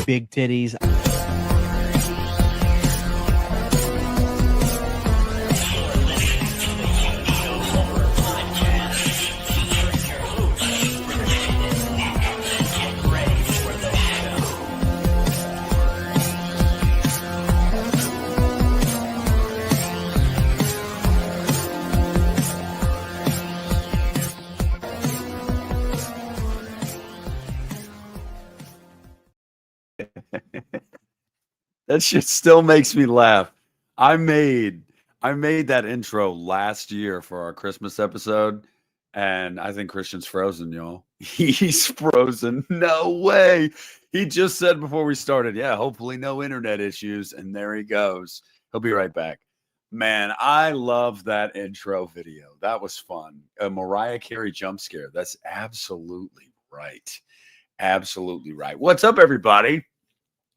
big titties. That shit still makes me laugh. I made that intro last year for our Christmas episode, and I think Christian's frozen, y'all. He's frozen. No way. He just said before we started, yeah, hopefully no internet issues, and there he goes. He'll be right back. Man, I love that intro video. That was fun. A Mariah Carey jump scare. That's absolutely right. Absolutely right. What's up, everybody?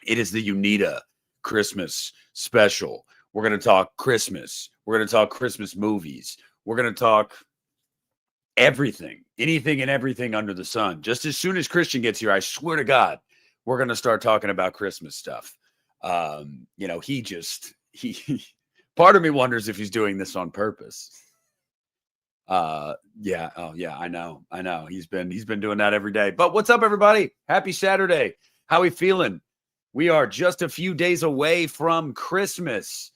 It is the Uneeda Christmas special. We're going to talk Christmas. We're going to talk Christmas movies. We're going to talk everything, anything and everything under the sun. Just as soon as Christian gets here, I swear to God, we're going to start talking about Christmas stuff. You know, he part of me wonders if he's doing this on purpose. Yeah. Oh yeah, I know. He's been doing that every day. But what's up, everybody? Happy Saturday. How we feeling? We are just a few days away from Christmas.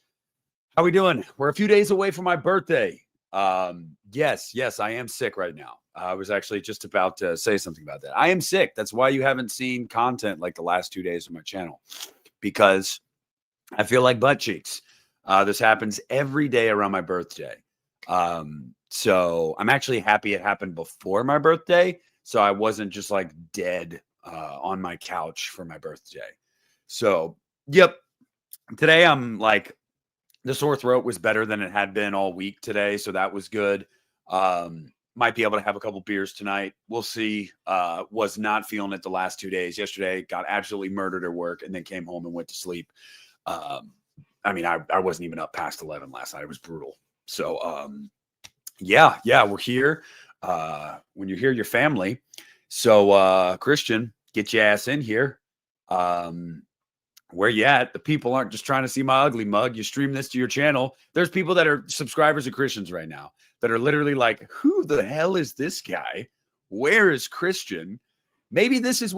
How we doing? We're a few days away from my birthday. Yes, I am sick right now. I was actually just about to say something about that. I am sick. That's why you haven't seen content like the last 2 days of my channel, because I feel like butt cheeks. This happens every day around my birthday. So I'm actually happy it happened before my birthday, so I wasn't just like dead on my couch for my birthday. So, yep. Today I'm like, the sore throat was better than it had been all week today, so that was good. Might be able to have a couple beers tonight. We'll see. Was not feeling it the last 2 days. Yesterday, got absolutely murdered at work and then came home and went to sleep. I mean, I wasn't even up past 11 last night. It was brutal. So, yeah, we're here. When you're here, your family. So, Christian, get your ass in here. Where you at? The people aren't just trying to see my ugly mug. You stream this to your channel. There's people that are subscribers of Christians right now that are literally like, who the hell is this guy? Where is Christian? Maybe this is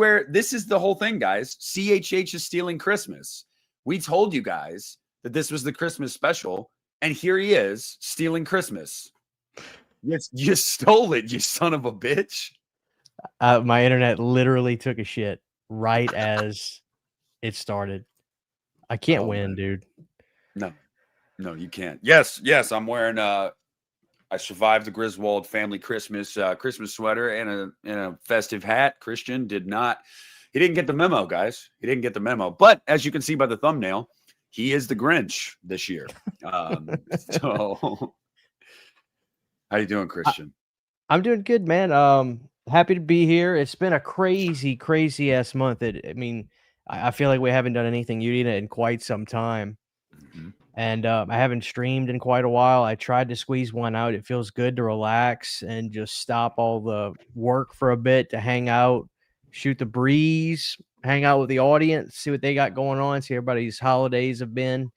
the whole thing, guys. CHH is stealing Christmas. We told you guys that this was the Christmas special, and here he is stealing Christmas. You stole it, you son of a bitch. My internet literally took a shit right as it started. I can't win, dude. No, you can't. Yes, I'm wearing I survived the Griswold family Christmas sweater and a festive hat. Christian did not. He didn't get the memo, guys. He didn't get the memo. But as you can see by the thumbnail, he is the Grinch this year. So how you doing, Christian? I'm doing good, man. Happy to be here. It's been a crazy ass month. I feel like we haven't done anything Uneeda in quite some time. Mm-hmm. And I haven't streamed in quite a while. I tried to squeeze one out. It feels good to relax and just stop all the work for a bit to hang out, shoot the breeze, hang out with the audience, see what they got going on, see everybody's holidays have been.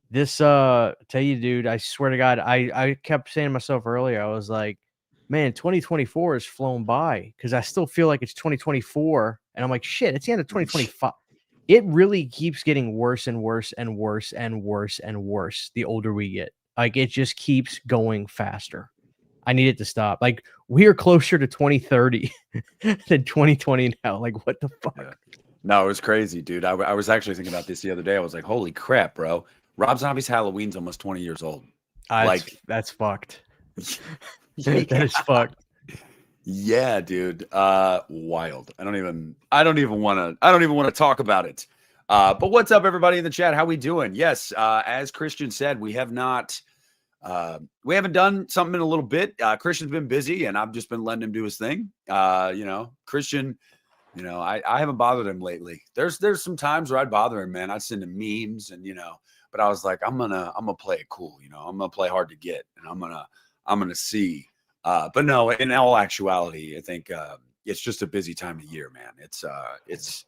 This, tell you, dude, I swear to God, I kept saying to myself earlier, I was like, man, 2024 has flown by because I still feel like it's 2024. And I'm like, shit, it's the end of 2025. It really keeps getting worse and worse and worse and worse and worse the older we get. Like, it just keeps going faster. I need it to stop. Like, we are closer to 2030 than 2020 now. Like, what the fuck? Yeah. No, it was crazy, dude. I was actually thinking about this the other day. I was like, holy crap, bro. Rob Zombie's Halloween's almost 20 years old. That's fucked. That is fucked. Yeah, dude. Wild. I don't even want to talk about it. But what's up, everybody in the chat? How we doing? Yes, as Christian said, we haven't done something in a little bit. Christian's been busy, and I've just been letting him do his thing. Christian, I haven't bothered him lately. There's some times where I'd bother him, man. I'd send him memes, and but I was like, I'm gonna play it cool. I'm gonna play hard to get, and I'm gonna see. But no, in all actuality, I think it's just a busy time of year, man. It's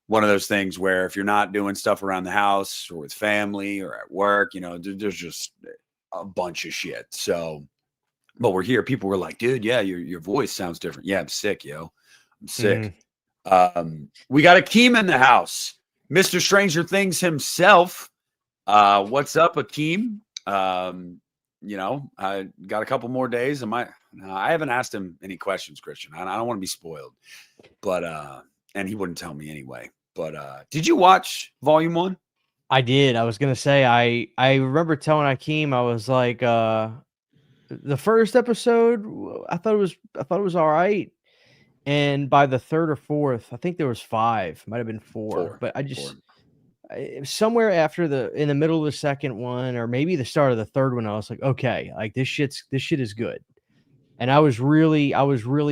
one of those things where if you're not doing stuff around the house or with family or at work, there's just a bunch of shit. So, but we're here. People were like, dude, yeah, your voice sounds different. Yeah, I'm sick, yo. I'm sick. We got Akeem in the house. Mr. Stranger Things himself. What's up, Akeem? I got a couple more days. I haven't asked him any questions, Christian. I don't want to be spoiled, but and he wouldn't tell me anyway. But did you watch Volume 1? I did. I was gonna say I remember telling Akeem, I was like, the first episode, I thought it was all right. And by the third or fourth, I think there was 5, might have been 4, but somewhere after in the middle of the second one, or maybe the start of the third one, I was like, okay, like this shit is good. And I was really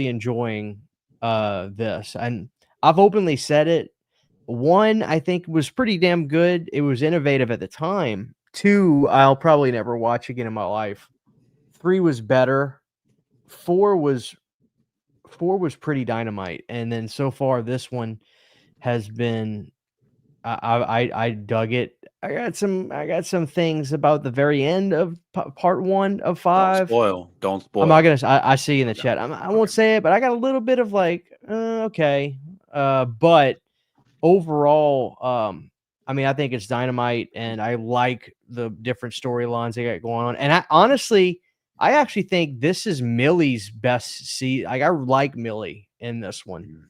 enjoying this. And I've openly said it. 1, I think was pretty damn good. It was innovative at the time. 2, I'll probably never watch again in my life. 3 was better. 4 was pretty dynamite. And then so far this one has been I dug it. I got some things about the very end of part 1 of 5. Don't spoil. I'm not gonna. I see you in the chat. I won't say it, but I got a little bit of like, okay. But overall, I mean, I think it's dynamite, and I like the different storylines they got going on. And I actually think this is Millie's best season. Like, I like Millie in this one.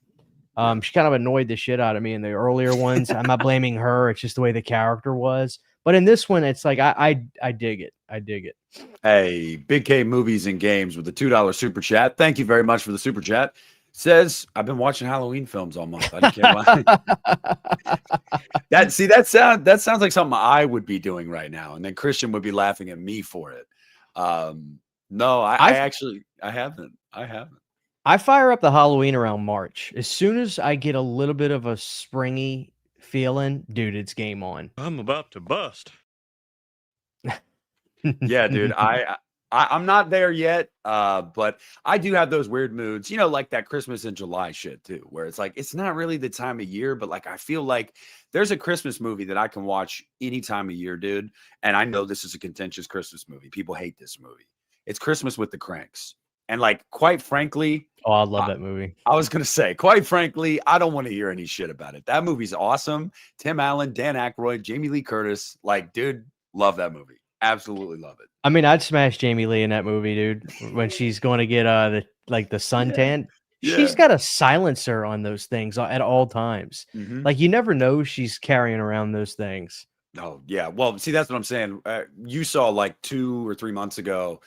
She kind of annoyed the shit out of me in the earlier ones. I'm not blaming her. It's just the way the character was. But in this one, it's like I dig it. I dig it. Hey, Big K Movies and Games with the $2 super chat. Thank you very much for the super chat. Says, I've been watching Halloween films all month. I can't lie. That sounds like something I would be doing right now, and then Christian would be laughing at me for it. No, I haven't. I fire up the Halloween around March. As soon as I get a little bit of a springy feeling, dude, it's game on. I'm about to bust. Yeah, dude. I'm not there yet, but I do have those weird moods, like that Christmas in July shit too, where it's like it's not really the time of year, but like I feel like there's a Christmas movie that I can watch any time of year, dude. And I know this is a contentious Christmas movie. People hate this movie. It's Christmas with the Cranks. And like, quite frankly, I love that movie. I was going to say, quite frankly, I don't want to hear any shit about it. That movie's awesome. Tim Allen, Dan Aykroyd, Jamie Lee Curtis. Like, dude, love that movie. Absolutely love it. I mean, I'd smash Jamie Lee in that movie, dude. When she's going to get the suntan. Yeah. She's got a silencer on those things at all times. Mm-hmm. Like, you never know she's carrying around those things. Oh, yeah. Well, see, that's what I'm saying. You saw like 2 or 3 months ago.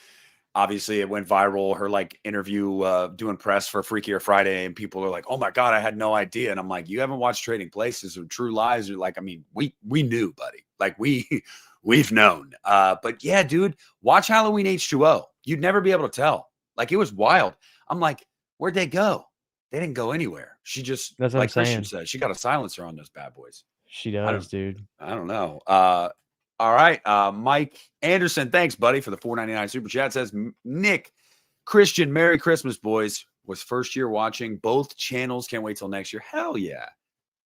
Obviously, it went viral. Her like interview doing press for Freakier Friday, and people are like, "Oh my god, I had no idea." And I'm like, "You haven't watched Trading Places or True Lies?" Or like, I mean, we knew, buddy. Like we've known. But yeah, dude, watch Halloween H2O. You'd never be able to tell. Like, it was wild. I'm like, where'd they go? They didn't go anywhere. She just, like Christian said, she got a silencer on those bad boys. She does, dude. I don't know. All right. Mike Anderson, thanks, buddy, for the $4.99 super chat. Says, Nick, Christian, Merry Christmas, boys. Was first year watching both channels. Can't wait till next year. Hell yeah.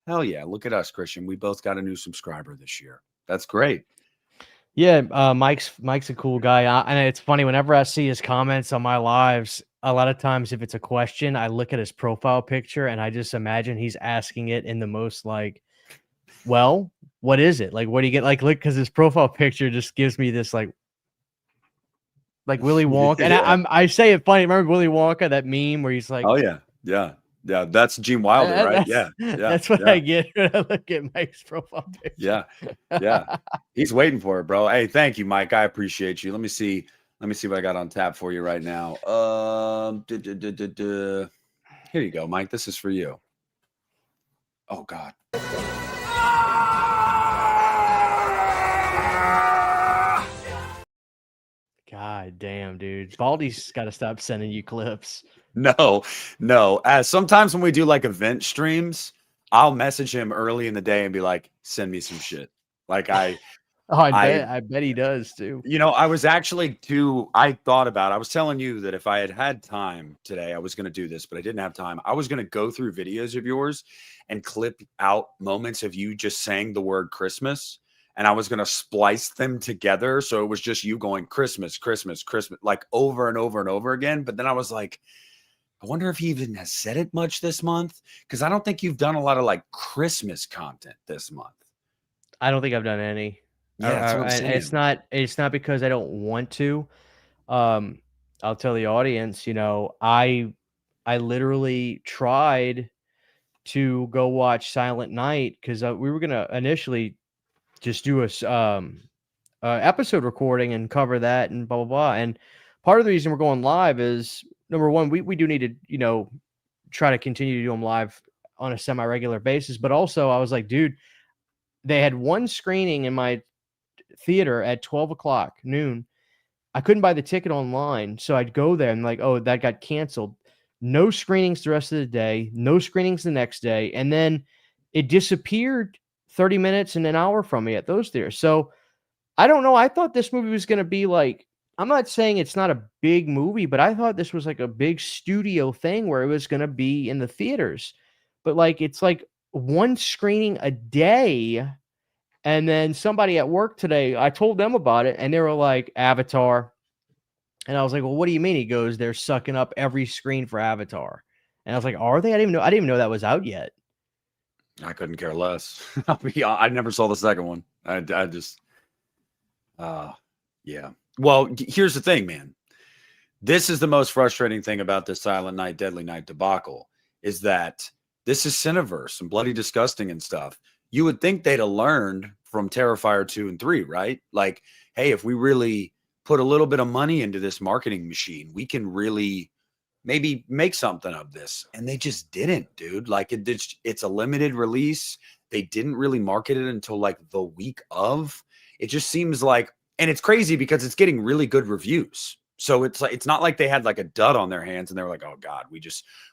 Hell yeah. Look at us, Christian. We both got a new subscriber this year. That's great. Yeah, Mike's a cool guy. And it's funny, whenever I see his comments on my lives, a lot of times if it's a question, I look at his profile picture and I just imagine he's asking it in the most like, well, what is it? Like, what do you get? Like, look, because his profile picture just gives me this like Willy Wonka. And I say it funny. Remember Willy Wonka, that meme where he's like, oh yeah. That's Gene Wilder, right? Yeah. That's what I get when I look at Mike's profile picture. Yeah. He's waiting for it, bro. Hey, thank you, Mike. I appreciate you. Let me see what I got on tap for you right now. Here you go, Mike. This is for you. Oh God. God damn, dude. Baldy's got to stop sending you clips. No. Sometimes when we do like event streams, I'll message him early in the day and be like, send me some shit. Like Oh, I bet he does too. I was actually I was telling you that if I had time today, I was going to do this, but I didn't have time. I was going to go through videos of yours and clip out moments of you just saying the word Christmas. And I was going to splice them together. So it was just you going Christmas, Christmas, Christmas, like over and over and over again. But then I was like, I wonder if he even has said it much this month. Cause I don't think you've done a lot of like Christmas content this month. I don't think I've done any. Yeah, that's what I'm And saying. it's not because I don't want to. I'll tell the audience, I literally tried to go watch Silent Night because we were gonna initially just do a episode recording and cover that and blah blah blah. And part of the reason we're going live is number one, we do need to try to continue to do them live on a semi regular basis. But also, I was like, dude, they had one screening in my theater at 12 o'clock noon. I couldn't buy the ticket online, so I'd go there and like, oh, that got canceled. No screenings the rest of the day, no screenings the next day, and then it disappeared 30 minutes and an hour from me at those theaters. So I don't know. I thought this movie was going to be like, I'm not saying it's not a big movie, but I thought this was like a big studio thing where it was going to be in the theaters. But like, it's like one screening a day. And then somebody at work today, I told them about it, and they were like, Avatar. And I was like, well, what do you mean? He goes, they're sucking up every screen for Avatar. And I was like, are they? I didn't even know that was out yet. I couldn't care less. I never saw the second one. I just, yeah. Well, here's the thing, man. This is the most frustrating thing about this Silent Night, Deadly Night debacle is that this is Cineverse and Bloody Disgusting and stuff. You would think they'd have learned from Terrifier 2 and 3, right? Like, hey, if we really put a little bit of money into this marketing machine, we can really maybe make something of this. And they just didn't, dude. Like it's a limited release. They didn't really market it until like the week of. It just seems like, and it's crazy because it's getting really good reviews. So it's like, it's not like they had like a dud on their hands and they were like, oh God,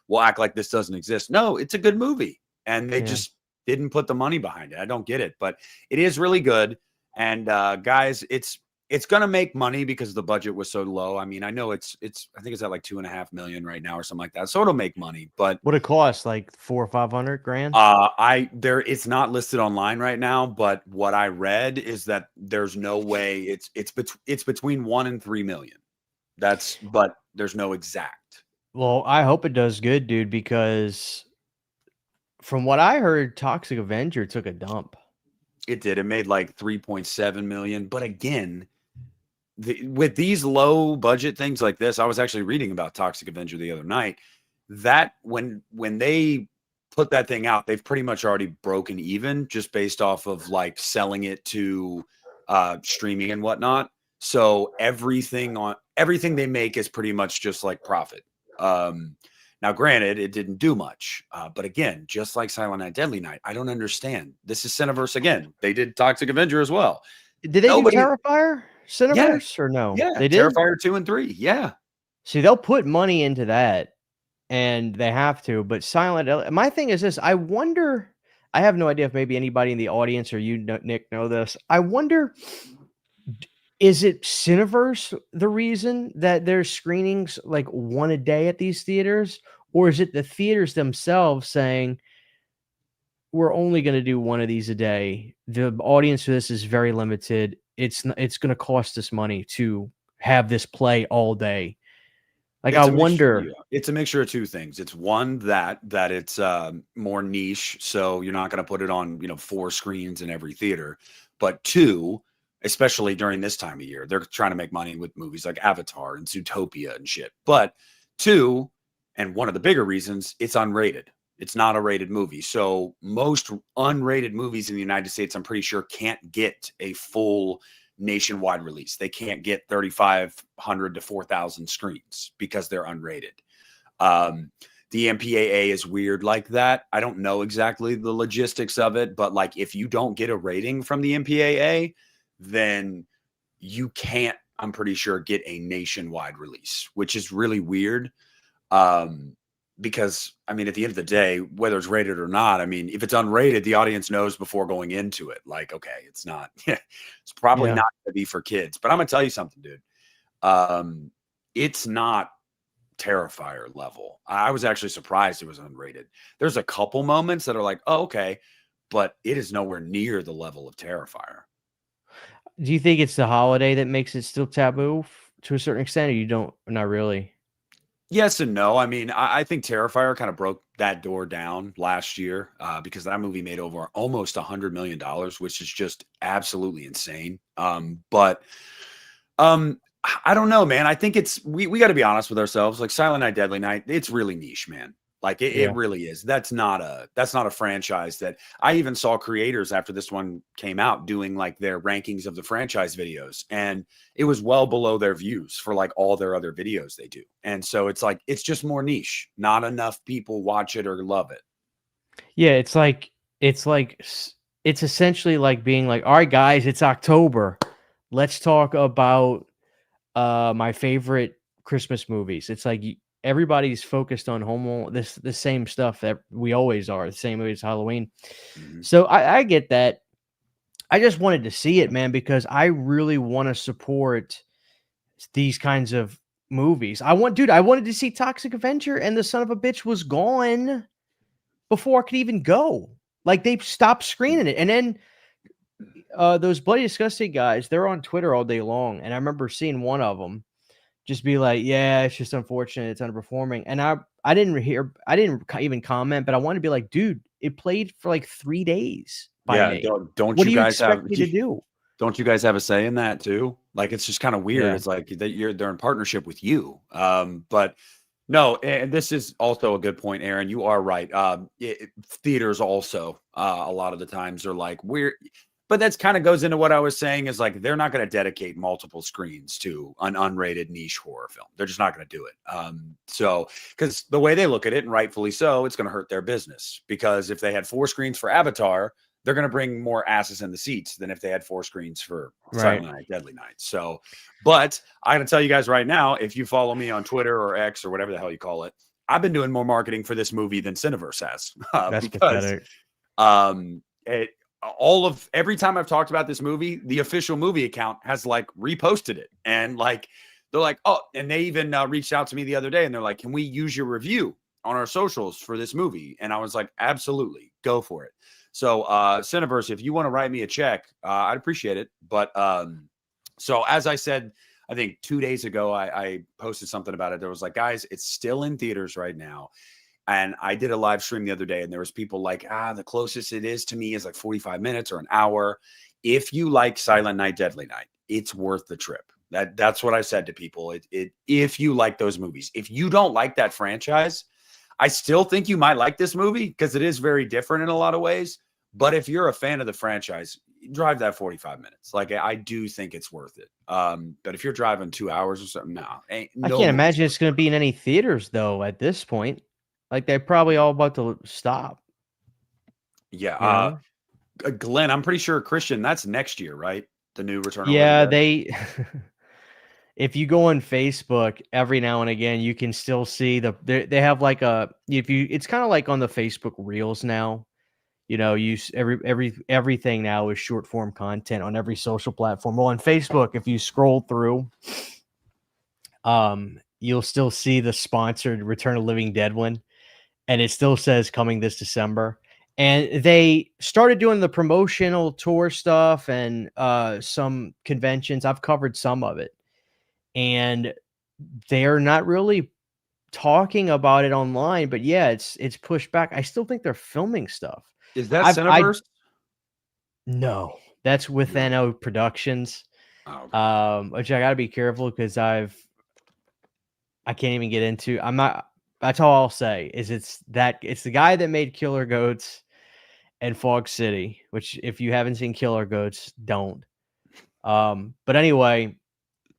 we'll act like this doesn't exist. No, it's a good movie. And they just didn't put the money behind it. I don't get it, but it is really good. And guys, it's going to make money because the budget was so low. I mean, I know I think it's at like 2.5 million right now or something like that. So it'll make money, but what it costs, like 400 or 500 grand. It's not listed online right now, but what I read is that there's no way it's between 1 and 3 million. But there's no exact. Well, I hope it does good, dude, because from what I heard, Toxic Avenger took a dump. It did. It made like 3.7 million. But again, with these low budget things like this, I was actually reading about Toxic Avenger the other night. That when they put that thing out, they've pretty much already broken even just based off of like selling it to streaming and whatnot. So everything they make is pretty much just like profit. Now, granted, it didn't do much, but again, just like Silent Night, Deadly Night, I don't understand. This is Cineverse again. They did Toxic Avenger as well. Did they do Terrifier Cineverse or no? Yeah, they did. Terrifier 2 and 3. Yeah. See, they'll put money into that, and they have to. But Silent, my thing is this: I wonder. I have no idea if maybe anybody in the audience or you, Nick, know this. I wonder. Is it Cineverse the reason that there's screenings like one a day at these theaters? Or is it the theaters themselves saying, we're only going to do one of these a day? The audience for this is very limited. It's going to cost us money to have this play all day. Like, I wonder. It's a mixture of two things. It's one that it's more niche. So you're not going to put it on, 4 screens in every theater. But 2, especially during this time of year, they're trying to make money with movies like Avatar and Zootopia and shit. But 2, and one of the bigger reasons, it's unrated. It's not a rated movie. So most unrated movies in the United States, I'm pretty sure, can't get a full nationwide release. They can't get 3,500 to 4,000 screens because they're unrated. The MPAA is weird like that. I don't know exactly the logistics of it, but like if you don't get a rating from the MPAA, then you can't, I'm pretty sure, get a nationwide release, which is really weird. because I mean, at the end of the day, whether it's rated or not, I mean, if it's unrated, the audience knows before going into it. Like, okay, it's not, it's probably Yeah. not going to be for kids. But I'm gonna tell you something, dude. It's not Terrifier level. I was actually surprised it was unrated. There's a couple moments that are like, oh, okay, but it is nowhere near the level of Terrifier. Do you think it's the holiday that makes it still taboo to a certain extent, or you don't? Not really. Yes and no. I mean, I think Terrifier kind of broke that door down last year because that movie made over almost $100 million, which is just absolutely insane. But I don't know, man. I think it's we got to be honest with ourselves. Like Silent Night, Deadly Night, it's really niche, man. Like it Yeah. really is. That's not a franchise that I even saw creators after this one came out doing like their rankings of the franchise videos, and it was well below their views for like all their other videos they do. And so it's like it's just more niche. Not enough people watch it or love it. Yeah, it's essentially like being like, all right, guys, it's October. Let's talk about my favorite Christmas movies. It's like everybody's focused on the same stuff that we always are, the same way as Halloween. Mhm. So I get that. I just wanted to see it, man, because I really want to support these kinds of movies. I wanted to see Toxic Avenger, and the son of a bitch was gone before I could even go. Like they stopped screening it, and then those Bloody Disgusting guys, they're on Twitter all day long, and I remember seeing one of them just be like, "Yeah, it's just unfortunate, it's underperforming." And I didn't even comment, but I wanted to be like, "Dude, it played for like 3 days by Yeah, me. don't What you do you guys have expect me to do?" don't you guys have a say in that too? Like it's just kind of weird. Yeah. It's like they're in partnership with you. But no, and this is also a good point, Aaron. You are right. Theaters also a lot of the times are like but that's kind of goes into what I was saying is like they're not going to dedicate multiple screens to an unrated niche horror film. They're just not going to do it. So because the way they look at it, and rightfully so, it's going to hurt their business. Because if they had 4 screens for Avatar, they're going to bring more asses in the seats than if they had 4 screens for Right. Silent Night, Deadly Night. So, but I'm going to tell you guys right now, if you follow me on Twitter or X or whatever the hell you call it, I've been doing more marketing for this movie than Cineverse has That's because pathetic. it every time I've talked about this movie, the official movie account has like reposted it and like they're like, oh, and they even reached out to me the other day and they're like, can we use your review on our socials for this movie? And I was like, absolutely, go for it. So Cineverse, if you want to write me a check, I'd appreciate it. But so as I said, I think 2 days ago, I posted something about it. There was like, guys, it's still in theaters right now. And I did a live stream the other day, and there was people like, the closest it is to me is like 45 minutes or an hour. If you like Silent Night, Deadly Night, it's worth the trip. That's what I said to people. If you like those movies, if you don't like that franchise, I still think you might like this movie because it is very different in a lot of ways. But if you're a fan of the franchise, drive that 45 minutes. Like I do think it's worth it. But if you're driving 2 hours or something, I no can't movie's imagine worth it's going to be in any theaters though at this point. Like they're probably all about to stop, it. Yeah. you know? Glenn, I'm pretty sure Christian, that's next year, right? The new Return of the Living Yeah, Dead. they if you go on Facebook every now and again, you can still see they have like it's kind of like on the Facebook Reels now. You know, everything now is short form content on every social platform. Well, on Facebook, if you scroll through, you'll still see the sponsored Return of the Living Dead one, and it still says coming this December. And they started doing the promotional tour stuff and some conventions. I've covered some of it, and they're not really talking about it online. But yeah, it's pushed back. I still think they're filming stuff. Is that I Cineverse? No, that's with No. NO Productions, Oh, okay. which I gotta be careful because I can't even get into. I'm not. That's all I'll say is it's the guy that made Killer Goats and Fog City. Which if you haven't seen Killer Goats, don't. But anyway,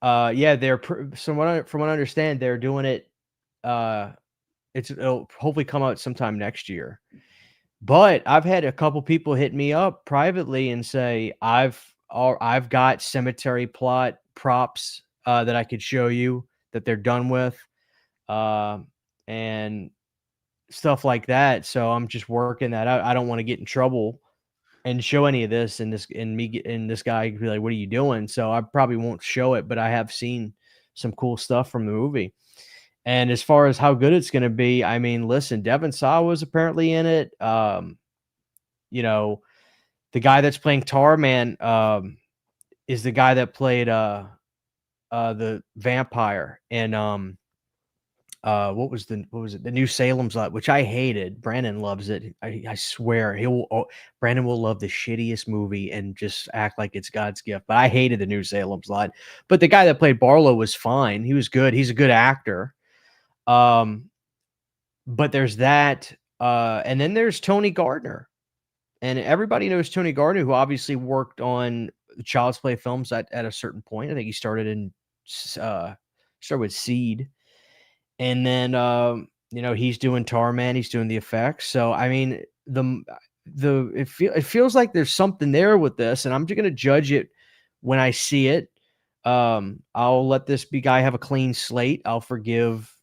yeah, from what I understand, they're doing it. It'll hopefully come out sometime next year. But I've had a couple people hit me up privately and say I've got cemetery plot props that I could show you that they're done with, and stuff like that. So I'm just working that out. I don't want to get in trouble and show any of this, and this guy be like, "What are you doing?" So I probably won't show it, but I have seen some cool stuff from the movie. And as far as how good it's going to be, I mean, listen, Devon Sawa was apparently in it. You know, the guy that's playing Tarman is the guy that played the vampire in what was it? The New Salem's Lot, which I hated. Brandon loves it. I swear Brandon will love the shittiest movie and just act like it's God's gift. But I hated the New Salem's Lot. But the guy that played Barlow was fine. He was good. He's a good actor. But there's that, and then there's Tony Gardner, and everybody knows Tony Gardner, who obviously worked on Child's Play films at a certain point. I think he started with Seed. And then, he's doing Tarman, he's doing the effects. So, I mean, it feels like there's something there with this, and I'm just going to judge it when I see it. I'll let this guy have a clean slate. I'll forgive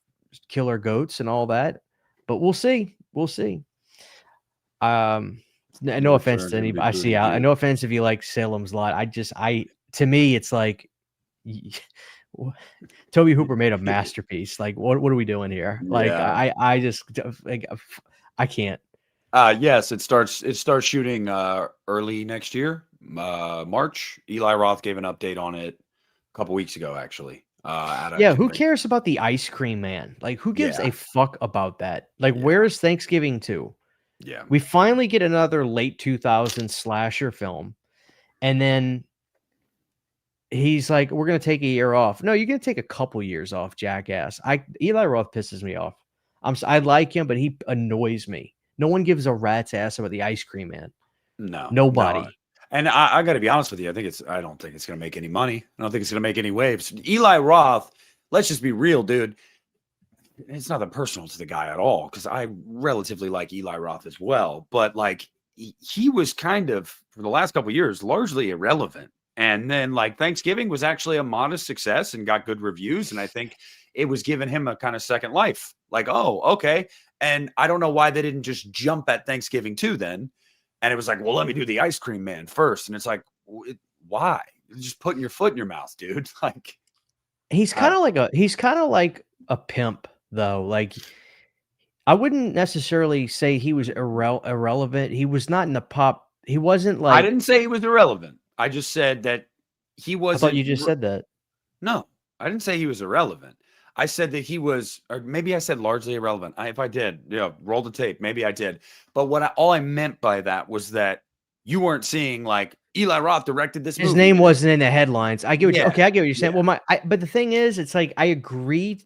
Killer Goats and all that, but we'll see. We'll see. No offense to anybody. No offense if you like Salem's Lot. To me, it's like Toby Hooper made a masterpiece. Like, what are we doing here? Like, I just like, I can't. Yes, it starts shooting early next year, March. Eli Roth gave an update on it a couple weeks ago, actually. Who cares about the Ice Cream Man? Like, who gives a fuck about that? Like, where is Thanksgiving 2? Yeah, we finally get another late 2000s slasher film, and then he's like, "We're gonna take a year off." No, you're gonna take a couple years off, jackass. Eli Roth pisses me off. I like him, but he annoys me. No one gives a rat's ass about the Ice Cream Man. No, nobody. No. And I got to be honest with you. I don't think it's going to make any money. I don't think it's going to make any waves. Eli Roth, let's just be real, dude. It's nothing personal to the guy at all, because I relatively like Eli Roth as well. But like, he was kind of, for the last couple of years, largely irrelevant. And then like Thanksgiving was actually a modest success and got good reviews. And I think it was giving him a kind of second life. Like, oh, okay. And I don't know why they didn't just jump at Thanksgiving too then. And it was like, well, let me do the Ice Cream Man first. And it's like, why? You're just putting your foot in your mouth, dude. Like, he's kind of like a pimp, though. Like, I wouldn't necessarily say he was irrelevant. He was not in the pop. He wasn't like. I didn't say he was irrelevant. I just said that he wasn't. I thought you just said that. No, I didn't say he was irrelevant. I said that he was, or maybe I said largely irrelevant. If I did, roll the tape. Maybe I did. But all I meant by that was that you weren't seeing like Eli Roth directed this movie. His name wasn't in the headlines. I get what I get what you're saying. Yeah. Well, but the thing is, it's like, I agree,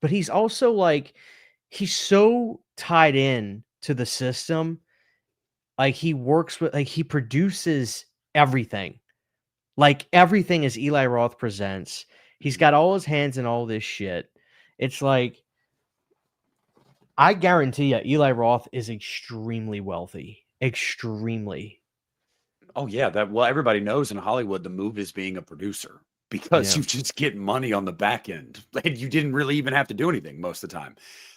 but he's also like, he's so tied in to the system. Like, he works with, like, he produces everything. Like, everything is Eli Roth Presents. He's got all his hands in all this shit. It's like, I guarantee you, Eli Roth is extremely wealthy. Extremely. Oh, yeah. Everybody knows in Hollywood the move is being a producer, because you just get money on the back end. And you didn't really even have to do anything most of the time.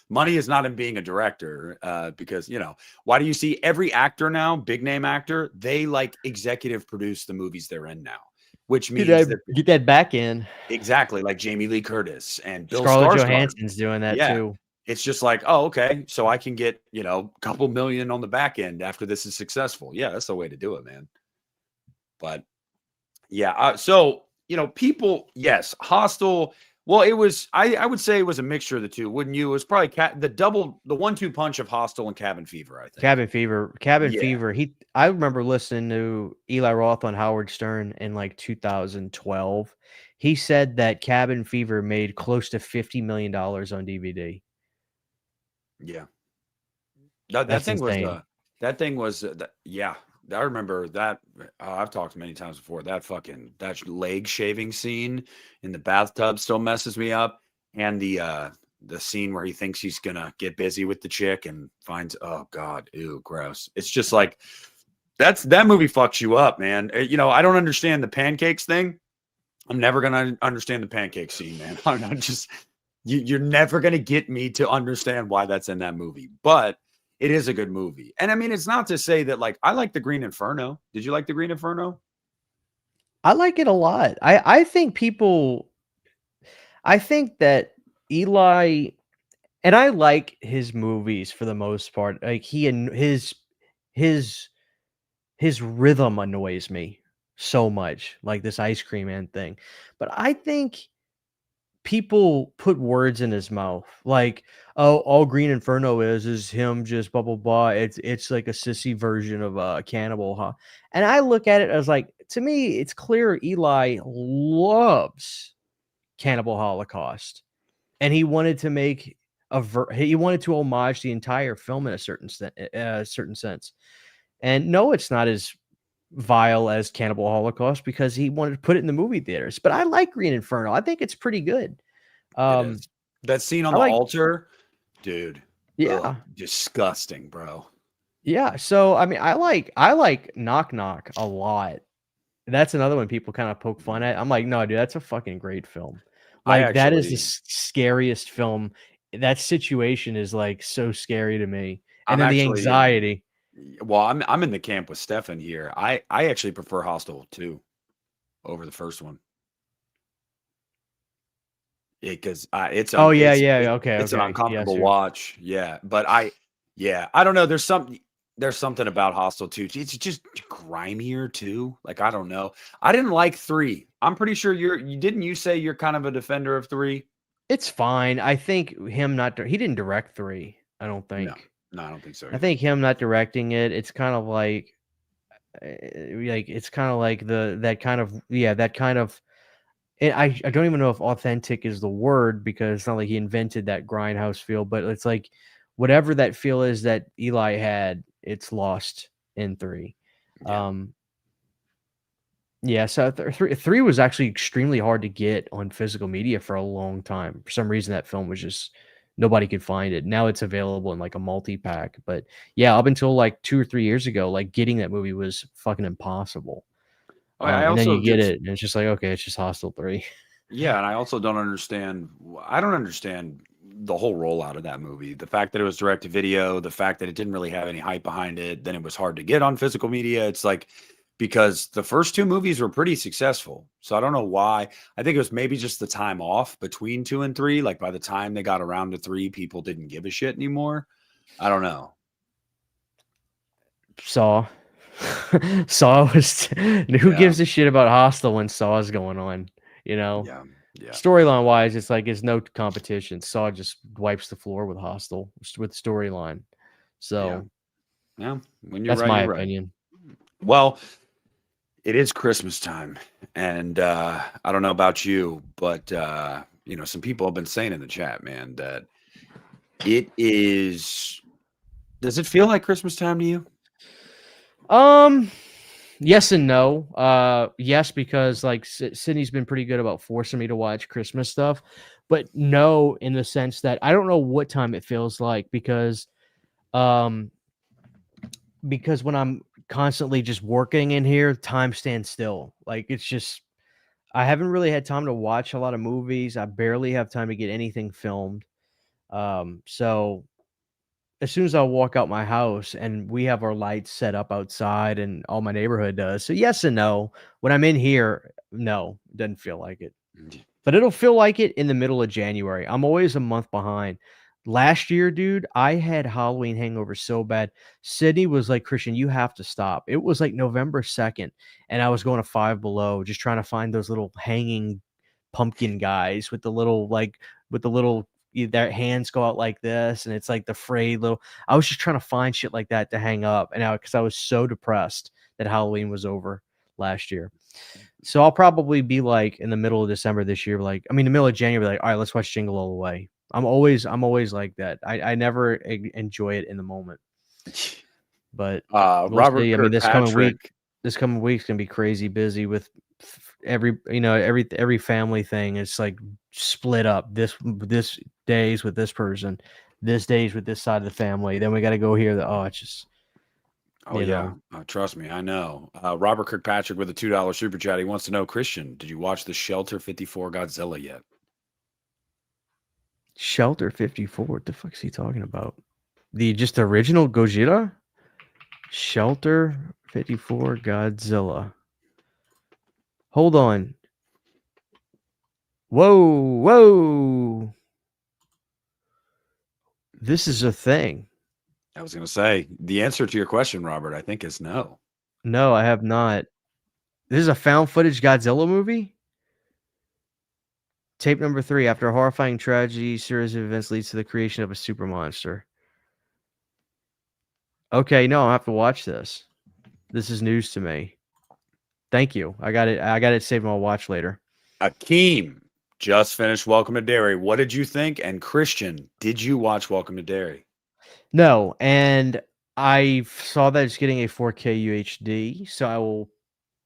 Money is not in being a director, because, why do you see every actor now, big name actor, they like executive produce the movies they're in now? Which means get that back in. Exactly, like Jamie Lee Curtis and Bill Scarlett Johansson's doing that too. It's just like, oh, okay, so I can get, a couple million on the back end after this is successful. Yeah, that's the way to do it, man. But yeah, so people, yes, Hostel. Well, it was. I would say it was a mixture of the two, wouldn't you? It was probably the 1-2 punch of Hostel and Cabin Fever. I think Cabin Fever. I remember listening to Eli Roth on Howard Stern in like 2012. He said that Cabin Fever made close to $50 million on DVD. Yeah, that thing was. Yeah, I remember that. I've talked many times before. That leg shaving scene in the bathtub still messes me up, and the scene where he thinks he's gonna get busy with the chick and finds, oh god, ew, gross. It's just like that movie fucks you up, man. I don't understand the pancakes thing. I'm never gonna understand the pancake scene, man. I'm not just. You're never going to get me to understand why that's in that movie, but it is a good movie. And I mean, it's not to say that like I like the Green Inferno. Did you like the Green Inferno? I like it a lot. I think people I think that Eli and I like his movies for the most part. Like he and his his rhythm annoys me so much, like this Ice Cream Man thing. But I think people put words in his mouth, like, "Oh, all Green Inferno is him just blah blah blah." It's like a sissy version of Cannibal, huh? And I look at it as like, to me, it's clear Eli loves Cannibal Holocaust, and he wanted to make he wanted to homage the entire film in a certain sense. And no, it's not as vile as Cannibal Holocaust because he wanted to put it in the movie theaters. But I like Green Inferno. I think it's pretty good. It is. That scene on I the like altar, dude. yeah. Disgusting, bro. Yeah. So I mean, I like Knock Knock a lot. That's another one people kind of poke fun at. I'm like, no, dude, that's a fucking great film. I Like that is the actually, scariest film. That situation is like so scary to me. And I'm then the actually, anxiety. well, I'm in the camp with Stefan here. I actually prefer Hostel 2 over the first one. Because it's Oh yeah, yeah. Okay, it's an okay. Yes, uncomfortable watch. Yeah, but I don't know. There's something about Hostel 2. It's just grimier too. Like I don't know. I didn't like 3. I'm pretty sure you didn't you say you're kind of a defender of 3? it's fine. I think him not he didn't direct 3, I don't No, think. no, I don't think so I either. think him not directing it, it's kind of like it's kind of like that kind of yeah, that kind of I don't even know if authentic is the word because it's not like he invented that grindhouse feel, but it's like whatever that feel is that Eli had, it's lost in 3. Yeah. Um Yeah, so three was actually extremely hard to get on physical media for a long time. For some reason, that film was just nobody could find it. Now it's available in like a multi-pack. But yeah, up until like 2 or 3 years ago, like getting that movie was fucking impossible. I And then also you get just it, and it's just like, okay, it's just Hostel 3. yeah, and I also don't understand. I don't understand the whole rollout of that movie. The fact that it was direct to video, the fact that it didn't really have any hype behind it, then it was hard to get on physical media. It's like because the first 2 movies were pretty successful. So I don't know why. I think it was maybe just the time off between 2 and 3. Like by the time they got around to 3, people didn't give a shit anymore. I don't know. Saw. Saw was who Yeah. gives a shit about Hostel when Saw's going on, you know? Yeah. Yeah. Storyline wise, it's like it's no competition. Saw just wipes the floor with Hostel with storyline. Yeah. So Yeah. When you're that's right, my you're right. opinion. Well, it is Christmas time, and I don't know about you, but some people have been saying in the chat, man, that it is. Does it feel like Christmas time to you? Um, yes and no. Yes, because like Sydney's been pretty good about forcing me to watch Christmas stuff, but no, in the sense that I don't know what time it feels like um, because when I'm constantly just working in here, time stands still. Like it's just I haven't really had time to watch a lot of movies. I barely have time to get anything filmed. So as soon as I walk out my house and we have our lights set up outside and all my neighborhood does. So yes and no. When I'm in here, no, doesn't feel like it. But it'll feel like it in the middle of January. I'm always a month behind. Last year, dude, I had Halloween hangover so bad. Sydney was like, Christian, you have to stop. It was like November 2nd, and I was going to Five Below, just trying to find those little hanging pumpkin guys with the little their hands go out like this, and it's like the frayed little. I was just trying to find shit like that to hang up, and because I was so depressed that Halloween was over last year. So I'll probably be like in the middle of December this year, like the middle of January, like, all right, let's watch Jingle All the Way. I'm always like that. I never enjoy it in the moment, but we'll Robert see. I mean, Kirkpatrick. this coming week's gonna be crazy busy with every family thing. It's like split up. This days with this person, this days with this side of the family. Then we got to go here. It's just Oh yeah, trust me, I know. Robert Kirkpatrick with a $2 super chat. He wants to know, Christian, did you watch the Shelter 54 Godzilla yet? Shelter 54. What the fuck is he talking about? The just original Gojira? Shelter 54 Godzilla. Hold on. Whoa. This is a thing. I was going to say the answer to your question, Robert, I think is no. No, I have not. This is a found footage Godzilla movie? Tape number 3. After a horrifying tragedy, series of events leads to the creation of a super monster. Okay, no, I'll have to watch this. This is news to me. Thank you. I got it saved on my watch later. Akeem just finished Welcome to Derry. What did you think? And Christian, did you watch Welcome to Derry? No, and I saw that it's getting a 4K UHD, so I will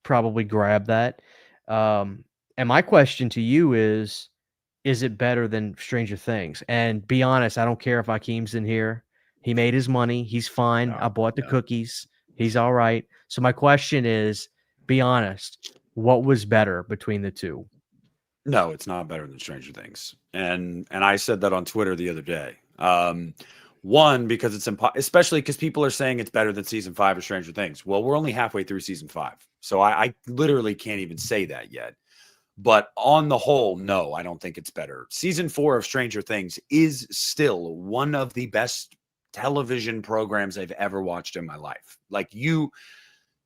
probably grab that. And my question to you is it better than Stranger Things? And be honest, I don't care if Akeem's in here. He made his money. He's fine. I bought the cookies. He's all right. So my question is, be honest, what was better between the two? No, it's not better than Stranger Things. And I said that on Twitter the other day. One, because it's especially because people are saying it's better than season 5 of Stranger Things. Well, we're only halfway through season 5. So I literally can't even say that yet. But on the whole, no, I don't think it's better. Season 4 of Stranger Things is still one of the best television programs I've ever watched in my life. Like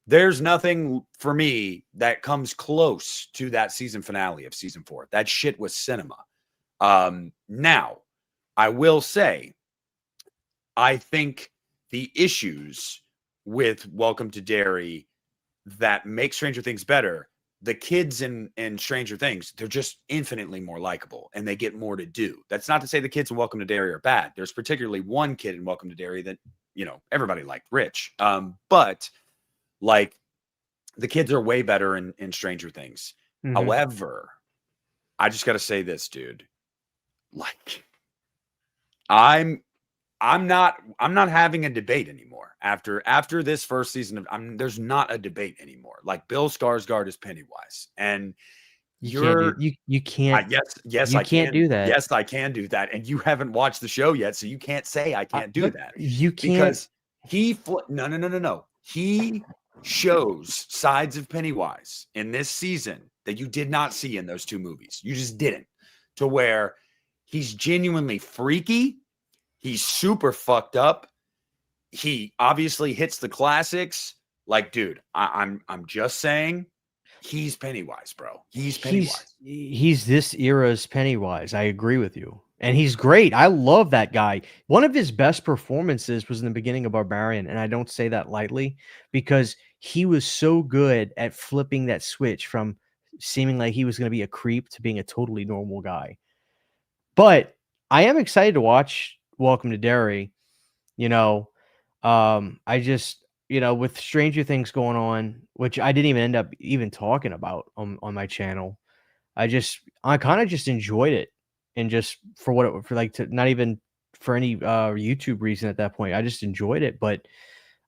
there's nothing for me that comes close to that season finale of season 4. That shit was cinema. Now, I will say, I think the issues with Welcome to Derry that make Stranger Things better, the kids in Stranger Things, they're just infinitely more likable and they get more to do. That's not to say the kids in Welcome to Derry are bad. There's particularly one kid in Welcome to Derry that, everybody liked, Rich. But like the kids are way better in Stranger Things. Mm-hmm. However, I just got to say this, dude. Like I'm not having a debate anymore after this first season of there's not a debate anymore. Like Bill Skarsgård is Pennywise, and you can't. Yes, I can't do that. Yes, I can do that, and you haven't watched the show yet, so you can't say I can't do that. You can't because no. He shows sides of Pennywise in this season that you did not see in those 2 movies. You just didn't, to where he's genuinely freaky. He's super fucked up. He obviously hits the classics. Like, dude, I'm just saying, he's Pennywise, bro. He's Pennywise. He's this era's Pennywise. I agree with you. And he's great. I love that guy. One of his best performances was in the beginning of Barbarian, and I don't say that lightly because he was so good at flipping that switch from seeming like he was going to be a creep to being a totally normal guy. But I am excited to watch Welcome to Derry. I just, with Stranger Things going on, which I didn't even end up even talking about on my channel. I kind of just enjoyed it, and just for what it for like to not even for any YouTube reason at that point. I just enjoyed it, but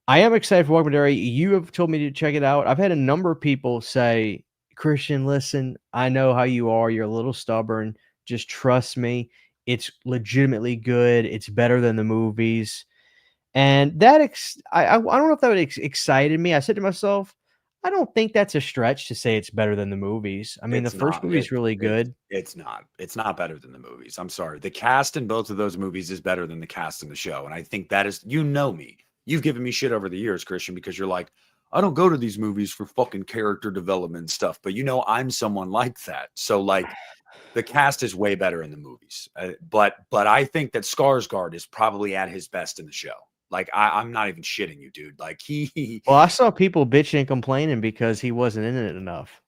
I am excited for Welcome to Derry. You have told me to check it out. I've had a number of people say, Christian, listen, I know how you are. You're a little stubborn. Just trust me. It's legitimately good. It's better than the movies. And that, I don't know if that would excited me. I said to myself, I don't think that's a stretch to say it's better than the movies. I mean, the first movie is really good. It's not. It's not better than the movies. I'm sorry. The cast in both of those movies is better than the cast in the show. And I think that is, me. You've given me shit over the years, Christian, because you're like, I don't go to these movies for fucking character development stuff. But I'm someone like that. So like, the cast is way better in the movies. But I think that Skarsgård is probably at his best in the show. Like, I'm not even shitting you, dude. Like, Well, I saw people bitching and complaining because he wasn't in it enough.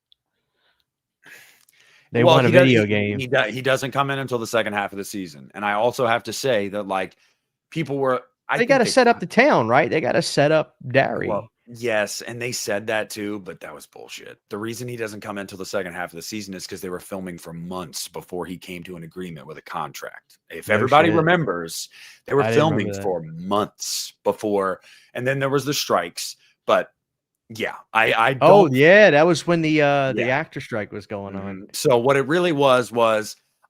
They want a video game. He doesn't come in until the second half of the season. And I also have to say that, like, people were... They got to set up the town, right? They got to set up Derry. Well, yes, and they said that too, but that was bullshit. The reason he doesn't come in until the second half of the season is because they were filming for months before he came to an agreement with a contract. If everybody remembers, they were filming for months before, and then there was the strikes. But yeah, I don't. Oh yeah, that was when the actor strike was going on. So what it really was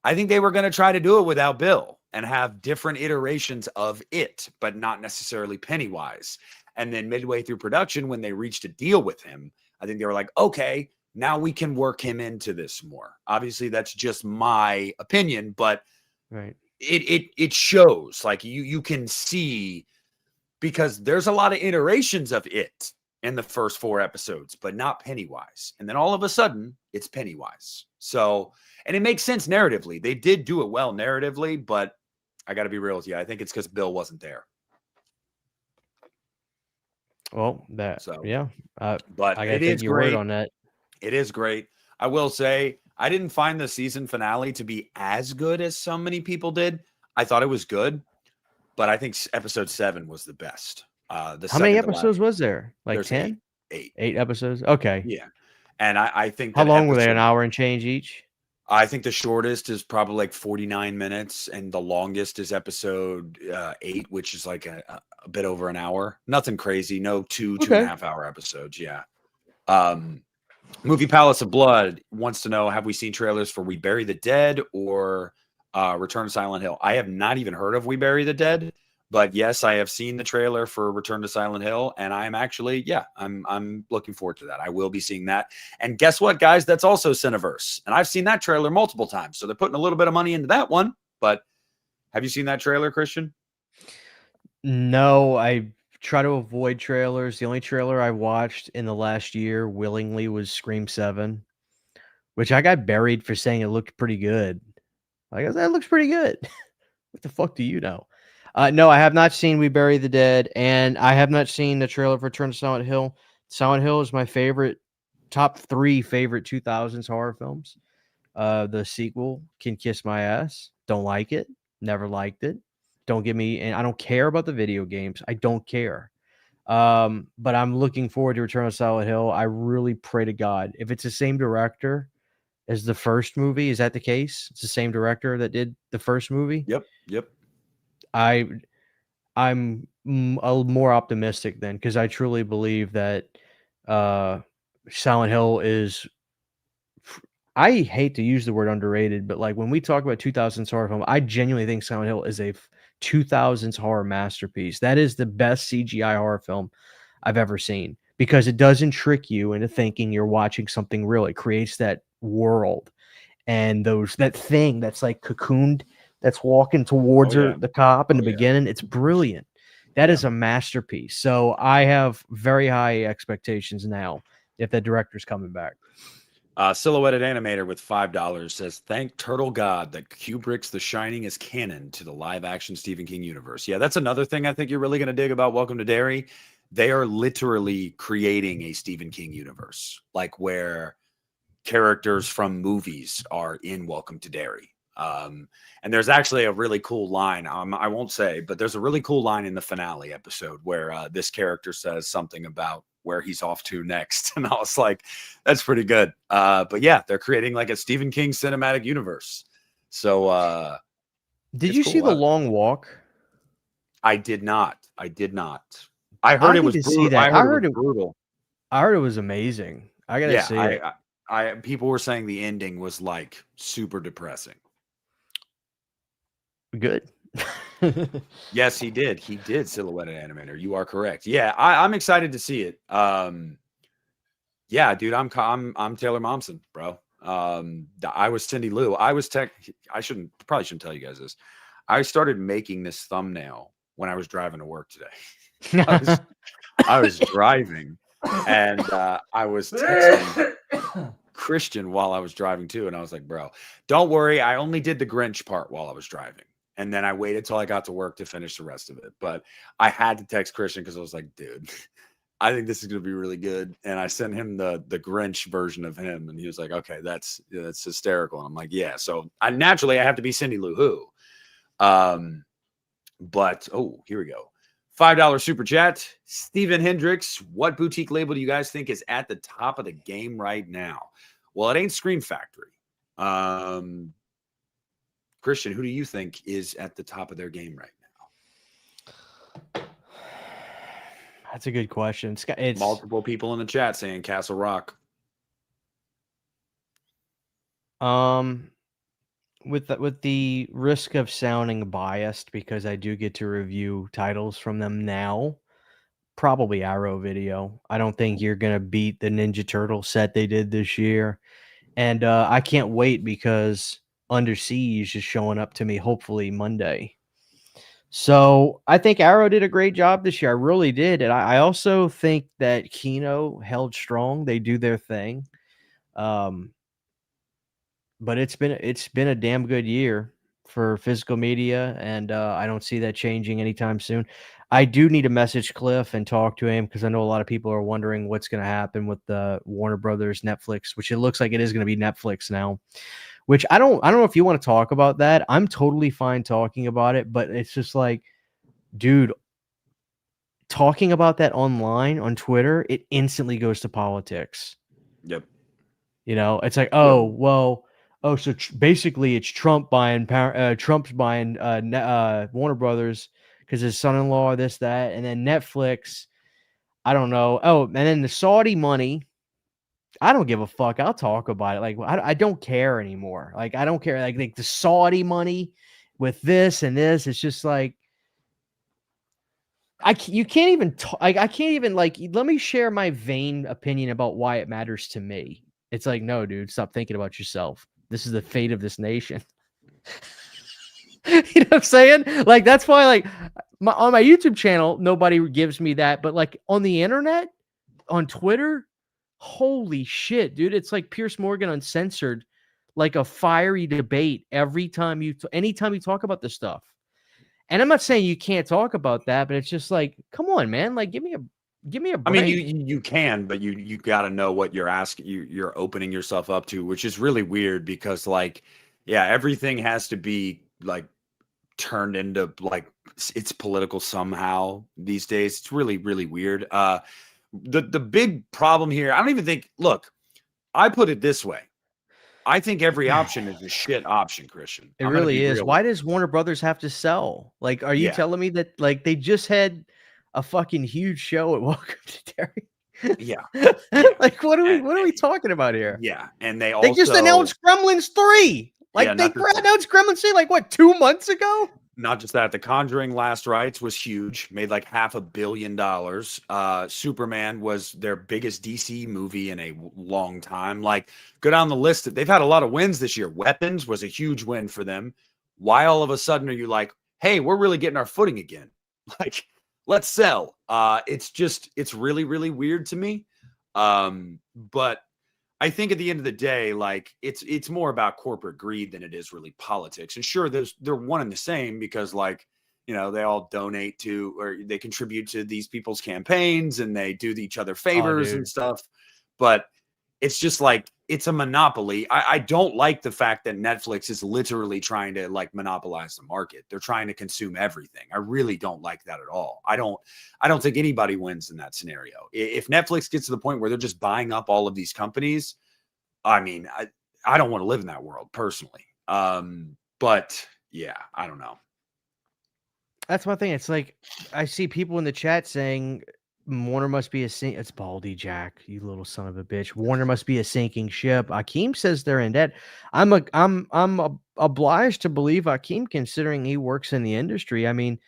I think they were going to try to do it without Bill and have different iterations of it, but not necessarily Pennywise. And then midway through production, when they reached a deal with him, I think they were like, okay, now we can work him into this more. Obviously, that's just my opinion, but right. It shows, like you can see, because there's a lot of iterations of it in the first 4 episodes, but not Pennywise. And then all of a sudden, it's Pennywise. So, and it makes sense narratively. They did do it well narratively, but I got to be real with you. I think it's because Bill wasn't there. Well, yeah. But I it gotta is take your great. word on that. It is great. I will say, I didn't find the season finale to be as good as so many people did. I thought it was good, but I think episode 7 was the best. How many episodes was there? Like 10? 8. 8 episodes? Okay. Yeah. And I think How that long were they? An hour and change each? I think the shortest is probably like 49 minutes, and the longest is episode 8, which is like a bit over an hour. Nothing crazy. No 2.5 hour episodes. Yeah. Movie Palace of Blood wants to know, have we seen trailers for We Bury the Dead or Return to Silent Hill? I have not even heard of We Bury the Dead, but yes, I have seen the trailer for Return to Silent Hill, and I'm actually, I'm looking forward to that. I will be seeing that. And guess what, guys? That's also Cineverse, and I've seen that trailer multiple times, so they're putting a little bit of money into that one. But have you seen that trailer, Christian? No, I try to avoid trailers. The only trailer I watched in the last year willingly was Scream 7, which I got buried for saying it looked pretty good. I guess that looks pretty good. What the fuck do you know? No, I have not seen We Bury the Dead, and I have not seen the trailer for Return to Silent Hill. Silent Hill is my top 3 favorite 2000s horror films. The sequel, Can Kiss My Ass. Don't like it. Never liked it. Don't get me, and I don't care about the video games. I don't care. But I'm looking forward to Return of Silent Hill. I really pray to God, if it's the same director as the first movie, is that the case? It's the same director that did the first movie? Yep. I'm more optimistic then, because I truly believe that Silent Hill is, I hate to use the word underrated, but like when we talk about 2000s horror film, I genuinely think Silent Hill is a 2000s horror masterpiece. That is the best CGI horror film I've ever seen, because it doesn't trick you into thinking you're watching something real. It creates that world and that thing that's like cocooned, that's walking towards her, the cop in the beginning. It's brilliant. That is a masterpiece. So I have very high expectations now if the director's coming back. Silhouetted Animator with $5 says, thank Turtle God that Kubrick's The Shining is canon to the live-action Stephen King universe. Yeah, that's another thing I think you're really going to dig about Welcome to Derry. They are literally creating a Stephen King universe, like where characters from movies are in Welcome to Derry. And there's actually a really cool line. I won't say, but there's a really cool line in the finale episode where this character says something about where he's off to next. And I was like, that's pretty good. But yeah, they're creating like a Stephen King cinematic universe. So did you see The Long Walk? I did not. I heard it was brutal. I heard it was brutal. I heard it was amazing. I gotta see it. People were saying the ending was like super depressing. Good. Yes, he did. He did. Silhouetted Animator. You are correct. Yeah, I'm excited to see it. Yeah, dude, I'm Taylor Momsen, bro. I was Cindy Lou. I probably shouldn't tell you guys this. I started making this thumbnail when I was driving to work today. I was driving, and I was texting Christian while I was driving too, and I was like, bro, don't worry, I only did the Grinch part while I was driving. And then I waited till I got to work to finish the rest of it. But I had to text Christian because I was like, dude, I think this is going to be really good. And I sent him the Grinch version of him. And he was like, okay, that's hysterical. And I'm like, yeah. So naturally I have to be Cindy Lou Who. But, here we go. $5 super chat. Steven Hendricks, what boutique label do you guys think is at the top of the game right now? Well, it ain't Scream Factory. Christian, who do you think is at the top of their game right now? That's a good question. It's multiple people in the chat saying Castle Rock. with the risk of sounding biased, because I do get to review titles from them now, probably Arrow Video. I don't think you're gonna beat the Ninja Turtle set they did this year, and I can't wait because Under Siege is showing up to me hopefully Monday. So I think Arrow did a great job this year. I really did, and I also think that Kino held strong. They do their thing. But it's been a damn good year for physical media, and I don't see that changing anytime soon. I do need to message Cliff and talk to him, because I know a lot of people are wondering what's going to happen with the Warner Brothers Netflix, which it looks like it is going to be Netflix now. Which I don't know if you want to talk about that. I'm totally fine talking about it, but it's just like, dude, talking about that online on Twitter, it instantly goes to politics. Yep. You know, it's like, oh, well, so basically it's Trump's buying Warner Brothers because his son-in-law, this, that, and then Netflix, I don't know. Oh, and then the Saudi money, I don't give a fuck. I'll talk about it. Like, I don't care anymore. Like, I don't care. Like the Saudi money with this and this, it's just like, you can't even I can't even, like, let me share my vain opinion about why it matters to me. It's like, no, dude, stop thinking about yourself. This is the fate of this nation. You know what I'm saying? Like, that's why, like, on my YouTube channel, nobody gives me that. But like on the internet, on Twitter, holy shit, dude. It's like Piers Morgan Uncensored, like a fiery debate every time anytime you talk about this stuff. And I'm not saying you can't talk about that, but it's just like, come on, man. Like, give me a break. I mean, you can, but you got to know what you're asking. You're opening yourself up to, which is really weird because, like, yeah, everything has to be like turned into like it's political somehow these days. It's really, really weird. The big problem here, I don't even think. Look, I put it this way. I think every option is a shit option, Christian. It really is. Why does Warner Brothers have to sell? Like, are you telling me that, like, they just had a fucking huge show at Welcome to Derry? Yeah. Like, what are we talking about here? Yeah, and they just announced Gremlins 3. Like, they announced Gremlins 3 like what, 2 months ago? Not just that, The Conjuring Last Rites was huge, made like $500 million. Superman was their biggest DC movie in a long time. Like, go down the list. They've had a lot of wins this year. Weapons was a huge win for them. Why all of a sudden are you like, hey, we're really getting our footing again? Like, let's sell. It's really, really weird to me. But I think at the end of the day, like, it's more about corporate greed than it is really politics. And sure, they're one and the same because, like, you know, they all donate to or they contribute to these people's campaigns and they do each other favors and stuff. But it's just like, it's a monopoly. I don't like the fact that Netflix is literally trying to, like, monopolize the market. They're trying to consume everything. I really don't like that at all. I don't think anybody wins in that scenario. If Netflix gets to the point where they're just buying up all of these companies, I mean, I don't want to live in that world personally. But yeah, I don't know. That's my thing. It's like, I see people in the chat saying Warner must be it's Baldy Jack, you little son of a bitch. Warner must be a sinking ship. Akeem says they're in debt. I'm obliged to believe Akeem, considering he works in the industry. I mean,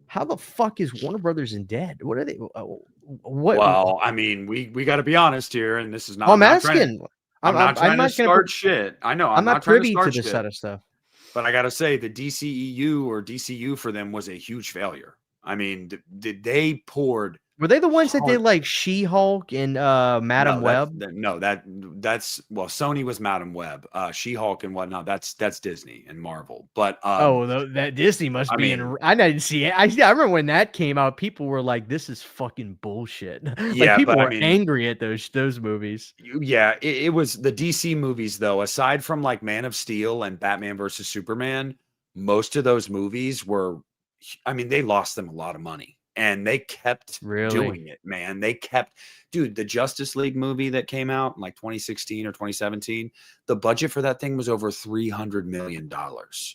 how the fuck is Warner Brothers in debt? What are they? What? Well, I mean, we got to be honest here, and this is not. I'm asking. I'm not trying to start shit. I know. I'm not privy to this set of stuff. But I got to say, the DCEU or DCU for them was a huge failure. I mean, they poured. Were they the ones that did like She-Hulk and Madam Web? That's Sony was Madam Web, She-Hulk and whatnot. That's Disney and Marvel. But that Disney must be in. I didn't see it. I remember when that came out, people were like, "This is fucking bullshit." Like, people were angry at those movies. Yeah, it was the DC movies though. Aside from like Man of Steel and Batman versus Superman, most of those movies were. I mean, they lost them a lot of money. And they kept doing it, man. They kept, dude, the Justice League movie that came out in like 2016 or 2017, the budget for that thing was over $300 million.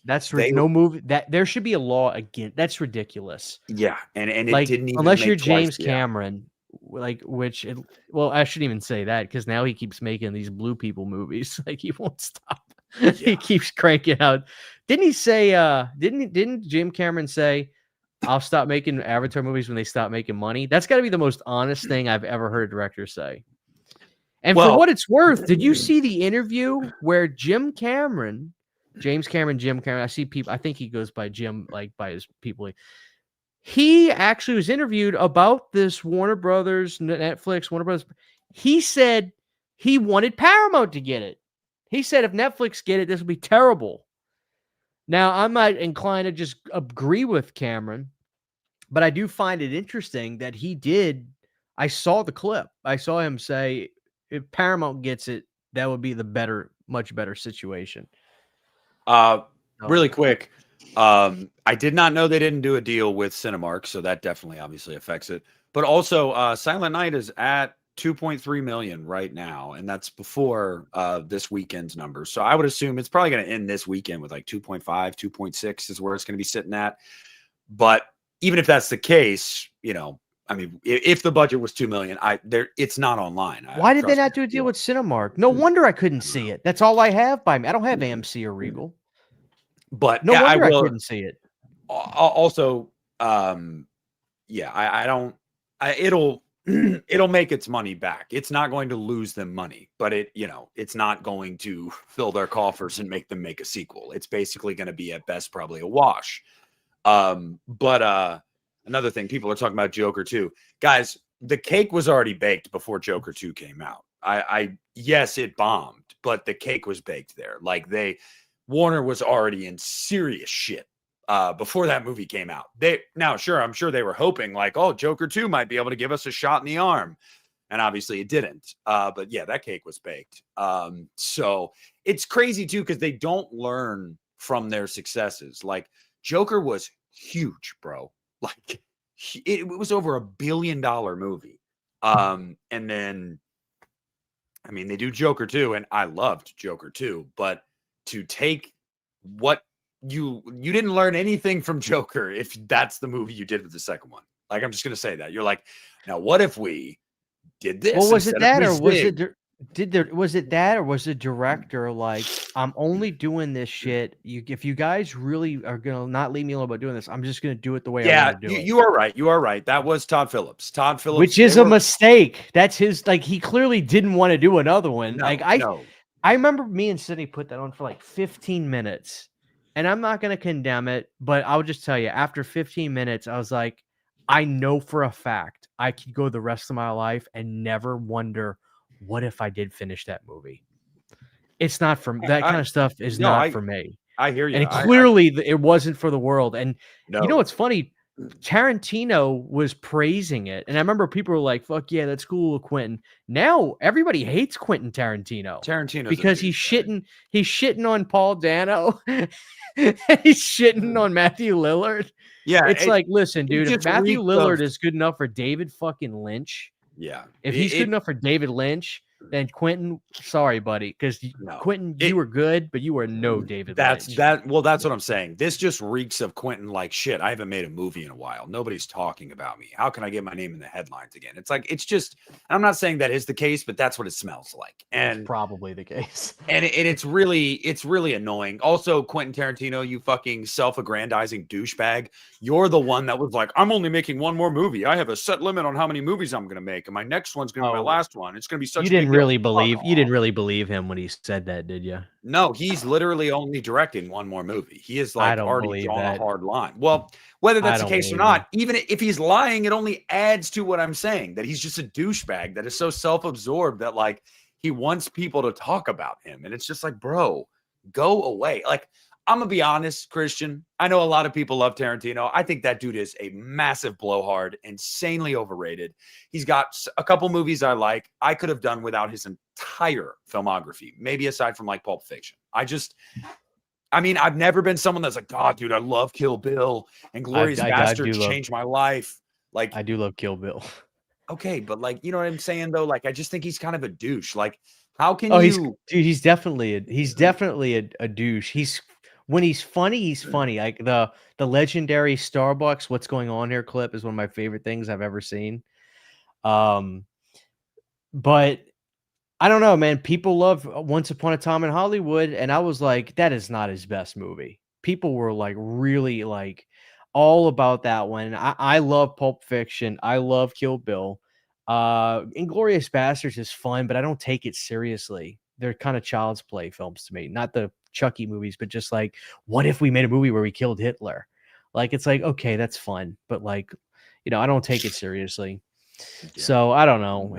That's no movie that there should be a law again. That's ridiculous. Yeah. And it like, didn't even unless you're James Cameron, like, I shouldn't even say that because now he keeps making these blue people movies. Like, he won't stop. He keeps cranking out. Didn't he say? Didn't Jim Cameron say, "I'll stop making Avatar movies when they stop making money"? That's got to be the most honest thing I've ever heard a director say. And for what it's worth, did you see the interview where James Cameron, I see people, I think he goes by Jim, like by his people. He actually was interviewed about this Warner Brothers, Netflix, Warner Brothers. He said he wanted Paramount to get it. He said if Netflix get it, this will be terrible. Now, I'm not inclined to just agree with Cameron, but I do find it interesting that he did. I saw the clip. I saw him say, if Paramount gets it, that would be the much better situation. Really quick. I did not know they didn't do a deal with Cinemark, so that definitely obviously affects it. But also, Silent Night is at 2.3 million right now, and that's before this weekend's numbers. So I would assume it's probably going to end this weekend with like 2.5, 2.6 is where it's going to be sitting at. But even if that's the case, you know, I mean, if the budget was 2 million, it's not online. Why did they not do a deal with Cinemark? No wonder I couldn't see it. That's all I have by me. I don't have AMC or Regal. But no wonder I couldn't see it. Also, it'll make its money back. It's not going to lose them money, but it's not going to fill their coffers and make them make a sequel. It's basically going to be at best probably a wash. But another thing, people are talking about Joker 2. Guys, the cake was already baked before Joker 2 came out. Yes, it bombed, but the cake was baked there. Like Warner was already in serious shit before that movie came out. I'm sure they were hoping like, oh, Joker 2 might be able to give us a shot in the arm. And obviously it didn't. But yeah, that cake was baked. So it's crazy too, because they don't learn from their successes. Like Joker was huge, bro. Like it was over $1 billion movie. And then, I mean, they do Joker 2, and I loved Joker 2, but to take what you didn't learn anything from Joker if that's the movie you did with the second one. Like, I'm just going to say that. You're like, now what if we did this? Well, was it that, or was it that, or was the director like, I'm only doing this shit. If you guys really are gonna not leave me alone about doing this, I'm just gonna do it the way I want to do it. You are right. You are right. That was Todd Phillips. Which is a mistake. That's his. Like, he clearly didn't want to do another one. I remember me and Sydney put that on for like 15 minutes, and I'm not gonna condemn it, but I'll just tell you, after 15 minutes, I was like, I know for a fact I could go the rest of my life and never wonder, what if I did finish that movie? It's not for that kind of stuff is not for me. I hear you. And clearly it wasn't for the world. And you know what's funny? Tarantino was praising it. And I remember people were like, fuck yeah, that's cool, Quentin. Now everybody hates Quentin Tarantino. Because he's shitting on Paul Dano. He's shitting on Matthew Lillard. Yeah. It's like, listen, dude, if Matthew Lillard is good enough for David fucking Lynch. Yeah. If he's good enough for David Lynch, then Quentin, sorry, buddy, because Quentin, you were good, but you were no David Lynch. Well, that's what I'm saying. This just reeks of Quentin like shit. I haven't made a movie in a while. Nobody's talking about me. How can I get my name in the headlines again? It's like, it's just, I'm not saying that is the case, but that's what it smells like. And that's probably the case. And it's really annoying. Also, Quentin Tarantino, you fucking self-aggrandizing douchebag. You're the one that was like, I'm only making one more movie. I have a set limit on how many movies I'm going to make. And my next one's going to be my last one. It's going to be such you didn't really believe him when he said that, did you? No, he's literally only directing one more movie. He is like already drawn a hard line. Well, whether that's the case or not, even if he's lying, it only adds to what I'm saying, that he's just a douchebag that is so self-absorbed that like he wants people to talk about him. And it's just like, bro, go away. Like, I'm going to be honest, Christian. I know a lot of people love Tarantino. I think that dude is a massive blowhard, insanely overrated. He's got a couple movies I like. I could have done without his entire filmography, maybe aside from like Pulp Fiction. I've never been someone that's like, God, dude, I love Kill Bill and Glorious Bastards changed my life. Like, I do love Kill Bill. Okay, but like, you know what I'm saying though? Like, I just think he's kind of a douche. Like, how can he's definitely a douche. When he's funny, he's funny. Like the legendary Starbucks "What's Going On Here" clip is one of my favorite things I've ever seen. But I don't know, man. People love Once Upon a Time in Hollywood, and I was like, that is not his best movie. People were like really like all about that one. I love Pulp Fiction. I love Kill Bill. Inglorious Bastards is fun, but I don't take it seriously. They're kind of child's play films to me. Not the Chucky movies, but just like, what if we made a movie where we killed Hitler? Like, it's like, okay, that's fun, but like, I don't take it seriously. Yeah. So I don't know.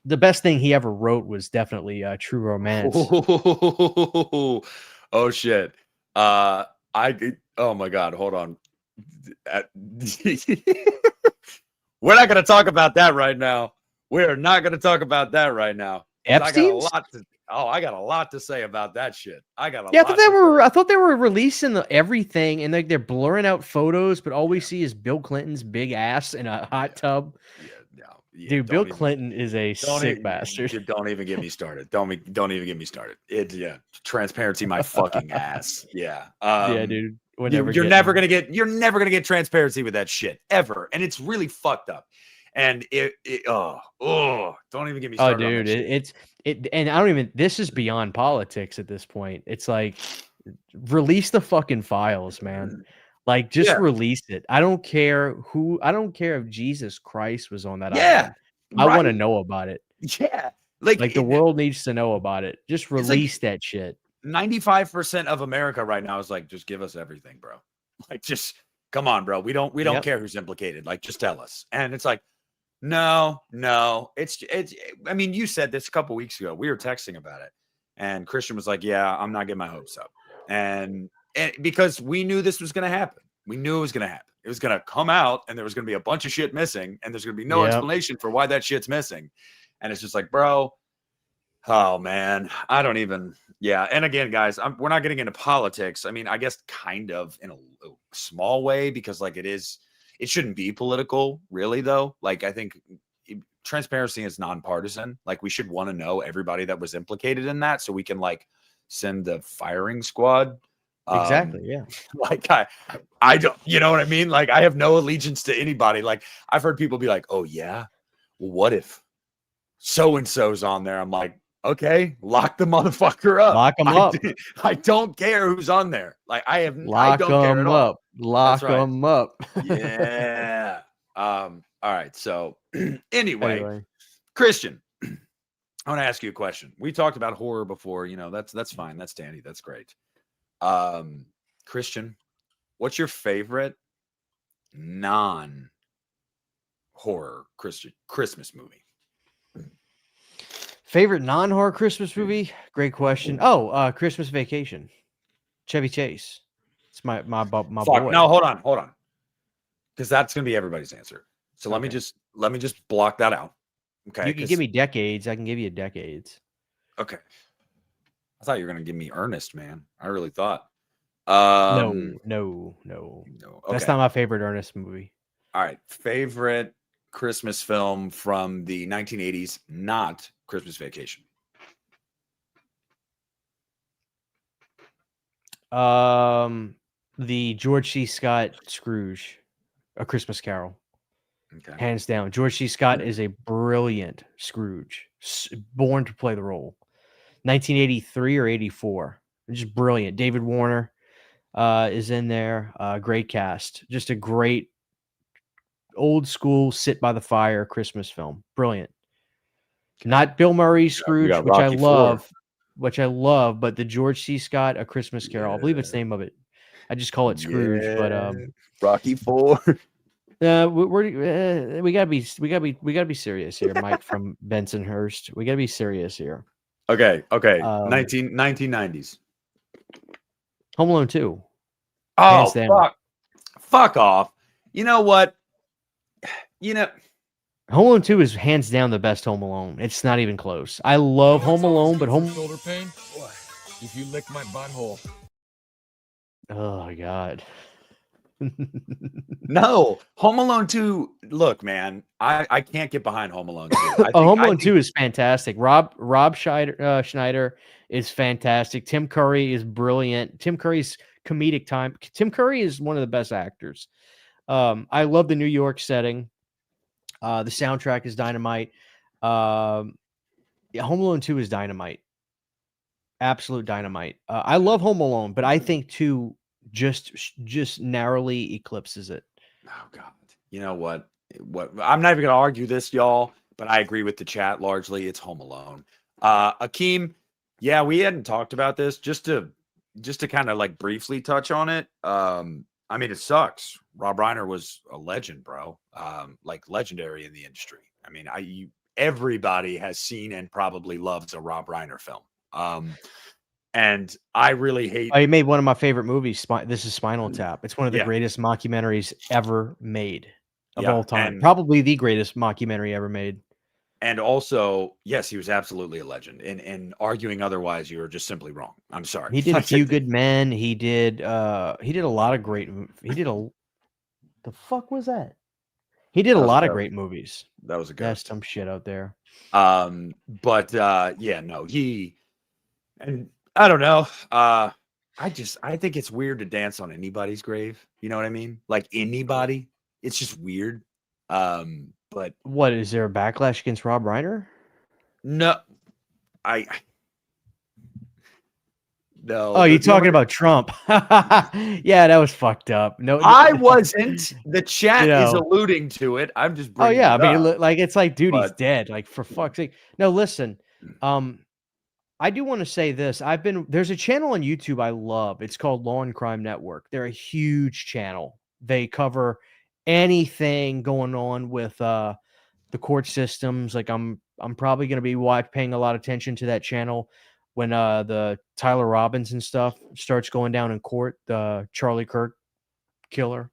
The best thing he ever wrote was definitely True Romance. Oh shit. Oh my God, hold on. We're not going to talk about that right now. We're not going to talk about that right now. Epstein's? I got a lot to say about that shit. I thought they were releasing everything, and like they're blurring out photos, but all we see is Bill Clinton's big ass in a hot tub. Dude, Bill Clinton is a sick bastard. Don't even get me started. Don't even get me started. Transparency, my fucking ass. Yeah. Yeah, dude. You're never gonna get transparency with that shit ever, and it's really fucked up. And don't even get me started. Oh, dude, and I don't even. This is beyond politics at this point. It's like, release the fucking files, man. Like, just release it. I don't care if Jesus Christ was on that island. I want to know about it. Yeah. Like the world needs to know about it. Just release that shit. 95% of America right now is like, just give us everything, bro. Like, just come on, bro. We don't care who's implicated. Like, just tell us. And it's like, no. It's I mean, you said this a couple weeks ago. We were texting about it. And Christian was like, yeah, I'm not getting my hopes up. And because we knew this was going to happen. We knew it was going to happen. It was going to come out, and there was going to be a bunch of shit missing, and there's going to be no explanation for why that shit's missing. And it's just like, bro, oh man, I don't even. Yeah. And again, guys, we're not getting into politics. I mean, I guess kind of in a small way, because like it shouldn't be political, really, though. Like, I think transparency is nonpartisan. Like, we should want to know everybody that was implicated in that, so we can like send the firing squad. Exactly. Yeah. Like, I don't, you know what I mean? Like, I have no allegiance to anybody. Like, I've heard people be like, oh yeah, well, what if so-and-so's on there? I'm like, okay, lock the motherfucker up. Lock him up. I don't care who's on there. Like, I don't care at all. Up. Lock them up. Yeah. All right. So anyway, Christian, I want to ask you a question. We talked about horror before. That's fine. That's dandy. That's great. Christian, what's your favorite non-horror Christmas movie? Favorite non-horror Christmas movie? Great question. Oh, Christmas Vacation. Chevy Chase. It's my boy. No, hold on. Because that's gonna be everybody's answer. So let me just block that out. Okay. You can give me decades. I can give you decades. Okay. I thought you were gonna give me Ernest, man. I really thought. No. Okay. That's not my favorite Ernest movie. All right. Favorite Christmas film from the 1980s, not Christmas Vacation. The George C. Scott Scrooge, A Christmas Carol. Okay. Hands down. George C. Scott is a brilliant Scrooge, born to play the role. 1983 or 84. Just brilliant. David Warner is in there. Great cast. Just a great old school sit by the fire Christmas film. Brilliant. Not Bill Murray's Scrooge, which I love, but the George C. Scott A Christmas Carol. I believe it's the name of it. I just call it Scrooge, but Rocky IV. We gotta be serious here, Mike from Bensonhurst. We gotta be serious here. Okay. 1990s. Home Alone 2. Oh, fuck off. You know what? Home Alone 2 is hands down the best Home Alone. It's not even close. I love Home Alone, but shoulder pain? What? If you lick my butthole. Oh God. No, Home Alone 2. Look, man, I can't get behind Home Alone 2. Home Alone 2 is fantastic. Rob Schneider is fantastic. Tim Curry is brilliant. Tim Curry's comedic time. Tim Curry is one of the best actors. I love the New York setting. The soundtrack is dynamite. Home Alone 2 is dynamite. Absolute dynamite. I love Home Alone, but I think 2 just narrowly eclipses it. Oh God. You know what? I'm not even gonna argue this, y'all, but I agree with the chat largely. It's Home Alone. Akeem, yeah, we hadn't talked about this just to kind of like briefly touch on it. I mean, it sucks. Rob Reiner was a legend, bro. Like legendary in the industry. I mean, everybody has seen and probably loves a Rob Reiner film. And I really hate. He made one of my favorite movies. This is Spinal Tap. It's one of the Yeah. greatest mockumentaries ever made of Yeah, all time. and- Probably the greatest mockumentary ever made. And also, yes, he was absolutely a legend. And arguing otherwise, you're just simply wrong. I'm sorry. He did A Few Good Men. He did a lot of great. The fuck was that? He did a lot of great movies. That was a good. That's some shit out there. But yeah, no, and I don't know. I think it's weird to dance on anybody's grave. You know what I mean? Like anybody. It's just weird. But what is there a backlash against Rob Reiner? No, no. Oh, you talking about Trump? Yeah, that was fucked up. No, I wasn't. The chat is alluding to it. I'm just. Oh yeah, I mean, like it's like, dude, he's dead. Like for fuck's sake. No, listen. I do want to say this. There's a channel on YouTube I love. It's called Law and Crime Network. They're a huge channel. They cover anything going on with the court systems. Like I'm probably going to be paying a lot of attention to that channel when the Tyler Robinson stuff starts going down in court, the Charlie Kirk killer.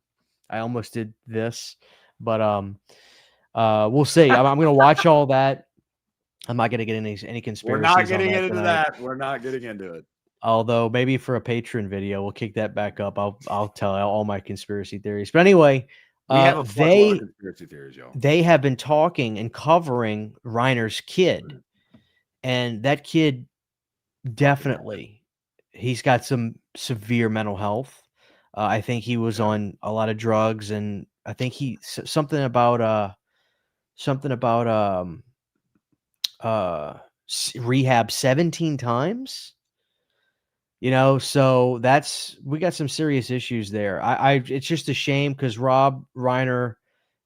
I almost did this, but we'll see. I'm going to watch all that. I'm not going to get any conspiracies. We're not getting into that. We're not getting into it. Although maybe for a Patreon video, we'll kick that back up. I'll tell all my conspiracy theories. But anyway, we have a lot of conspiracy theories, y'all. They have been talking and covering Reiner's kid, and that kid definitely, he's got some severe mental health. I think he was on a lot of drugs, and I think something about rehab 17 times. You know, so we got some serious issues there. It's just a shame because Rob Reiner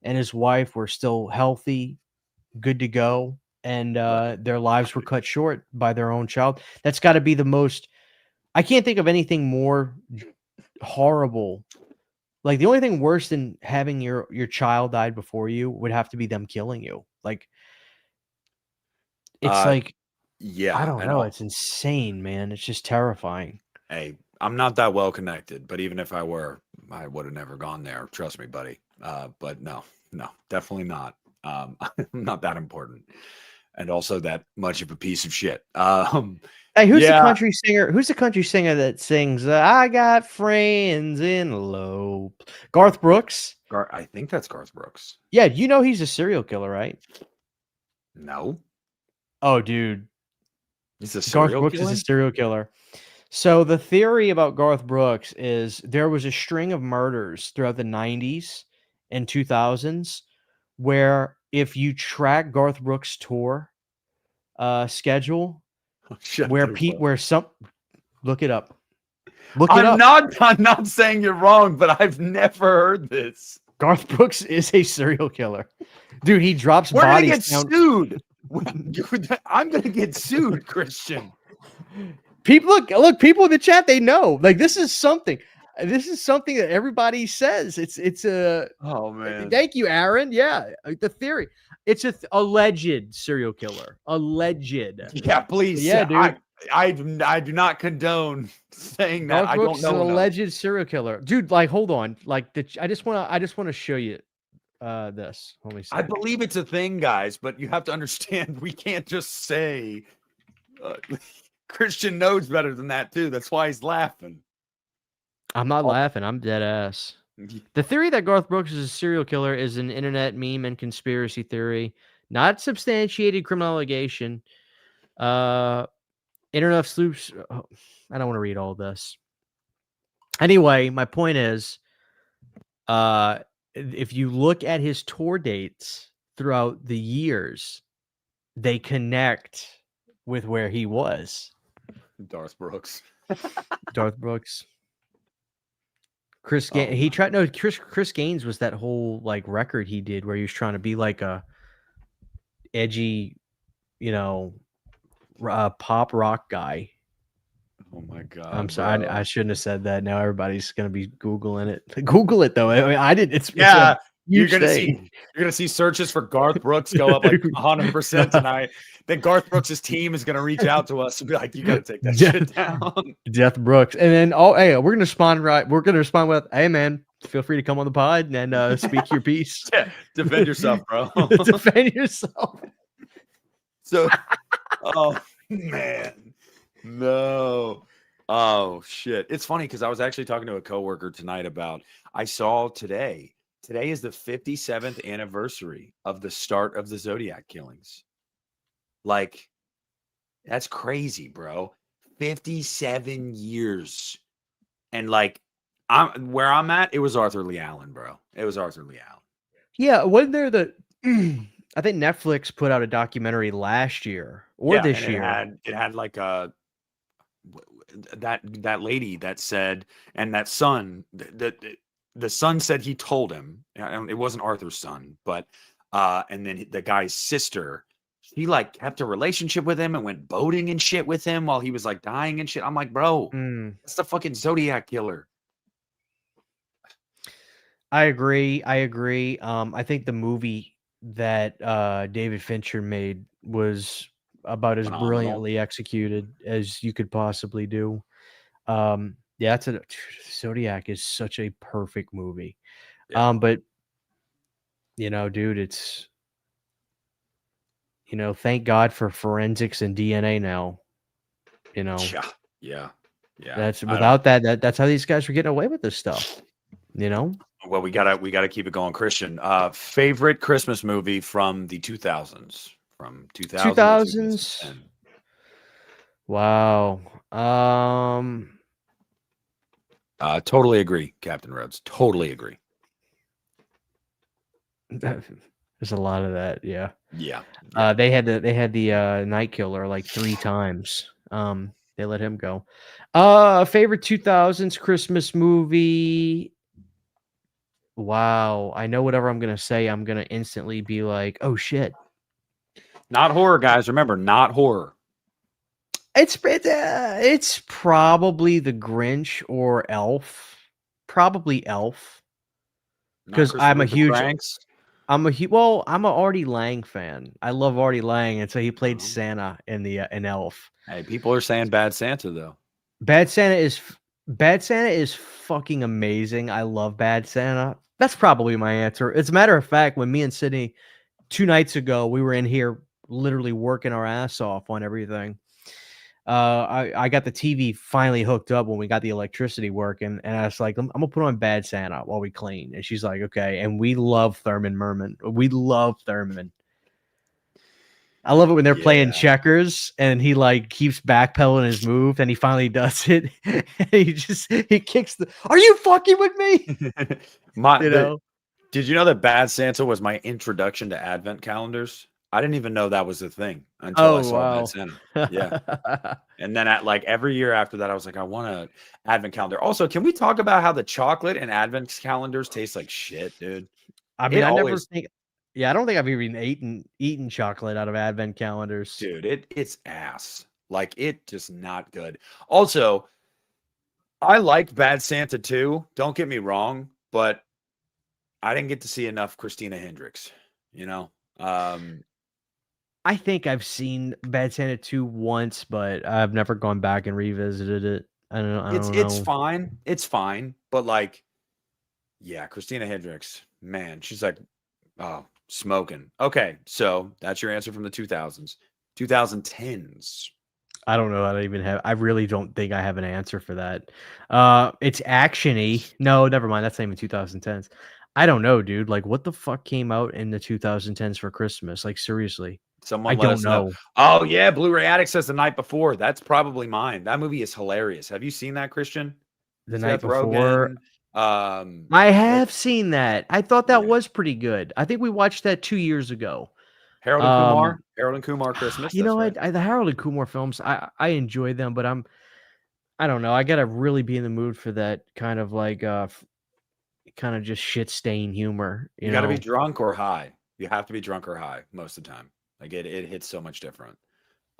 and his wife were still healthy, good to go, and their lives were cut short by their own child. That's got to be the most. I can't think of anything more horrible. Like the only thing worse than having your child died before you would have to be them killing you. Like it's like. Yeah, I don't know. It's insane, man. It's just terrifying. Hey, I'm not that well connected, but even if I were, I would have never gone there. Trust me, buddy. But no, definitely not. I'm not that important, and also that much of a piece of shit. Hey, who's the country singer? Who's the country singer that sings "I Got Friends in Low"? Garth Brooks. I think that's Garth Brooks. Yeah, you know he's a serial killer, right? No. Oh, dude. Garth Brooks is a serial killer. So the theory about Garth Brooks is there was a string of murders throughout the 90s and 2000s where if you track Garth Brooks' tour schedule, look it up. I'm not saying you're wrong, but I've never heard this. Garth Brooks is a serial killer. Dude, he drops bodies. We're gonna get sued. I'm gonna get sued, Christian. People look, people in the chat, they know. Like this is something that everybody says. It's a oh man. Thank you, Aaron. Yeah, the theory. It's a alleged serial killer. Alleged. Yeah, please. Yeah, dude. I do not condone saying that. I don't know. An alleged serial killer, dude. Like, hold on. Like, I just want to show you this. Let me see. I believe it's a thing, guys, but you have to understand we can't just say Christian knows better than that too. That's why he's laughing. I'm not laughing. I'm dead ass. The theory that Garth Brooks is a serial killer is an internet meme and conspiracy theory, not substantiated criminal allegation. Internet sleuths. Oh, I don't want to read all this. Anyway, my point is, if you look at his tour dates throughout the years, they connect with where he was. Darth Brooks. Darth Brooks. Chris Gaines was that whole like record he did where he was trying to be like a edgy, pop rock guy. Oh my god! I'm sorry, I shouldn't have said that. Now everybody's gonna be googling it. Google it though. I mean, I did. It's a huge thing. You're gonna see search for Garth Brooks go up like 100% tonight. Then Garth Brooks' team is gonna reach out to us and be like, "You gotta take that shit down." Death Brooks, and then hey, we're gonna respond with, "Hey man, feel free to come on the pod and speak your piece. Yeah, defend yourself, bro. Defend yourself." So, oh man, no. Oh shit. It's funny because I was actually talking to a coworker tonight about I saw today is the 57th anniversary of the start of the Zodiac killings. Like, that's crazy, bro. 57 years. And like where I'm at, it was Arthur Lee Allen, bro. It was Arthur Lee Allen. Yeah, wasn't there I think Netflix put out a documentary last year or this year. It had like that lady that said, and that son, the son said he told him, it wasn't Arthur's son, but and then the guy's sister, she like kept a relationship with him and went boating and shit with him while he was like dying and shit. I'm like, bro, that's the fucking Zodiac killer. I agree. I think the movie that David Fincher made was about as brilliantly executed as you could possibly do. Yeah, Zodiac is such a perfect movie. Yeah. But dude, it's thank God for forensics and DNA now. Yeah. That's that's how these guys were getting away with this stuff. Well, we gotta keep it going, Christian. Favorite Christmas movie from the 2000s, from 2000s. Wow. Totally agree, Captain Rhodes. Totally agree. There's a lot of that, yeah. Yeah. They had the Night Killer like 3 times. They let him go. Favorite 2000s Christmas movie. Wow, I know whatever I'm gonna say, I'm gonna instantly be like, "Oh shit!" Not horror, guys. Remember, not horror. It's probably the Grinch or Elf. Probably Elf. Because I'm a Artie Lang fan. I love Artie Lang, and so he played Santa in Elf. Hey, people are saying Bad Santa though. Bad Santa is fucking amazing. I love Bad Santa. That's probably my answer. As a matter of fact, when me and Sydney 2 nights ago, we were in here literally working our ass off on everything. I got the TV finally hooked up when we got the electricity working, and I was like, I'm gonna put on Bad Santa while we clean. And she's like, okay. And we love Thurman Merman. We love Thurman. I love it when they're playing checkers and he like keeps backpedaling his move and he finally does it. he kicks are you fucking with me? Did you know that Bad Santa was my introduction to advent calendars? I didn't even know that was a thing until I saw Bad Santa. Yeah. And then at like every year after that, I was like, I want an advent calendar. Also, can we talk about how the chocolate and advent calendars taste like shit, dude? I mean, I don't think I've even eaten chocolate out of advent calendars. Dude, it's ass. Like, it just not good. Also, I liked Bad Santa too. Don't get me wrong, but I didn't get to see enough Christina Hendricks, I think I've seen Bad Santa 2 once, but I've never gone back and revisited it. I don't know. It's fine. It's fine. But like, yeah, Christina Hendricks, man, she's like, oh, smoking. Okay, so that's your answer from the 2000s. 2010s. I don't know. I really don't think I have an answer for that. It's action-y. No, never mind. That's not even 2010s. I don't know, dude. Like, what the fuck came out in the 2010s for Christmas? Like, seriously. I don't know. Oh, yeah. Blu-ray Addict says The Night Before. That's probably mine. That movie is hilarious. Have you seen that, Christian? The Night Before? I have seen that. I thought that was pretty good. I think we watched that 2 years ago. Harold and Kumar. Harold and Kumar Christmas. You That's know right. what? The Harold and Kumar films, I enjoy them, but I don't know. I gotta really be in the mood for that kind of like kind of just shit stain humor. You got to be drunk or high. You have to be drunk or high most of the time. Like it hits so much different.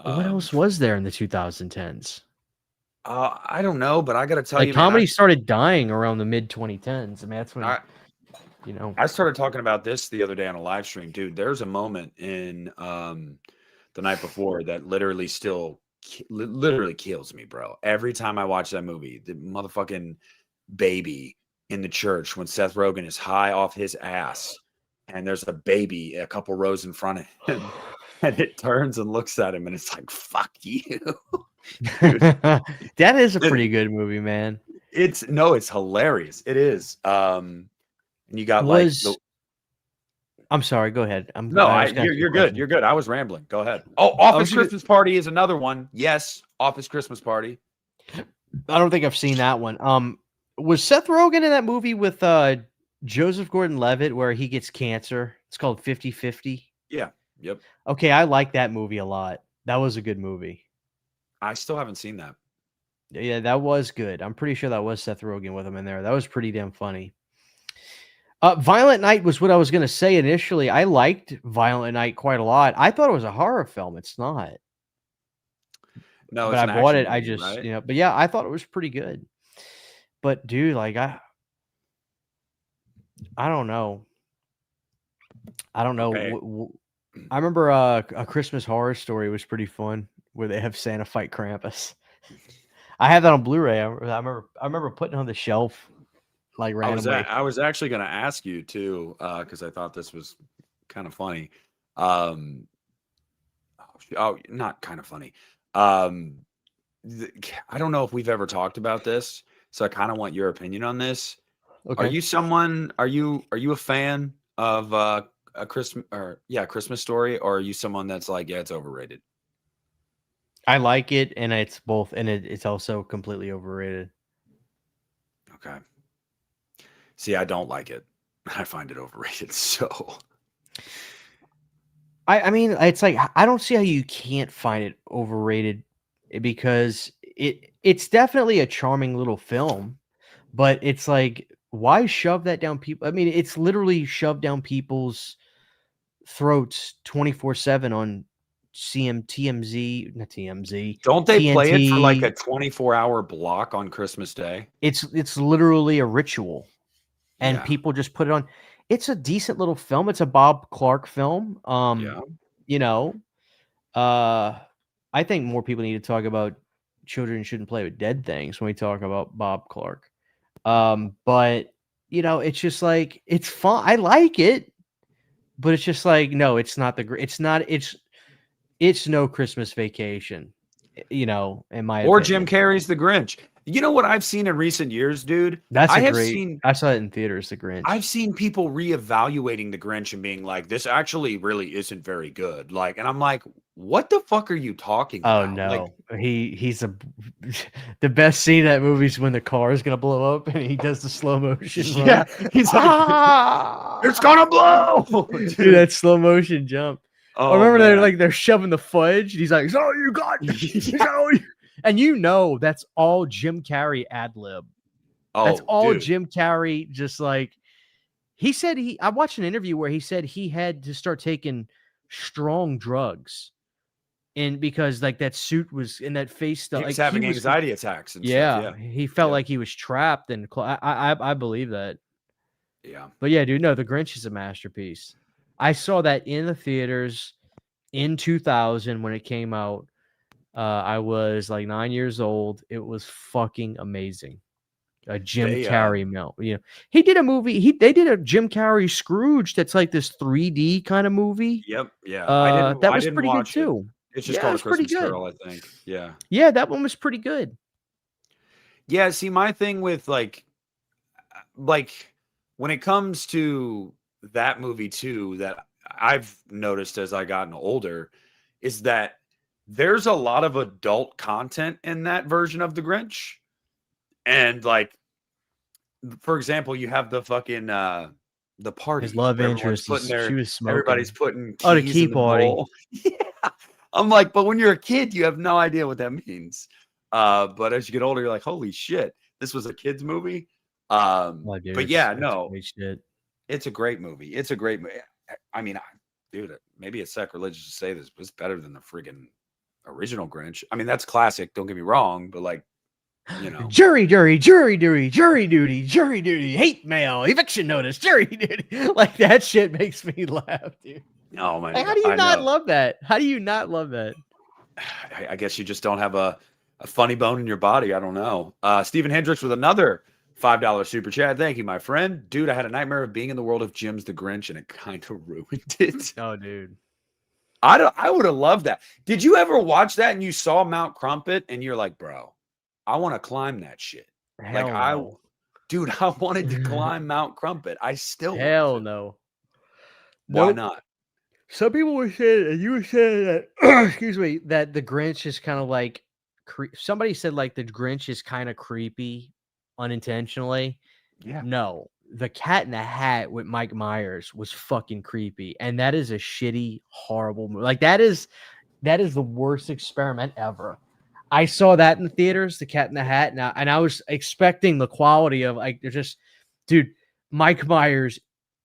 What else was there in the 2010s? I don't know, but I got to tell Like you, man, comedy started dying around the mid 2010s. I mean, that's when I started talking about this the other day on a live stream, dude. There's a moment in the night before that literally still literally kills me, bro. Every time I watch that movie, the motherfucking baby in the church when Seth Rogen is high off his ass and there's a baby a couple rows in front of him and it turns and looks at him and it's like, fuck you. That is a pretty good movie, man. It's hilarious. It is. And you got I'm sorry, go ahead. You're good. You're good. I was rambling. Go ahead. Oh, Office Christmas Party is another one. Yes, Office Christmas Party. I don't think I've seen that one. Was Seth Rogen in that movie with Joseph Gordon-Levitt where he gets cancer? It's called 50-50. Yeah. Yep. Okay, I like that movie a lot. That was a good movie. I still haven't seen that. Yeah, that was good. I'm pretty sure that was Seth Rogen with him in there. That was pretty damn funny. Violent Night was what I was going to say initially. I liked Violent Night quite a lot. I thought it was a horror film. It's not. No, but I bought it. I just, right? But yeah, I thought it was pretty good. But dude, like I don't know. I don't know. Okay. I remember A Christmas Horror Story was pretty fun where they have Santa fight Krampus. I have that on Blu-ray. I remember putting it on the shelf like randomly. I was actually going to ask you too because I thought this was kind of funny. Not kind of funny. I don't know if we've ever talked about this, so I kind of want your opinion on this. Okay. Are you a fan of a Christmas Story, or are you someone that's like, yeah, it's overrated? I like it, and it's both, and it's also completely overrated. Okay. See, I don't like it. I find it overrated. So, I mean, it's like I don't see how you can't find it overrated because it's definitely a charming little film, but it's like, why shove that down people? I mean, it's literally shoved down people's throats 24/7 on TMZ, not TMZ. Don't they TNT. Play it for like a 24-hour block on Christmas Day? It's literally a ritual, and people just put it on. It's a decent little film. It's a Bob Clark film. You know, I think more people need to talk about children shouldn't play with dead things when we talk about Bob Clark. But you know, it's just like, it's fun. I like it, but it's just like, no, it's not it's no Christmas Vacation, you know, in my or opinion. Jim Carrey's The Grinch. You know what I've seen in recent years, dude? I saw it in theaters, The Grinch. I've seen people reevaluating The Grinch and being like, this actually really isn't very good. Like, and I'm like, what the fuck are you talking about? Oh no. Like, he's the best scene of that movie is when the car is gonna blow up and he does the slow motion. Yeah, he's like, it's gonna blow. Dude, that slow motion jump. Oh, I remember they're shoving the fudge. And he's like, "So you got and you know that's all Jim Carrey ad lib. That's all Jim Carrey. Just like he said, I watched an interview where he said he had to start taking strong drugs, and because like that suit was in that face stuff, he was having anxiety attacks. And stuff. He felt like he was trapped, and I believe that. Yeah, but yeah, dude, no, The Grinch is a masterpiece. I saw that in the theaters in 2000 when it came out. I was like 9 years old. It was fucking amazing. A Jim Carrey melt. You know, he did a movie. They did a Jim Carrey Scrooge that's like this 3D kind of movie. Yep. Yeah. That was pretty good too. It's just called A Christmas Carol, I think. Yeah. Yeah, that one was pretty good. Yeah. See, my thing with like when it comes to that movie too, that I've noticed as I gotten older, is that there's a lot of adult content in that version of The Grinch. And like, for example, you have the fucking the party. His love where everyone's interest putting is she was smoking. everybody's putting Oh, the keys key in the party. bowl. Yeah. I'm like, but when you're a kid, you have no idea what that means. But as you get older, you're like, holy shit, this was a kid's movie. Oh, dude, But yeah, it's no, great shit. it's a great movie. It's a great movie. I mean, dude, maybe it's sacrilegious to say this, but it's better than the friggin' original Grinch. I mean, that's classic. Don't get me wrong, but like, you know, Jury duty, jury duty, jury duty, jury duty, hate mail, eviction notice, jury duty. Like that shit makes me laugh, dude. oh my Like, God, how do you I not know. love that? How do you not love that? I guess you just don't have a funny bone in your body. I don't know. Stephen Hendricks with another $5 super chat. Thank you, my friend. Dude, I had a nightmare of being in the world of Jim's the Grinch, and it kind of ruined it. Oh, dude. I would have loved that. Did you ever watch that and you saw Mount Crumpet and you're like, bro, I want to climb that shit. Hell Like no. dude, I wanted to climb Mount Crumpet. I still Hell want to. no. Why Nope. not? Some people were saying, and you were saying that, excuse me, that the Grinch is kind of like, somebody said like the Grinch is kind of creepy unintentionally. Yeah. No, the Cat in the Hat with Mike Myers was fucking creepy. And that is a shitty, horrible movie. Like that is the worst experiment ever. I saw that in the theaters, the Cat in the Hat, and I was expecting the quality of like, they're just, dude, Mike Myers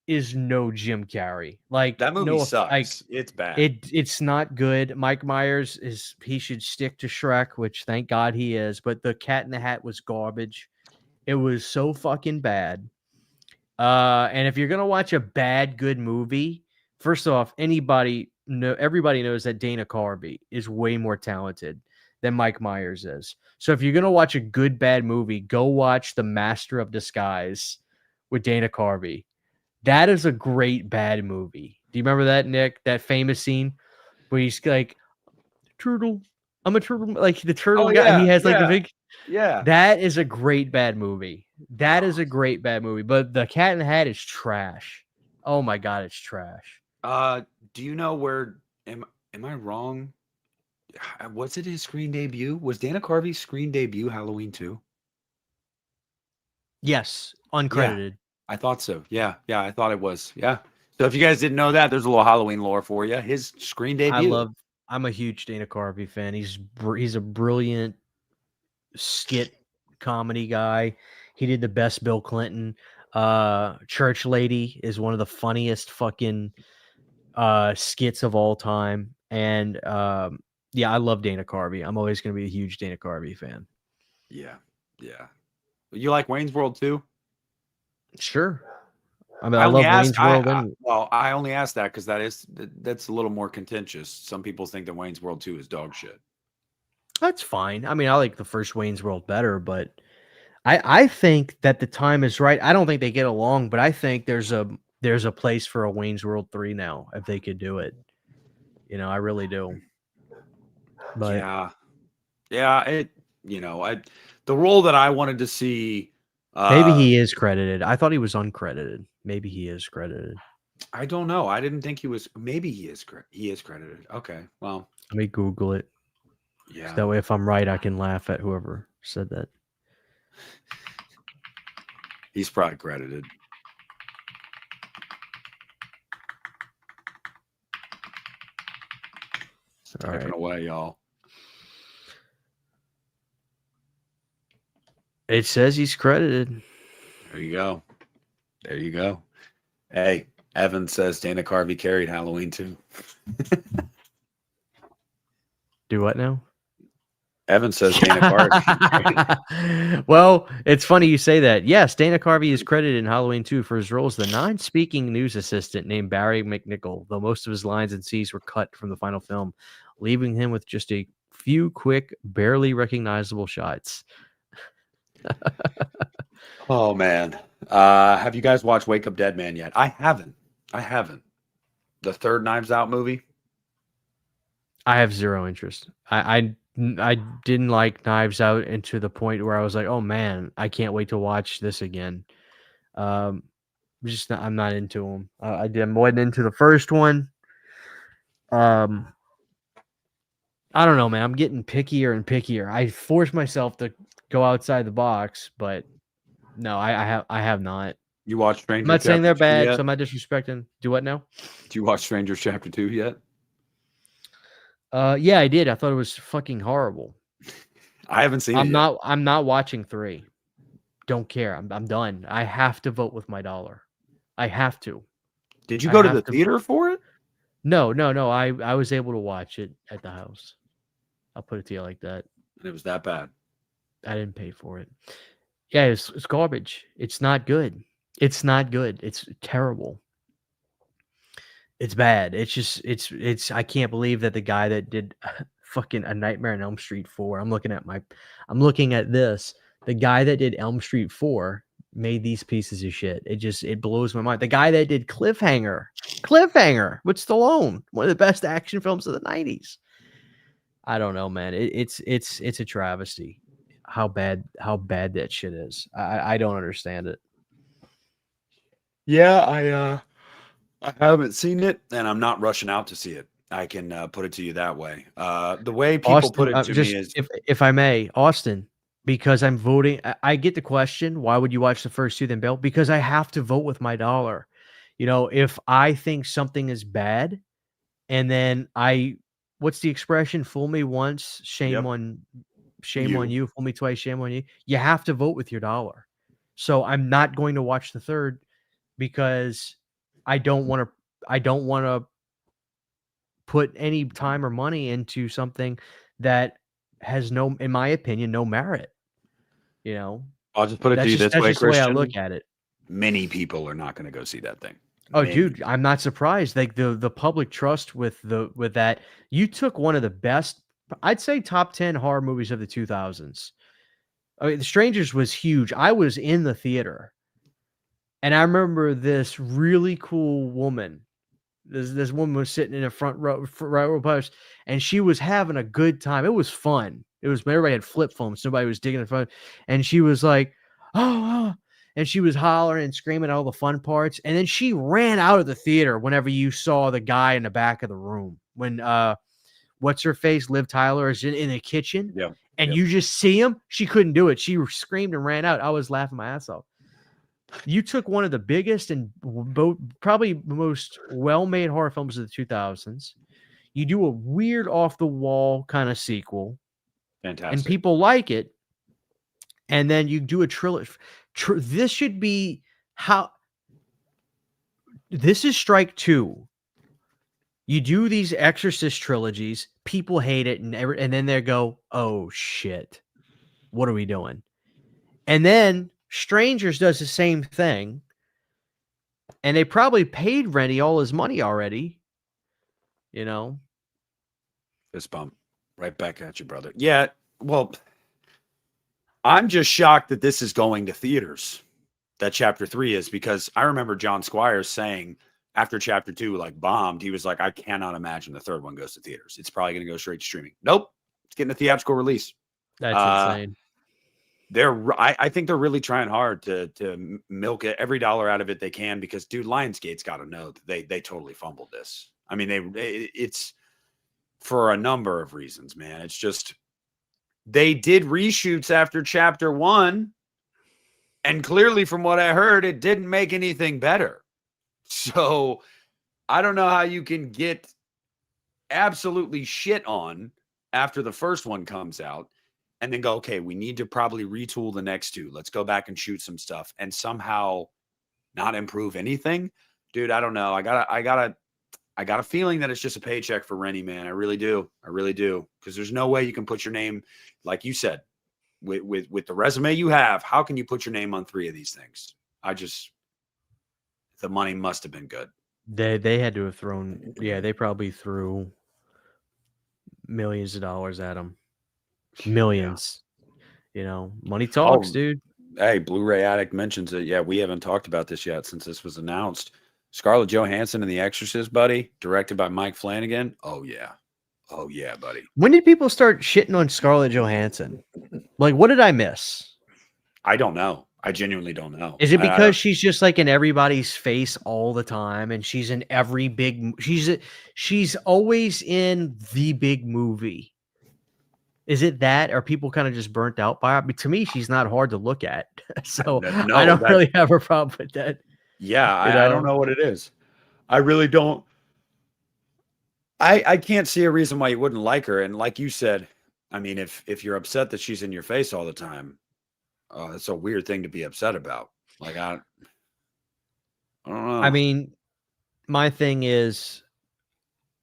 is no Jim Carrey. Like That movie no, sucks. like It's bad. it's not good. Mike Myers he should stick to Shrek, which thank God he is. But the Cat in the Hat was garbage. It was so fucking bad. And if you're gonna watch a bad good movie, first off, everybody knows that Dana Carvey is way more talented than Mike Myers is. So if you're gonna watch a good bad movie, go watch The Master of Disguise with Dana Carvey. That is a great bad movie. Do you remember that, Nick? That famous scene where he's like, "Turtle, I'm a turtle." Like the turtle guy, he has like the big. Yeah. That is a great bad movie. That is a great bad movie. But the Cat in the Hat is trash. Oh my god, it's trash. Do you know where? Am I wrong? Was it his screen debut? Was Dana Carvey's screen debut Halloween 2? Yes, uncredited. I thought so. Yeah, I thought it was. Yeah. So if you guys didn't know that, there's a little Halloween lore for you. His screen debut. I'm a huge Dana Carvey fan. He's a brilliant skit comedy guy. He did the best Bill Clinton. Church Lady is one of the funniest fucking skits of all time. And yeah, I love Dana Carvey. I'm always going to be a huge Dana Carvey fan. Yeah. You like Wayne's World too? Sure. I mean, I love Wayne's World. I only asked that because that's a little more contentious. Some people think that Wayne's World 2 is dog shit. That's fine. I mean, I like the first Wayne's World better, but I think that the time is right. I don't think they get along, but I think there's a place for a Wayne's World 3 now if they could do it. You know, I really do. But yeah, the role that I wanted to see. Maybe he is credited. I thought he was uncredited. Maybe he is credited. I don't know. I didn't think he was. Maybe he is. He is credited. Okay. Well, let me Google it. Yeah. So that way, if I'm right, I can laugh at whoever said that. He's probably credited. Typing away, y'all. It says he's credited. There you go. Hey, Evan says Dana Carvey carried Halloween 2. Do what now? Evan says Dana Carvey. Well, it's funny you say that. Yes, Dana Carvey is credited in Halloween 2 for his role as the non-speaking news assistant named Barry McNichol, though most of his lines and scenes were cut from the final film, leaving him with just a few quick, barely recognizable shots. Oh, man. Have you guys watched Wake Up Dead Man yet? I haven't. The third Knives Out movie? I have zero interest. I didn't like Knives Out into the point where I was like, oh man, I can't wait to watch this again. I'm not into them. I wasn't into the first one. I don't know, man. I'm getting pickier and pickier. I force myself to go outside the box, but no, I have not. You watched I'm Stranger not saying they're Chapter 2 bad, yet? so I'm not disrespecting. Do what now? Do you watch Stranger Chapter 2 yet? Yeah, I did. I thought it was fucking horrible. I haven't seen it yet. I'm not watching 3. Don't care. I'm done. I have to vote with my dollar. I have to. Did you I go to the have to. theater for it? No. I was able to watch it at the house. I'll put it to you like that. And it was that bad. I didn't pay for it. Yeah, it's garbage. It's not good. It's not good. It's terrible. It's bad. It's just it's I can't believe that the guy that did fucking A Nightmare on Elm Street 4. I'm looking at this. The guy that did Elm Street 4 made these pieces of shit. It blows my mind. The guy that did Cliffhanger with Stallone, one of the best action films of the 90s. I don't know, man. It's a travesty. How bad that shit is. I don't understand it. Yeah, I haven't seen it, and I'm not rushing out to see it. I can put it to you that way. The way people Austin, put it to me is, if I may, Austin, because I'm voting. I get the question, why would you watch the first 2 then Bill? Because I have to vote with my dollar. You know, if I think something is bad, and then what's the expression? Fool me once, shame on you. Fool me twice, shame on you. You have to vote with your dollar. So I'm not going to watch the third because I don't want to put any time or money into something that has in my opinion, no merit. You know, I'll just put it to you this way, that's just the way I Christian. look at it. Many people are not going to go see that thing. Oh, dude, I'm not surprised. Like the public trust with that. You took one of the best, I'd say top 10 horror movies of the 2000s. I mean, The Strangers was huge. I was in the theater, and I remember this really cool woman. This woman was sitting in a front row post, and she was having a good time. It was fun. It was everybody had flip phones. Somebody was digging the phone, and she was like, "Oh," and she was hollering and screaming all the fun parts. And then she ran out of the theater whenever you saw the guy in the back of the room. When what's her face, Liv Tyler, is in the kitchen, and you just see him. She couldn't do it. She screamed and ran out. I was laughing my ass off. You took one of the biggest and probably most well-made horror films of the 2000s. You do a weird off-the-wall kind of sequel. Fantastic. And people like it. And then you do a trilogy. This should be this is strike 2. You do these Exorcist trilogies. People hate it. And then they go, oh, shit. What are we doing? And then Strangers does the same thing, and they probably paid Rennie all his money already. You know, fist bump right back at you, brother. Yeah, well, I'm just shocked that this is going to theaters. That chapter 3 is, because I remember John Squires saying after chapter 2 like bombed, he was like, I cannot imagine the third one goes to theaters. It's probably going to go straight to streaming. Nope, it's getting a theatrical release. That's insane. I think they're really trying hard to milk every dollar out of it they can, because dude, Lionsgate's got to know that they totally fumbled this. I mean, it's for a number of reasons, man. It's just, they did reshoots after chapter 1, and clearly from what I heard, it didn't make anything better. So I don't know how you can get absolutely shit on after the first one comes out and then go, okay, we need to probably retool the next 2. Let's go back and shoot some stuff, and somehow not improve anything. Dude, I don't know. I got a feeling that it's just a paycheck for Rennie, man. I really do. Because there's no way you can put your name, like you said, with the resume you have. How can you put your name on 3 of these things? The money must have been good. They had to have thrown, they probably threw millions of dollars at him. Millions. You know, money talks, dude. Hey, Blu-ray Addict mentions it. Yeah, we haven't talked about this yet since this was announced. Scarlett Johansson in The Exorcist, buddy, directed by Mike Flanagan. Oh yeah, buddy. When did people start shitting on Scarlett Johansson? Like, what did I miss? I don't know. I genuinely don't know. Is it because she's just like in everybody's face all the time, and she's in every big? She's always in the big movie. Is it that, or people kind of just burnt out by it? But to me, she's not hard to look at, so No, I don't really have a problem with that. Yeah, I don't know what it is. I really don't. I can't see a reason why you wouldn't like her. And like you said, I mean, if you're upset that she's in your face all the time, it's a weird thing to be upset about. Like I don't know. I mean, my thing is,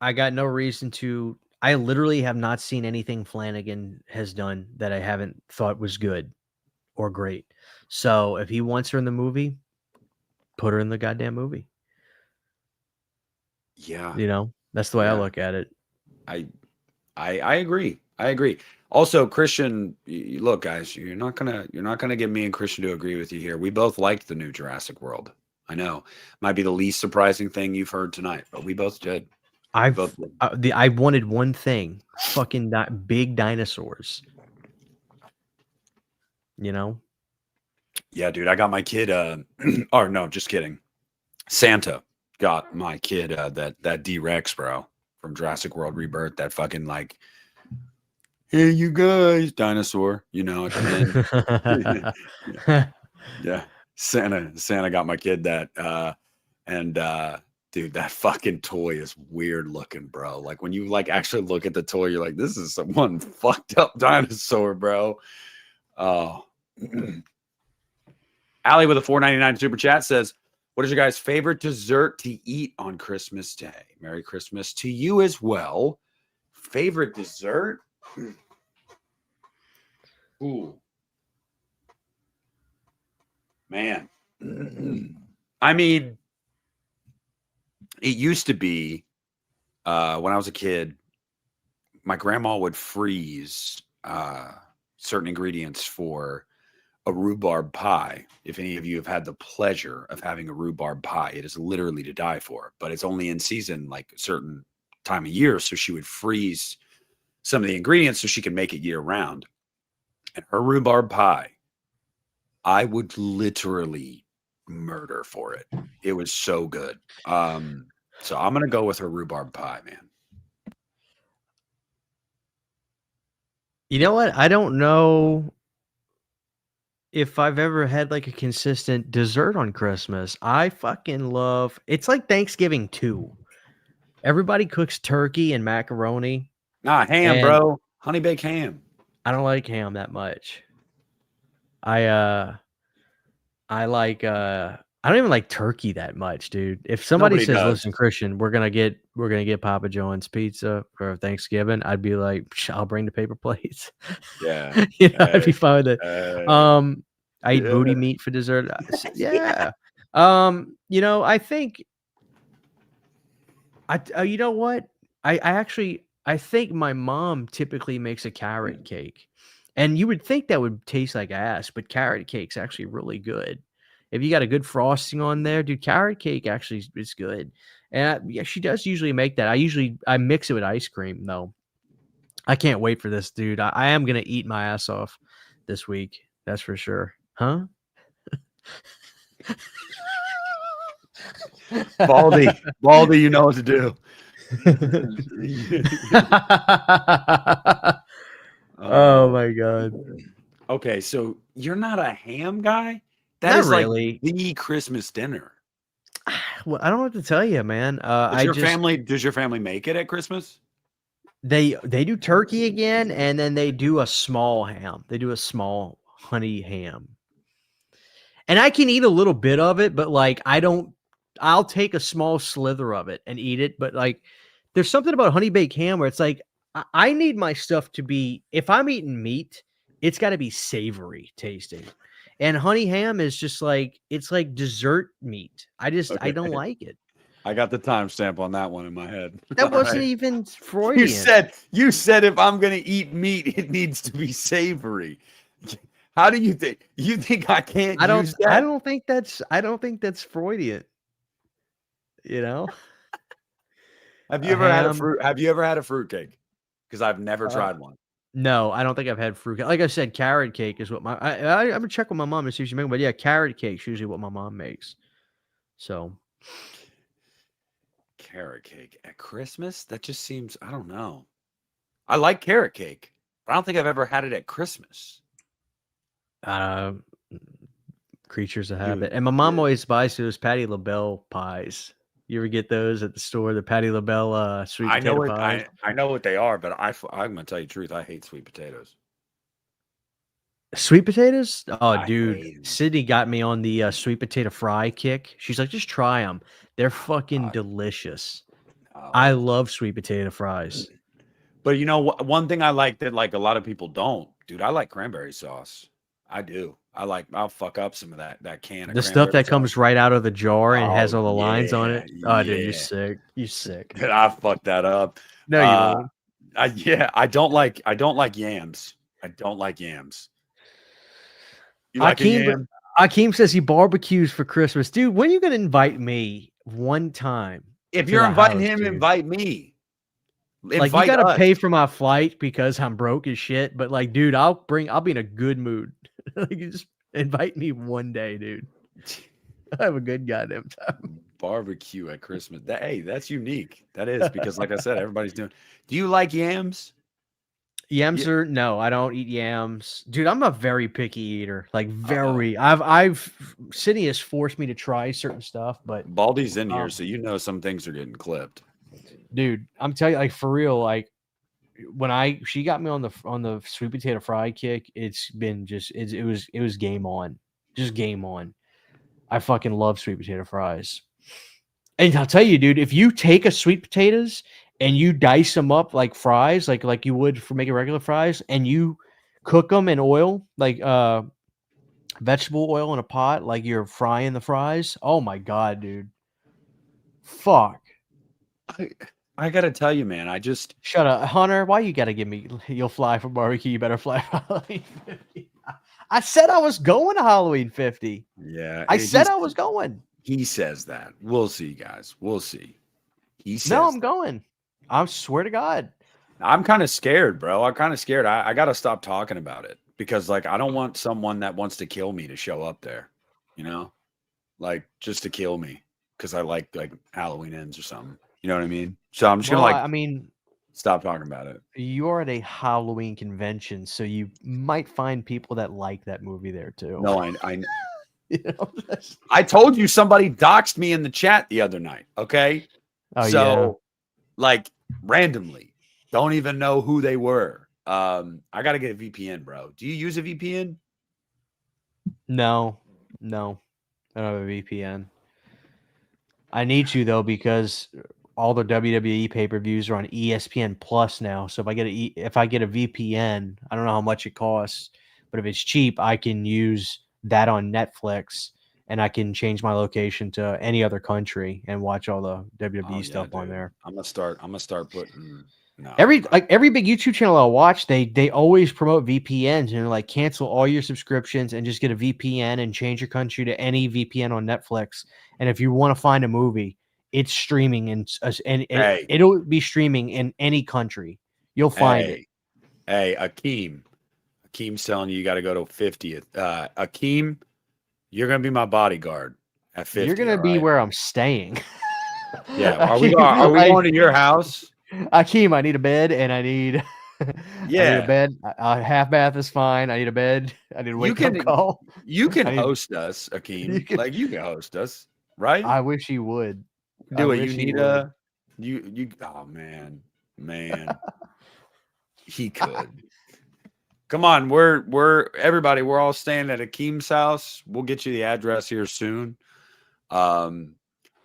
I got no reason to. I literally have not seen anything Flanagan has done that I haven't thought was good or great. So if he wants her in the movie, put her in the goddamn movie. Yeah, You know, that's the way I yeah. look at it. I agree. I agree. Also, Christian, look, guys, you're not gonna get me and Christian to agree with you here. We both liked the new Jurassic World. I know, might be the least surprising thing you've heard tonight, but we both did. I wanted one thing: fucking big dinosaurs. You know? Yeah, dude. I got my kid. Or no, just kidding. Santa got my kid that D-Rex, bro, from Jurassic World Rebirth. That fucking like, hey, you guys, dinosaur. You know, at the end. Yeah. Santa got my kid that. And dude, that fucking toy is weird looking, bro. Like when you like actually look at the toy, you're like, this is some one fucked up dinosaur, bro. Oh. Allie with a $4.99 super chat says, what is your guys' favorite dessert to eat on Christmas Day? Merry Christmas to you as well. Favorite dessert? Ooh. Man. I mean, it used to be when I was a kid, my grandma would freeze certain ingredients for a rhubarb pie. If any of you have had the pleasure of having a rhubarb pie, it is literally to die for, but it's only in season like a certain time of year. So she would freeze some of the ingredients so she could make it year round. And her rhubarb pie, I would literally murder for it. It was so good. So I'm gonna go with her rhubarb pie, man. You know what? I don't know if I've ever had like a consistent dessert on Christmas. I fucking love it's like Thanksgiving too. Everybody cooks turkey and macaroni. Nah, ham, bro. Honey baked ham. I don't like ham that much. I don't even like turkey that much, dude. If somebody says, "Listen, Christian, we're gonna get Papa John's pizza for Thanksgiving," I'd be like, "I'll bring the paper plates." Yeah, I'd be fine with it. I eat booty meat for dessert. Yeah. You know, I think you know what? I think my mom typically makes a carrot cake. And you would think that would taste like ass, but carrot cake's actually really good. If you got a good frosting on there, dude, carrot cake actually is good. And yeah, she does usually make that. I mix it with ice cream though. I can't wait for this, dude. I am gonna eat my ass off this week. That's for sure. Huh? Baldy, you know what to do. Oh my god. Okay, so you're not a ham guy? That Not is really. like the Christmas dinner. Well, I don't know what to tell you, man. Does your family make it at Christmas? They do turkey again, and then they do a small ham. They do a small honey ham. And I can eat a little bit of it, but like I'll take a small slither of it and eat it. But like there's something about honey baked ham where it's like I need my stuff to be, if I'm eating meat, it's got to be savory tasting. And honey ham is just like, it's like dessert meat. I don't like it. I got the timestamp on that one in my head. That wasn't even Freudian. You said if I'm gonna eat meat, it needs to be savory. How do you think? You think I can't use that? I don't think that's Freudian. You know? Have you ever had a fruitcake? Because I've never tried one. No, I don't think I've had fruit. Like I said, carrot cake is what I'm gonna check with my mom and see if she makes. But yeah, carrot cake's usually what my mom makes. So carrot cake at Christmas? That just seems, I don't know. I like carrot cake. I don't think I've ever had it at Christmas. Creatures of habit. And my mom always buys those Patti LaBelle pies. You ever get those at the store? The Patti LaBelle sweet potato pies. I know what they are, but I'm gonna tell you the truth. I hate sweet potatoes. Sweet potatoes? Oh, I hate dude. 'em. Sydney got me on the sweet potato fry kick. She's like, just try them. They're fucking delicious. I love sweet potato fries. But you know what? One thing I like that like a lot of people don't, dude. I like cranberry sauce. I do. I'll fuck up some of that can of The stuff that sauce. comes right out of the jar and has all the Oh, lines on yeah, it. Oh, dude, yeah. you're sick. You're sick. I fucked that up. No, you won't. I don't like yams. I don't like yams. You like a yam? Akeem says he barbecues for Christmas. Dude, when are you gonna invite me one time? If to you're the inviting house, him, dude? invite me. Like, you gotta pay for my flight because I'm broke as shit. But like, dude, I'll be in a good mood. Like, you just invite me one day, dude. I have a good goddamn time. Barbecue at Christmas. Hey, that's unique. That is because, like I said, everybody's doing. Do you like yams? Yams are no, I don't eat yams, dude. I'm a very picky eater. Like very. I've Sydney has forced me to try certain stuff, but Baldy's in here, so you know some things are getting clipped. Dude, I'm telling you, like for real, like when she got me on the sweet potato fry kick, it's been just it was game on. Just game on. I fucking love sweet potato fries. And I'll tell you, dude, if you take a sweet potatoes and you dice them up like fries, like you would for making regular fries, and you cook them in oil, like vegetable oil in a pot, like you're frying the fries. Oh my god, dude. Fuck. I gotta tell you, man, I just shut up, Hunter. Why you gotta give me? You'll fly for barbecue. You better fly for Halloween 50. I said I was going to Halloween 50. Yeah, I said I was going. He says that. We'll see, guys. We'll see. He says no, I'm going. I swear to God. I'm kind of scared, bro. I'm kind of scared. I gotta stop talking about it because, like, I don't want someone that wants to kill me to show up there. You know, like just to kill me because I like Halloween ends or something. You know what I mean? So I'm just gonna stop talking about it. You're at a Halloween convention, so you might find people that like that movie there too. No, I you know, I told you somebody doxed me in the chat the other night. Okay, like randomly, don't even know who they were. I gotta get a VPN, bro. Do you use a VPN? No, I don't have a VPN. I need to though because all the WWE pay-per-views are on ESPN Plus now. So if I get a VPN, I don't know how much it costs, but if it's cheap, I can use that on Netflix and I can change my location to any other country and watch all the WWE stuff on there. I'm gonna start putting every big YouTube channel I watch, they always promote VPNs and like cancel all your subscriptions and just get a VPN and change your country to any VPN on Netflix. And if you want to find a movie, it's streaming and it'll be streaming in any country. You'll find it. Hey, Akeem's telling you got to go to 50th. Akeem, you're gonna be my bodyguard at 50. You're gonna be where I'm staying. Yeah, are we going to your house? Akeem, I need a bed and I need I need a bed. A half bath is fine. I need a bed. I need a wake up call. You can host us, Akeem. You can host us, right? I wish you would. Do it. Uneeda. You oh man. He could. Come on, we're everybody, we're all staying at Akeem's house. We'll get you the address here soon.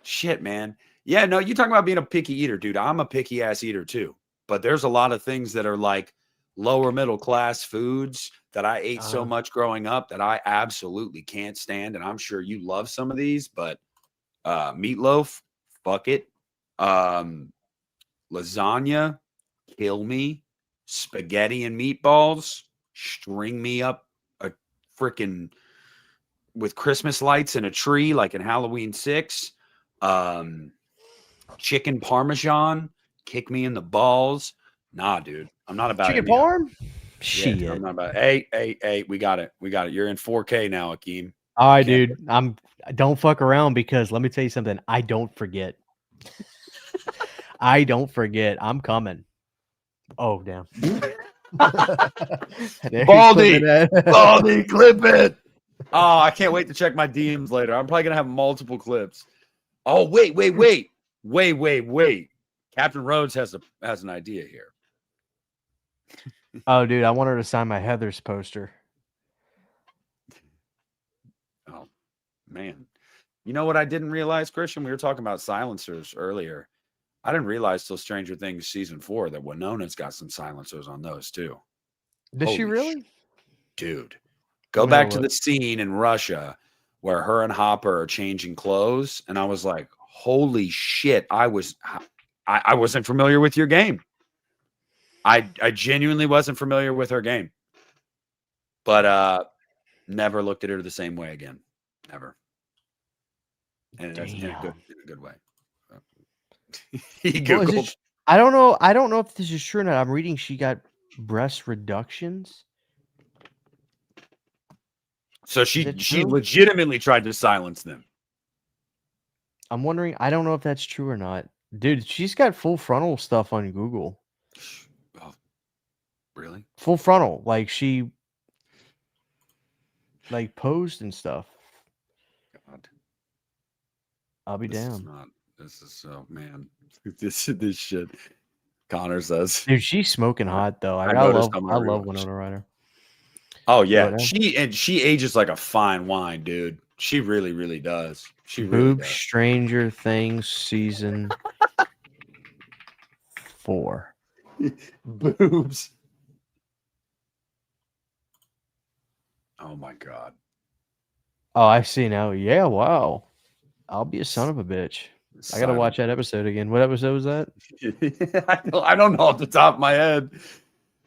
Shit, man. Yeah, no, you talking about being a picky eater, dude. I'm a picky ass eater too. But there's a lot of things that are like lower middle class foods that I ate so much growing up that I absolutely can't stand. And I'm sure you love some of these, but meatloaf, fuck it. Lasagna, kill me. Spaghetti and meatballs, string me up a freaking with Christmas lights and a tree like in Halloween 6. Chicken Parmesan, kick me in the balls. Nah, dude, I'm not about chicken parm. Shit, yeah, I'm not about. Hey, we got it. You're in 4K now, Akeem. All right, dude. Don't fuck around because let me tell you something. I don't forget. I don't forget. I'm coming. Oh, damn. Baldy, Baldy, clip it. Oh, I can't wait to check my DMs later. I'm probably gonna have multiple clips. Oh, wait. Captain Rhodes has an idea here. Oh, dude, I want her to sign my Heather's poster. Oh, man. You know what I didn't realize, Christian? We were talking about silencers earlier. I didn't realize till Stranger Things season 4 that Winona's got some silencers on those too. Does she really? Dude, go back to the scene in Russia where her and Hopper are changing clothes, and I was like, "Holy shit!" I wasn't familiar with your game. I genuinely wasn't familiar with her game, but never looked at her the same way again, never. And that's in a good way. He Googled. I don't know. I don't know if this is true or not. I'm reading she got breast reductions. So she legitimately tried to silence them. I'm wondering. I don't know if that's true or not, dude. She's got full frontal stuff on Google. Oh, really? Full frontal, like she posed and stuff. God, I'll be down. This is so man. This shit. Connor says, dude, she's smoking hot though. I love Winona Ryder. Oh yeah, she ages like a fine wine, dude. She really, really does. She really does. Stranger Things season 4. Boobs. Oh my god. Oh, I see now. Yeah, wow. I'll be a son of a bitch. I gotta watch that episode again. What episode was that? I don't know off the top of my head.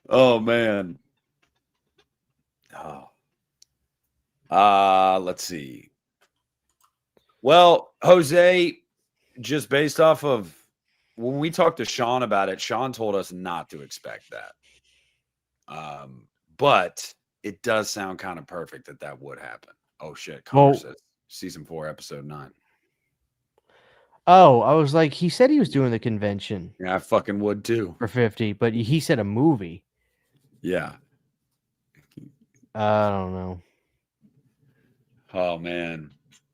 Oh man. Oh. Let's see. Well, Jose, just based off of when we talked to Sean about it, Sean told us not to expect that. But it does sound kind of perfect that would happen. Oh shit. Connor says season 4, episode 9. Oh, I was like, he said he was doing the convention. Yeah, I fucking would too. For 50, but he said a movie. Yeah. I don't know. Oh man.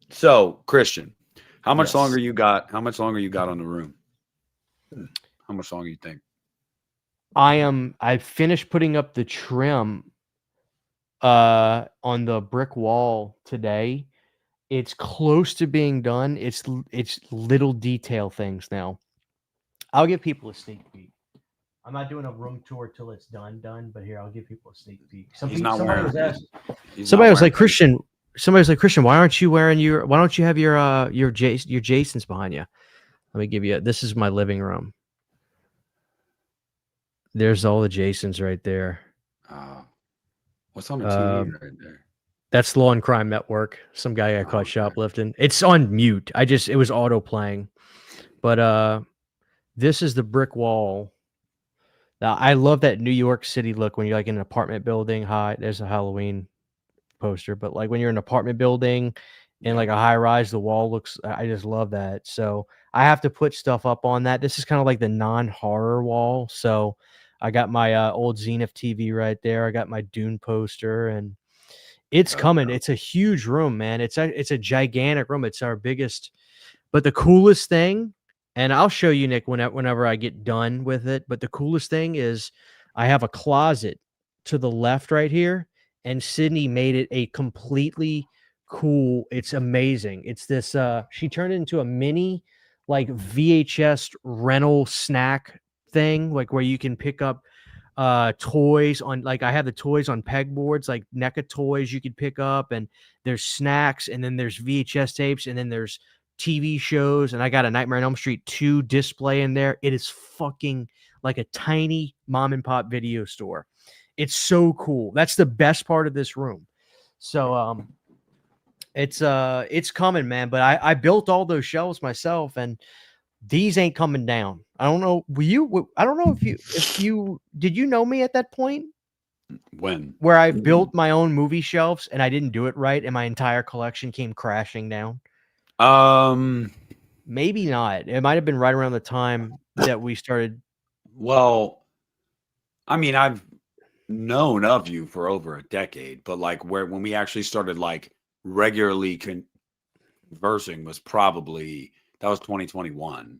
So, Christian, how much longer you got? How much longer you got on the room? How much longer you think? I finished putting up the trim on the brick wall today. It's close to being done. It's little detail things now. I'll give people a sneak peek. I'm not doing a room tour till it's done, but here I'll give people a sneak peek. Somebody was like, Christian, why don't you have your Jasons behind you? Let me give you this is my living room. There's all the Jasons right there. What's on the TV right there? That's Law and Crime Network. Some guy got caught shoplifting. It's on mute. It was auto playing. But this is the brick wall. Now, I love that New York City look when you're like in an apartment building. Hi, there's a Halloween poster. But like when you're in an apartment building in like a high rise, the wall looks, I just love that. So I have to put stuff up on that. This is kind of like the non-horror wall. So I got my old Zenith TV right there. I got my Dune poster and it's coming. It's a huge room, man. It's a gigantic room. It's our biggest, but the coolest thing, and I'll show you, Nick, whenever I get done with it. But the coolest thing is I have a closet to the left right here, and Sydney made it a completely cool. It's amazing. It's this. She turned it into a mini, like VHS rental snack thing, like where you can pick up toys on, like I have the toys on pegboards, like NECA toys you could pick up, and there's snacks, and then there's VHS tapes, and then there's TV shows, and I got a Nightmare on Elm Street 2 display in there. It is fucking like a tiny mom and pop video store. It's so cool. That's the best part of this room. So it's coming, man. But I built all those shelves myself, and these ain't coming down. I don't know. I don't know if you did you know me at that point? When? Where I built my own movie shelves and I didn't do it right, and my entire collection came crashing down. Maybe not. It might have been right around the time that we started. Well, I mean, known of you for over a decade, but like when we actually started like regularly conversing was probably that was 2021.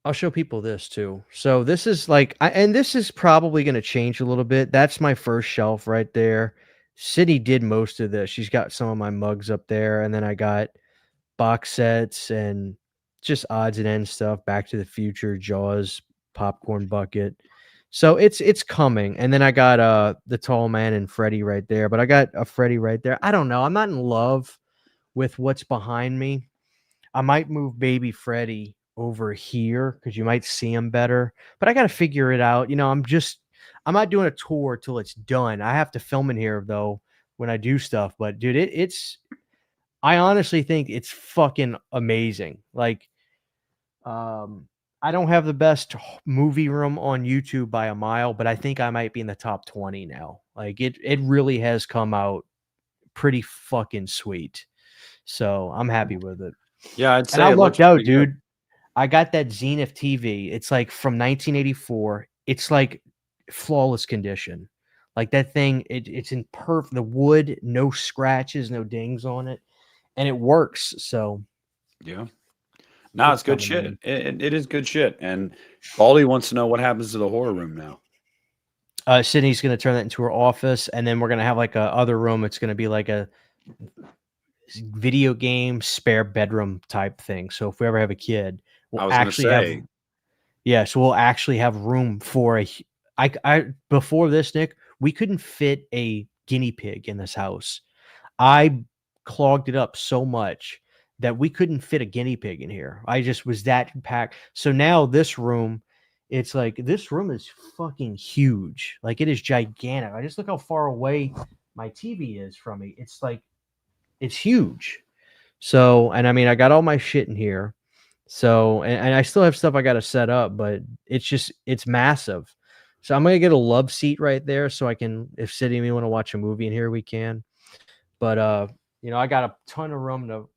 I'll show people this too. So this is like, and this is probably going to change a little bit. That's my first shelf right there. Sydney did most of this. She's got some of my mugs up there, and then I got box sets and just odds and ends stuff. Back to the Future, Jaws, popcorn bucket. So it's coming. And then I got the Tall Man and Freddy right there. But I got a Freddy right there. I don't know. I'm not in love with what's behind me. I might move baby Freddy over here because you might see him better. But I got to figure it out. I'm not doing a tour till it's done. I have to film in here though when I do stuff. But dude, I honestly think it's fucking amazing. Like, I don't have the best movie room on YouTube by a mile, but I think I might be in the top 20 now. Like it really has come out pretty fucking sweet. So I'm happy with it. Yeah, I'd And say I it looks lucked out, pretty good. dude. I got that Zenith TV. It's like from 1984. It's like flawless condition. Like that thing, it's in perfect. The wood, no scratches, no dings on it, and it works. So Yeah. No, it's good coming, shit. man. It is good shit. And Baldy wants to know what happens to the horror room now. Sydney's going to turn that into her office, and then we're going to have like a other room. It's going to be like a video game spare bedroom type thing. So if we ever have a kid, I we'll was gonna actually have. say, Yeah, so we'll actually have room for I before this, Nick, we couldn't fit a guinea pig in this house. I clogged it up so much that we couldn't fit a guinea pig in here. I just was that packed. So now this room, it's like this room is fucking huge. Like it is gigantic. I just look how far away my TV is from me. It's like it's huge. So, and I mean, I got all my shit in here. So, and I still have stuff I got to set up, but it's massive. So I'm going to get a love seat right there so I can, if City and me want to watch a movie in here, we can. But, I got a ton of room to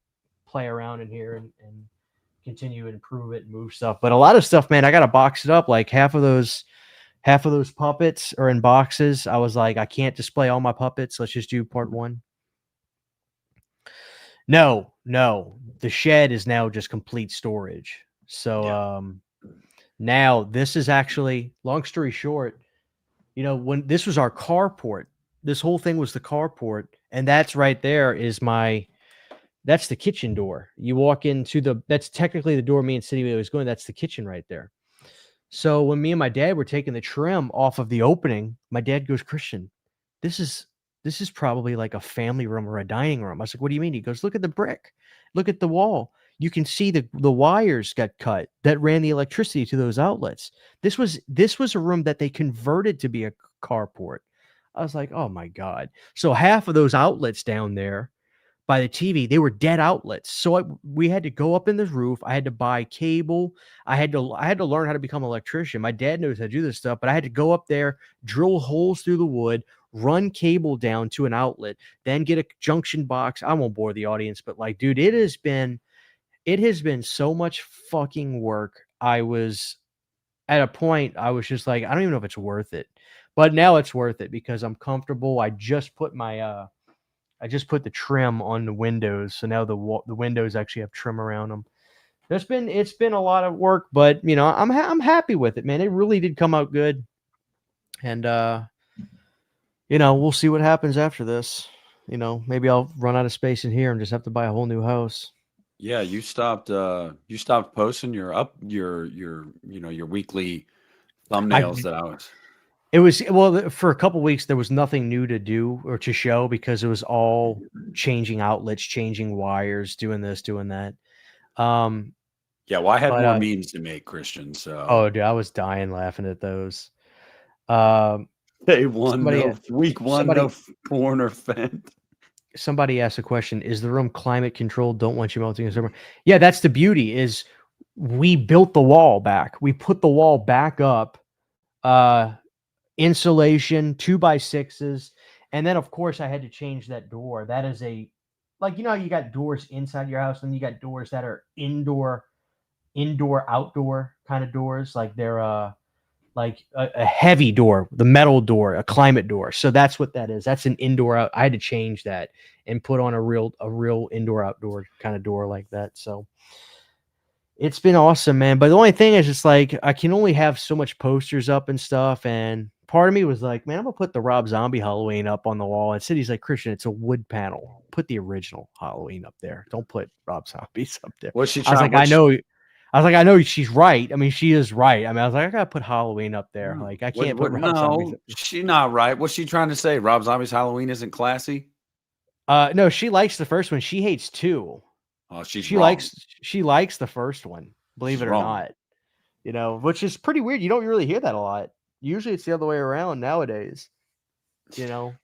play around in here and continue to improve it and move stuff. But a lot of stuff, man, I got to box it up. Like half of those puppets are in boxes. I was like, I can't display all my puppets. Let's just do part one. No. The shed is now just complete storage. So now this is actually, long story short, when this was our carport, this whole thing was the carport, and that's right there is that's the kitchen door. You walk into that's technically the door me and City was going, that's the kitchen right there. So when me and my dad were taking the trim off of the opening, my dad goes, Christian, this is probably like a family room or a dining room. I was like, what do you mean? He goes, look at the brick. Look at the wall. You can see the wires got cut that ran the electricity to those outlets. This was a room that they converted to be a carport. I was like, oh my God. So half of those outlets down there by the TV, they were dead outlets. So we had to go up in the roof. I had to buy cable. I had to learn how to become an electrician. My dad knows how to do this stuff, but I had to go up there, drill holes through the wood, run cable down to an outlet, then get a junction box. I won't bore the audience, but like, dude, it has been so much fucking work. I was at a point, I was just like, I don't even know if it's worth it, but now it's worth it because I'm comfortable. I just put the trim on the windows. So now the windows actually have trim around them. It's been a lot of work, but I'm happy with it, man. It really did come out good. And, we'll see what happens after this. Maybe I'll run out of space in here and just have to buy a whole new house. yeah, you stopped posting your weekly thumbnails that I was. It was, well, for a couple weeks, there was nothing new to do or to show because it was all changing outlets, changing wires, doing this, doing that. Yeah, well, I had more memes to make, Christian. So, oh, dude, I was dying laughing at those. Day one, week one, no porn or fent. Somebody asked a question: is the room climate controlled? Don't want you melting in summer. Yeah, that's the beauty. Is we built the wall back. We put the wall back up. Insulation, 2x6s, and then of course I had to change that door. That is you got doors inside your house, and you got doors that are indoor outdoor kind of doors, like they're like a heavy door, the metal door, a climate door. So that's what that is. That's an indoor out. I had to change that and put on a real indoor outdoor kind of door like that. So it's been awesome, man. But the only thing is, it's like I can only have so much posters up and stuff. And part of me was like, man, I'm gonna put the Rob Zombie Halloween up on the wall. And City's like, Christian, it's a wood panel. Put the original Halloween up there. Don't put Rob Zombie's up there. What's she I was trying? like, I was like, I know she's right. I mean, she is right. I mean, I was like, I gotta put Halloween up there. Like, I can't put Rob Zombie's. She's not right. What's she trying to say? Rob Zombie's Halloween isn't classy? No, she likes the first one. She hates 2. Oh, she likes the first one, believe it or not. You know, which is pretty weird. You don't really hear that a lot. Usually it's the other way around nowadays. You know.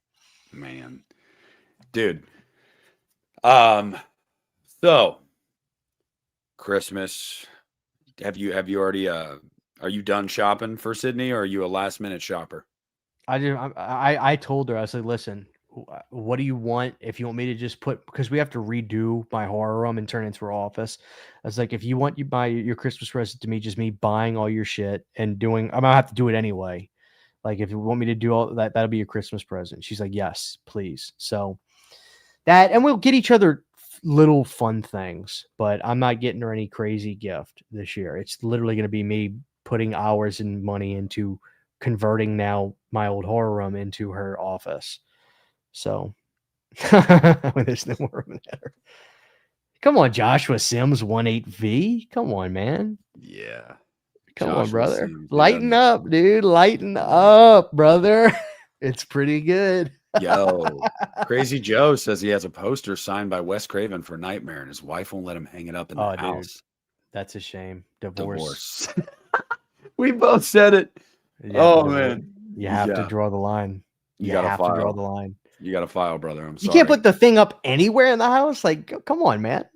Man. Dude. So Christmas. Have you already are you done shopping for Sydney, or are you a last minute shopper? I told her, I was like, listen, what do you want? If you want me to just put, because we have to redo my horror room and turn it into her office. I was like, if you want, you buy your Christmas present to me, just me buying all your shit and doing, I'm gonna have to do it anyway. Like, if you want me to do all that, that'll be your Christmas present. She's like, yes, please. So that, and we'll get each other little fun things, but I'm not getting her any crazy gift this year. It's literally going to be me putting hours and money into converting now my old horror room into her office. So there's no more room there. Come on, Joshua Sims 18V. Come on, man. Yeah. Come on, brother. Lighten up, dude. Lighten up, brother. It's pretty good. Yo, Crazy Joe says he has a poster signed by Wes Craven for Nightmare, and his wife won't let him hang it up in the house. Dude, that's a shame. Divorce. We both said it. Man. You have to draw the line. You have to draw the line. You got to file, brother. I'm sorry. You can't put the thing up anywhere in the house. Like, come on, man.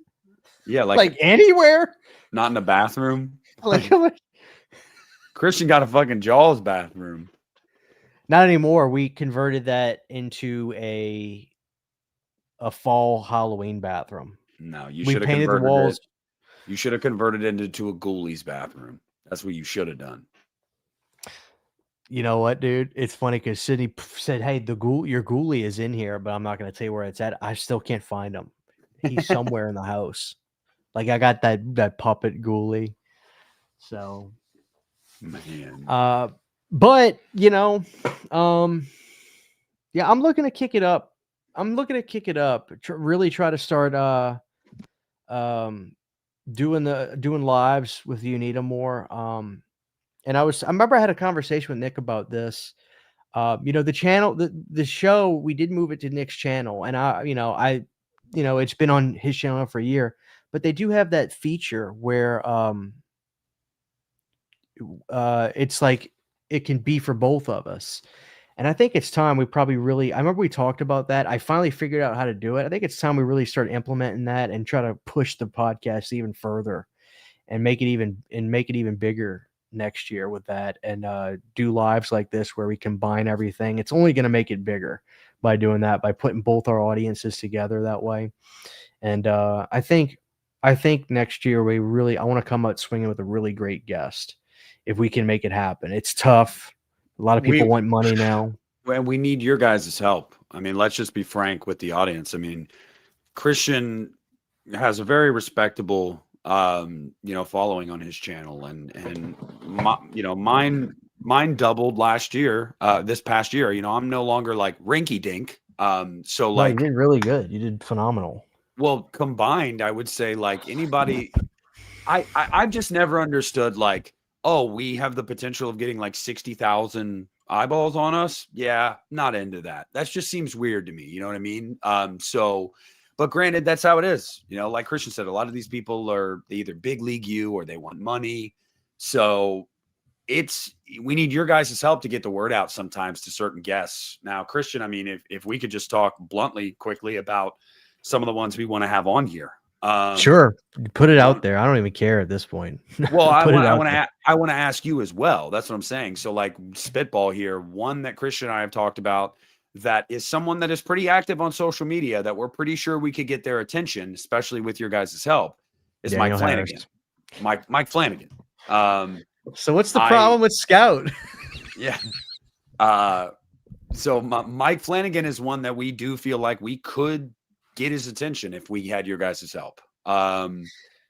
Yeah, like anywhere. Not in the bathroom. Like, Christian got a fucking Jaws bathroom. Not anymore. We converted that into a fall Halloween bathroom. No, you should have converted the walls. You should have converted it into a Ghoulies bathroom. That's what you should have done. You know what, dude? It's funny because Sydney said, "Hey, your ghoulie is in here, but I'm not going to tell you where it's at. I still can't find him. He's somewhere in the house. Like, I got that puppet ghoulie." So, man. But you know, yeah, I'm looking to kick it up. Really try to start doing lives with Uneeda more. And I remember I had a conversation with Nick about this. You know, the channel, the show, we did move it to Nick's channel, and it's been on his channel for a year, but they do have that feature where it's like it can be for both of us. And I think it's time we probably I remember we talked about that. I finally figured out how to do it. I think it's time we really start implementing that and try to push the podcast even further and make it even bigger next year with that, and do lives like this where we combine everything. It's only going to make it bigger by doing that, by putting both our audiences together that way. And I think next year I want to come out swinging with a really great guest if we can make it happen. It's tough. A lot of people want money now. And we need your guys' help. I mean, let's just be frank with the audience. I mean, Christian has a very respectable following on his channel, and mine doubled last year, this past year. I'm no longer like rinky dink. So like, you did really good. You did phenomenal. Well, combined, I would say, like, anybody, I've just never understood, like, oh, we have the potential of getting like 60,000 eyeballs on us. Yeah, not into that. That just seems weird to me. You know what I mean? But granted, that's how it is. Like Christian said, a lot of these people they either big league you or they want money. So we need your guys' help to get the word out sometimes to certain guests. Now, Christian, I mean, if we could just talk bluntly, quickly about some of the ones we want to have on here. Sure. Put it out there. I don't even care at this point. Well, I want to ask you as well. That's what I'm saying. So like spitball here, one that Christian and I have talked about that is someone that is pretty active on social media that we're pretty sure we could get their attention, especially with your guys' help, is Mike Flanagan. Mike Flanagan. So what's the problem with Scout? Yeah. So Mike Flanagan is one that we do feel like we could get his attention if we had your guys' help.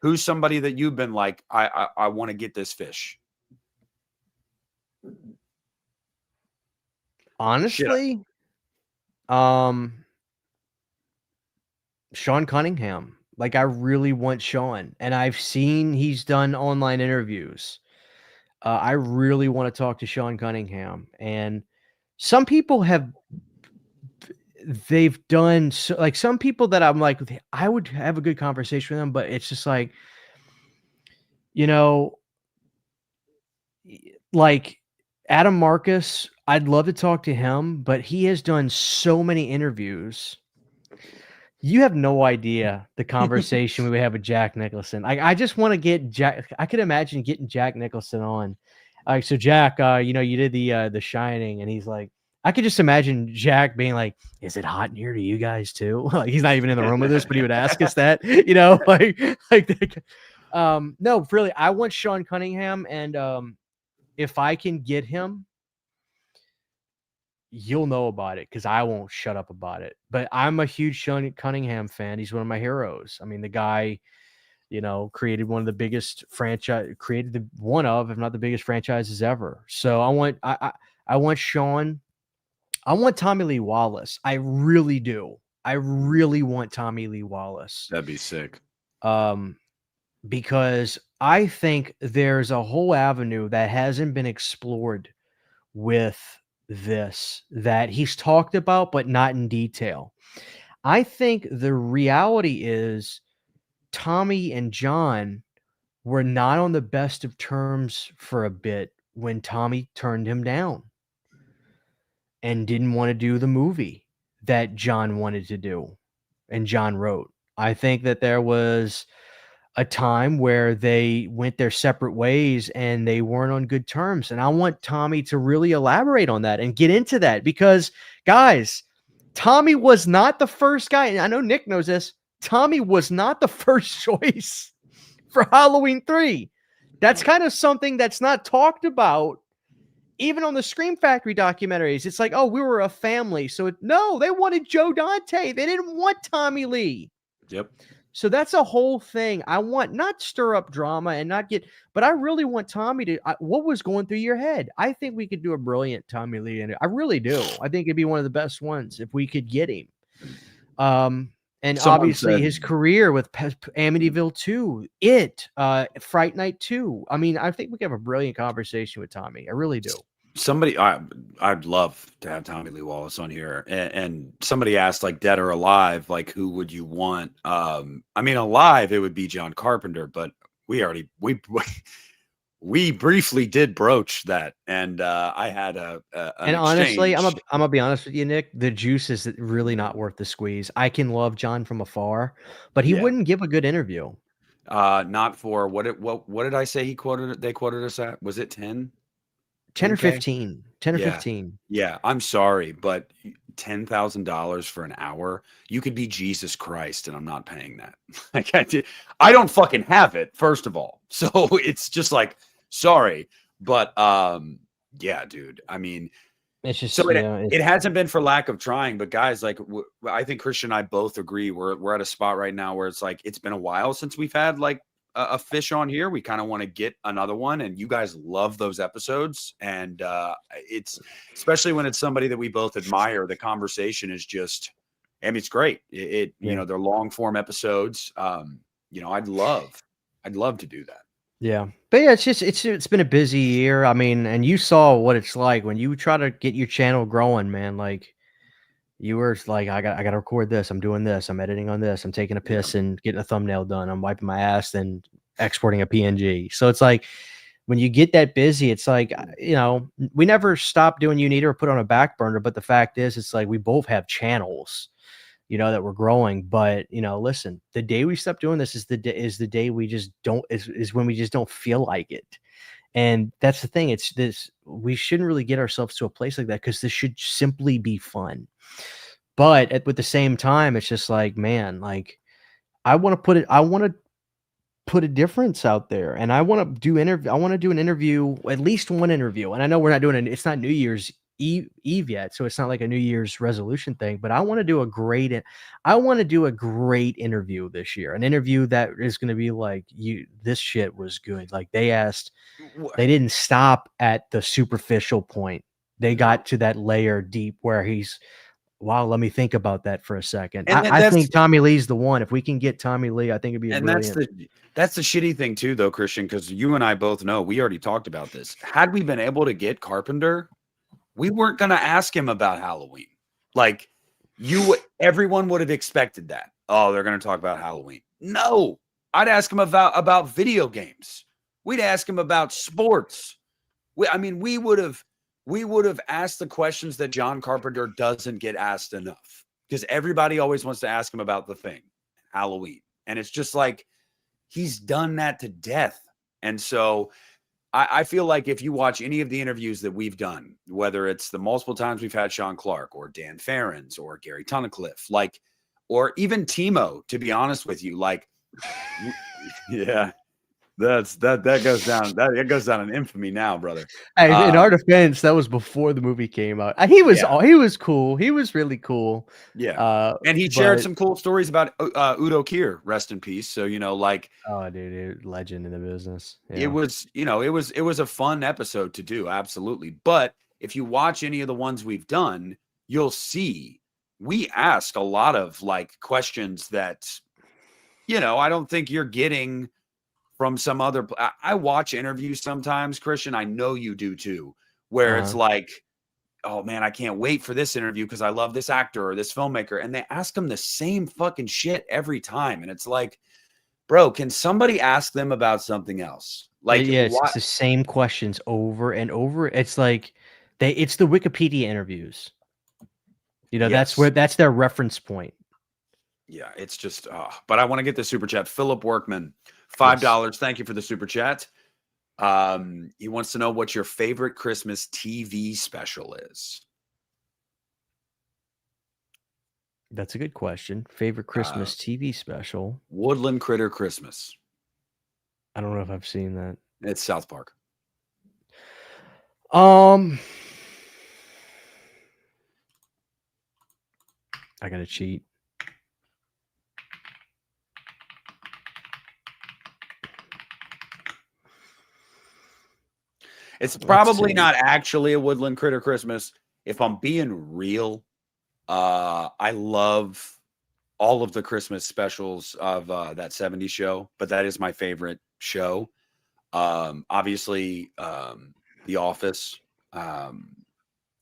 Who's somebody that you've been like, I want to get this fish? Honestly, Sean Cunningham. Like, I really want Sean, and I've seen he's done online interviews. I really want to talk to Sean Cunningham, and some people they've done so, like, some people that I'm like, I would have a good conversation with them, but it's just like, you know, like Adam Marcus, I'd love to talk to him, but he has done so many interviews. You have no idea the conversation we would have with Jack Nicholson. I just want to get Jack. I could imagine getting Jack Nicholson on. So Jack, you did the Shining, and he's like, I could just imagine Jack being like, "Is it hot in here to you guys too?" Like, he's not even in the room with us, but he would ask us that, no, really, I want Sean Cunningham, and if I can get him, you'll know about it because I won't shut up about it. But I'm a huge Sean Cunningham fan. He's one of my heroes. I mean, the guy, created one of the biggest one of, if not the biggest franchises ever. So I want Sean. I want Tommy Lee Wallace. I really do. I really want Tommy Lee Wallace. That'd be sick. Because I think there's a whole avenue that hasn't been explored with this that he's talked about, but not in detail. I think the reality is Tommy and John were not on the best of terms for a bit when Tommy turned him down and didn't want to do the movie that John wanted to do and John wrote. I think that there was a time where they went their separate ways and they weren't on good terms. And I want Tommy to really elaborate on that and get into that because, guys, Tommy was not the first guy. And I know Nick knows this. Tommy was not the first choice for Halloween 3. That's kind of something that's not talked about even on the Scream Factory documentaries. It's like, oh, we were a family. So no, they wanted Joe Dante. They didn't want Tommy Lee. Yep. So that's a whole thing. I want not stir up drama and not but I really want Tommy to, what was going through your head? I think we could do a brilliant Tommy Lee. And I really do. I think it'd be one of the best ones if we could get him. And obviously his career with Amityville 2, Fright Night 2. I mean, I think we could have a brilliant conversation with Tommy. I really do. I'd love to have Tommy Lee Wallace on here. And somebody asked, like, dead or alive, like, who would you want? I mean, alive, it would be John Carpenter, but we briefly did broach that, and I had an honestly, exchange. I'm gonna be honest with you, Nick. The juice is really not worth the squeeze. I can love John from afar, but he wouldn't give a good interview. Not for what did I say? They quoted us at, was it 10? 10 or 15. 10 or 15. Yeah, I'm sorry, but $10,000 for an hour, you could be Jesus Christ, and I'm not paying that. I don't fucking have it, first of all. So it's just like, sorry, but yeah, dude. I mean, it's just so it hasn't been for lack of trying, but guys, like, I think Christian and I both agree we're at a spot right now where it's like it's been a while since we've had like a fish on here. We kind of want to get another one, and you guys love those episodes, and it's especially when it's somebody that we both admire. The conversation is just, I mean, it's great. You know, they're long form episodes. You know, I'd love to do that. Yeah, but yeah, it's been a busy year. I mean, and you saw what it's like when you try to get your channel growing, man. Like, you were like, I got to record this. I'm doing this. I'm editing on this. I'm taking a piss and getting a thumbnail done. I'm wiping my ass and exporting a PNG. So it's like when you get that busy, it's like, you know, we never stopped doing Uneeda or put on a back burner. But the fact is, it's like we both have channels, you know, that we're growing. But, you know, listen, the day we stop doing this is the day we just don't is when we just don't feel like it. And that's the thing. It's this, we shouldn't really get ourselves to a place like that because this should simply be fun. But with the same time, it's just like, man, like I want to put a difference out there. And I want to do an interview, at least one interview. And I know we're not doing it. It's not New Year's Eve yet, so it's not like a New Year's resolution thing. But I want to do a great interview this year. An interview that is going to be like, this shit was good. Like they didn't stop at the superficial point. They got to that layer deep where wow, let me think about that for a second. I think Tommy Lee's the one. If we can get Tommy Lee, I think it'd be brilliant. That's the shitty thing too, though, Christian, because you and I both know, we already talked about this. Had we been able to get Carpenter, we weren't going to ask him about Halloween. Like everyone would have expected that. Oh, they're going to talk about Halloween. No, I'd ask him about video games. We'd ask him about sports. We would have asked the questions that John Carpenter doesn't get asked enough, because everybody always wants to ask him about the thing, Halloween. And it's just like, he's done that to death. And so I feel like if you watch any of the interviews that we've done, whether it's the multiple times we've had Sean Clark or Dan Farrens or Gary Tunnicliffe, or even Timo, to be honest with you, yeah. That goes down. It goes down in infamy now, brother. Hey, in our defense, that was before the movie came out. He was cool. He was really cool. Yeah, and he shared some cool stories about Udo Kier, rest in peace. So oh, dude, legend in the business. Yeah. It was a fun episode to do, absolutely. But if you watch any of the ones we've done, you'll see we ask a lot of questions that I don't think you're getting from some other. I watch interviews sometimes, Christian. I know you do too, where it's like, oh man, I can't wait for this interview because I love this actor or this filmmaker, and they ask them the same fucking shit every time, and it's like, bro, can somebody ask them about something else? It's the same questions over and over. It's like it's the Wikipedia interviews. Yes. That's their reference point. Yeah, it's just, but I want to get the super chat. Philip Workman, $5. Yes. Thank you for the super chat. He wants to know what your favorite Christmas TV special is. That's a good question. Favorite Christmas TV special? Woodland Critter Christmas. I don't know if I've seen that. It's South Park. I gotta cheat. It's probably not actually a Woodland Critter Christmas. If I'm being real, I love all of the Christmas specials of that 70s show, but that is my favorite show. Obviously, The Office,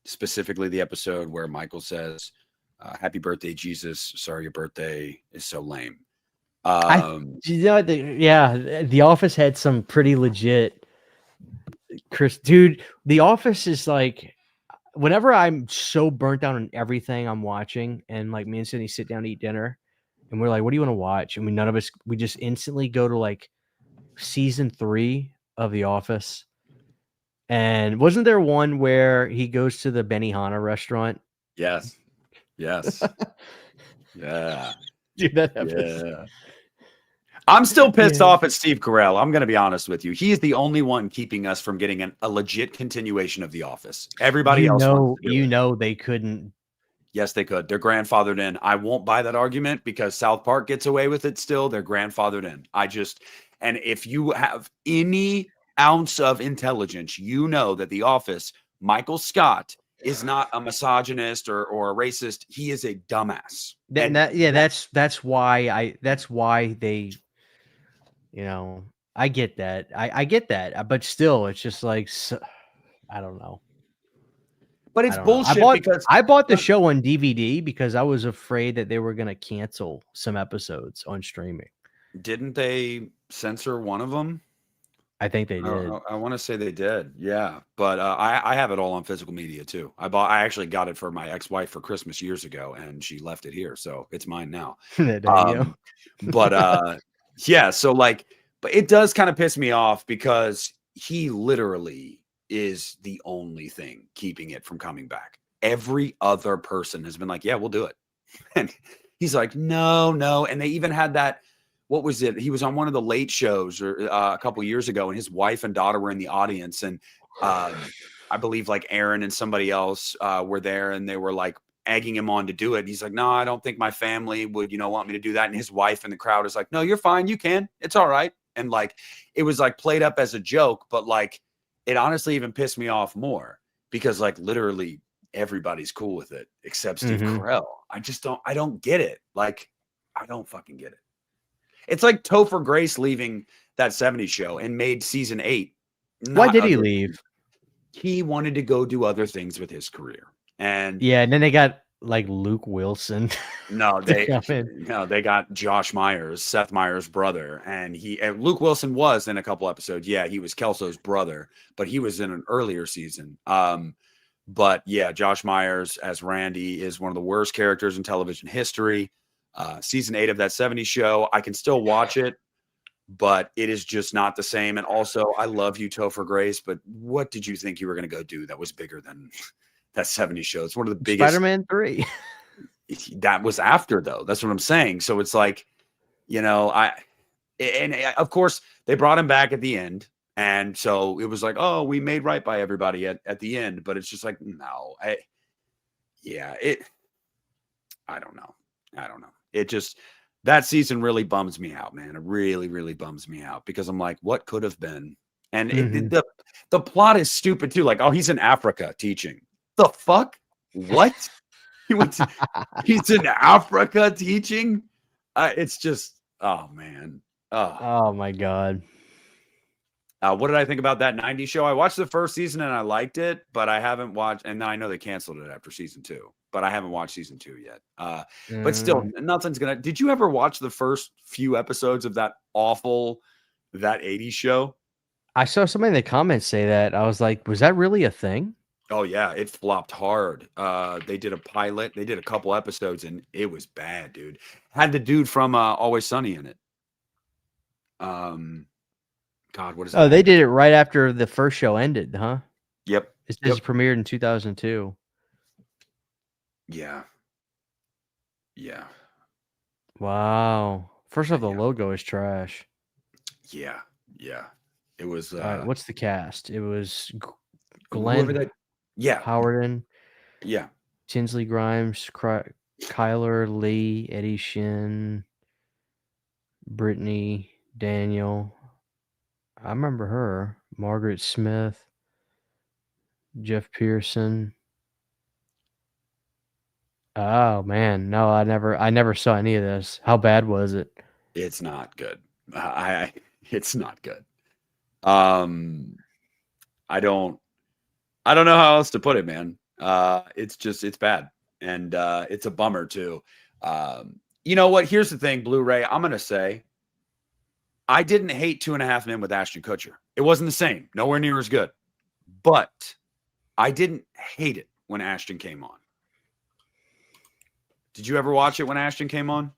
specifically the episode where Michael says, "Happy birthday, Jesus. Sorry your birthday is so lame." The Office had some pretty legit. Dude, The Office is like, whenever I'm so burnt out on everything I'm watching, and me and Sydney sit down to eat dinner, and we're like, what do you want to watch? And we just instantly go to season 3 of The Office. And wasn't there one where he goes to the Benihana restaurant? Yes. Yeah. Dude, that episode. Yeah. I'm still pissed off at Steve Carell. I'm going to be honest with you. He is the only one keeping us from getting a legit continuation of The Office. Everybody else they couldn't. Yes, they could. They're grandfathered in. I won't buy that argument because South Park gets away with it still. They're grandfathered in. And if you have any ounce of intelligence, you know that The Office, Michael Scott, is not a misogynist or a racist. He is a dumbass. That's why they, I get that. I get that, but still, it's just I don't know. But it's bullshit I bought the show on DVD because I was afraid that they were going to cancel some episodes on streaming. Didn't they censor one of them? I think they did. I want to say they did. Yeah. But I have it all on physical media too. I actually got it for my ex-wife for Christmas years ago, and she left it here. So it's mine now. But yeah, so but it does kind of piss me off because he literally is the only thing keeping it from coming back. Every other person has been like, yeah, we'll do it. And he's like, no. And they even had that what was it? He was on one of the late shows or a couple years ago, and his wife and daughter were in the audience, and I believe like Aaron and somebody else were there, and they were like egging him on to do it. And he's like, no, I don't think my family would, want me to do that. And his wife in the crowd is like, no, you're fine. You can. It's all right. And like, it was like played up as a joke, but like, it honestly even pissed me off more because like literally everybody's cool with it except Steve Carell. I don't get it. Like, I don't fucking get it. It's like Topher Grace leaving that 70s show and made season 8. Why did he leave? He wanted to go do other things with his career. And yeah, and then they got like Luke Wilson. No, they got Josh Myers, Seth Meyers' brother. And Luke Wilson was in a couple episodes. Yeah, he was Kelso's brother, but he was in an earlier season. But yeah, Josh Myers as Randy is one of the worst characters in television history. Season 8 of that 70s show, I can still watch it, but it is just not the same. And also, I love you, Topher Grace, but what did you think you were going to go do that was bigger than that 70s show? It's one of the biggest. Spider-Man 3. That was after, though. That's what I'm saying. So it's like, of course, they brought him back at the end. And so it was like, oh, we made right by everybody at the end. But it's just like, no, I don't know. It just, that season really bums me out, man. It really, really bums me out because I'm like, what could have been? And the plot is stupid too. Like, oh, he's in Africa teaching. The fuck? What? He's in Africa teaching? It's just, oh man. Oh my God. What did I think about that 90s show? I watched the first season and I liked it, but I haven't watched, and then I know they canceled it after season 2, but I haven't watched season 2 yet. But still, nothing's did you ever watch the first few episodes of that 80s show? I saw somebody in the comments say that. I was like, was that really a thing? Oh yeah, it flopped hard. They did a pilot, they did a couple episodes, and it was bad, dude. Had the dude from Always Sunny in it. God, what is that? Oh, they did it right after the first show ended, huh? Yep. It says it premiered in 2002. Yeah. Yeah. Wow. First off, the logo is trash. Yeah. Yeah. It was. What's the cast? It was Glenn Howerton. Yeah. Tinsley Grimes, Kyler Lee, Eddie Shin, Brittany, Daniel. I remember her. Margaret Smith, Jeff Pearson. Oh man, no, I never saw any of this. How bad was it? It's not good. It's not good. I don't know how else to put it, man. It's bad. And it's a bummer too. You know what? Here's the thing, Blu-ray. I'm gonna say I didn't hate 2.5 Men with Ashton Kutcher. It wasn't the same. Nowhere near as good. But I didn't hate it when Ashton came on. Did you ever watch it when Ashton came on?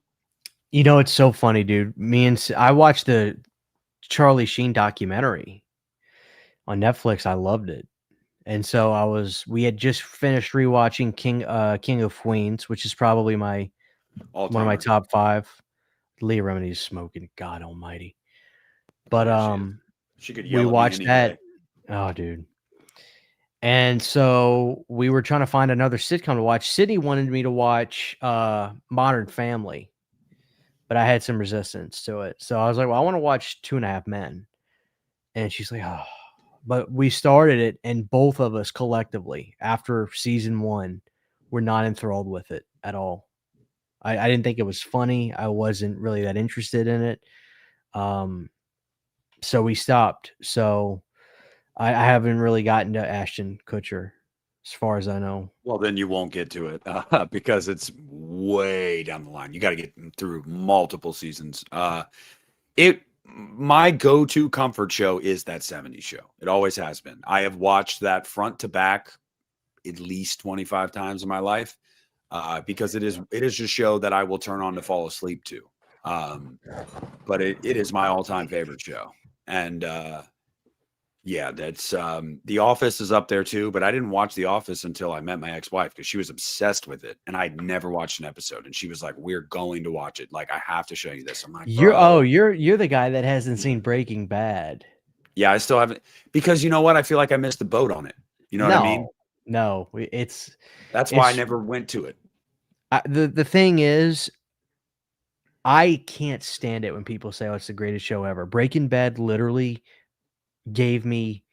It's so funny, dude. I watched the Charlie Sheen documentary on Netflix. I loved it. And so we had just finished rewatching King of Queens, which is probably one of my top 5. Leah Remini's smoking, God almighty. But she could yell we watched that. Day. Oh, dude. And so we were trying to find another sitcom to watch. Sydney wanted me to watch Modern Family, but I had some resistance to it. So I was like, well, I want to watch 2.5 Men. And she's like, oh. But we started it, and both of us collectively, after season 1, were not enthralled with it at all. I didn't think it was funny. I wasn't really that interested in it. So we stopped. So I haven't really gotten to Ashton Kutcher, as far as I know. Well, then you won't get to it because it's way down the line. You got to get through multiple seasons. My go-to comfort show is that 70s show. It always has been. I have watched that front to back at least 25 times in my life because it is a show that I will turn on to fall asleep to. But it is my all-time favorite show. And Yeah, that's The Office is up there too, but I didn't watch The Office until I met my ex-wife because she was obsessed with it and I'd never watched an episode. And she was like, "We're going to watch it. Like, I have to show you this." I'm like, "Bro." You're the guy that hasn't seen Breaking Bad. Yeah, I still haven't, because you know what? I feel like I missed the boat on it. You know what I mean? No, it's That's why I never went to it. the thing is, I can't stand it when people say, "Oh, it's the greatest show ever." Breaking Bad literally gave me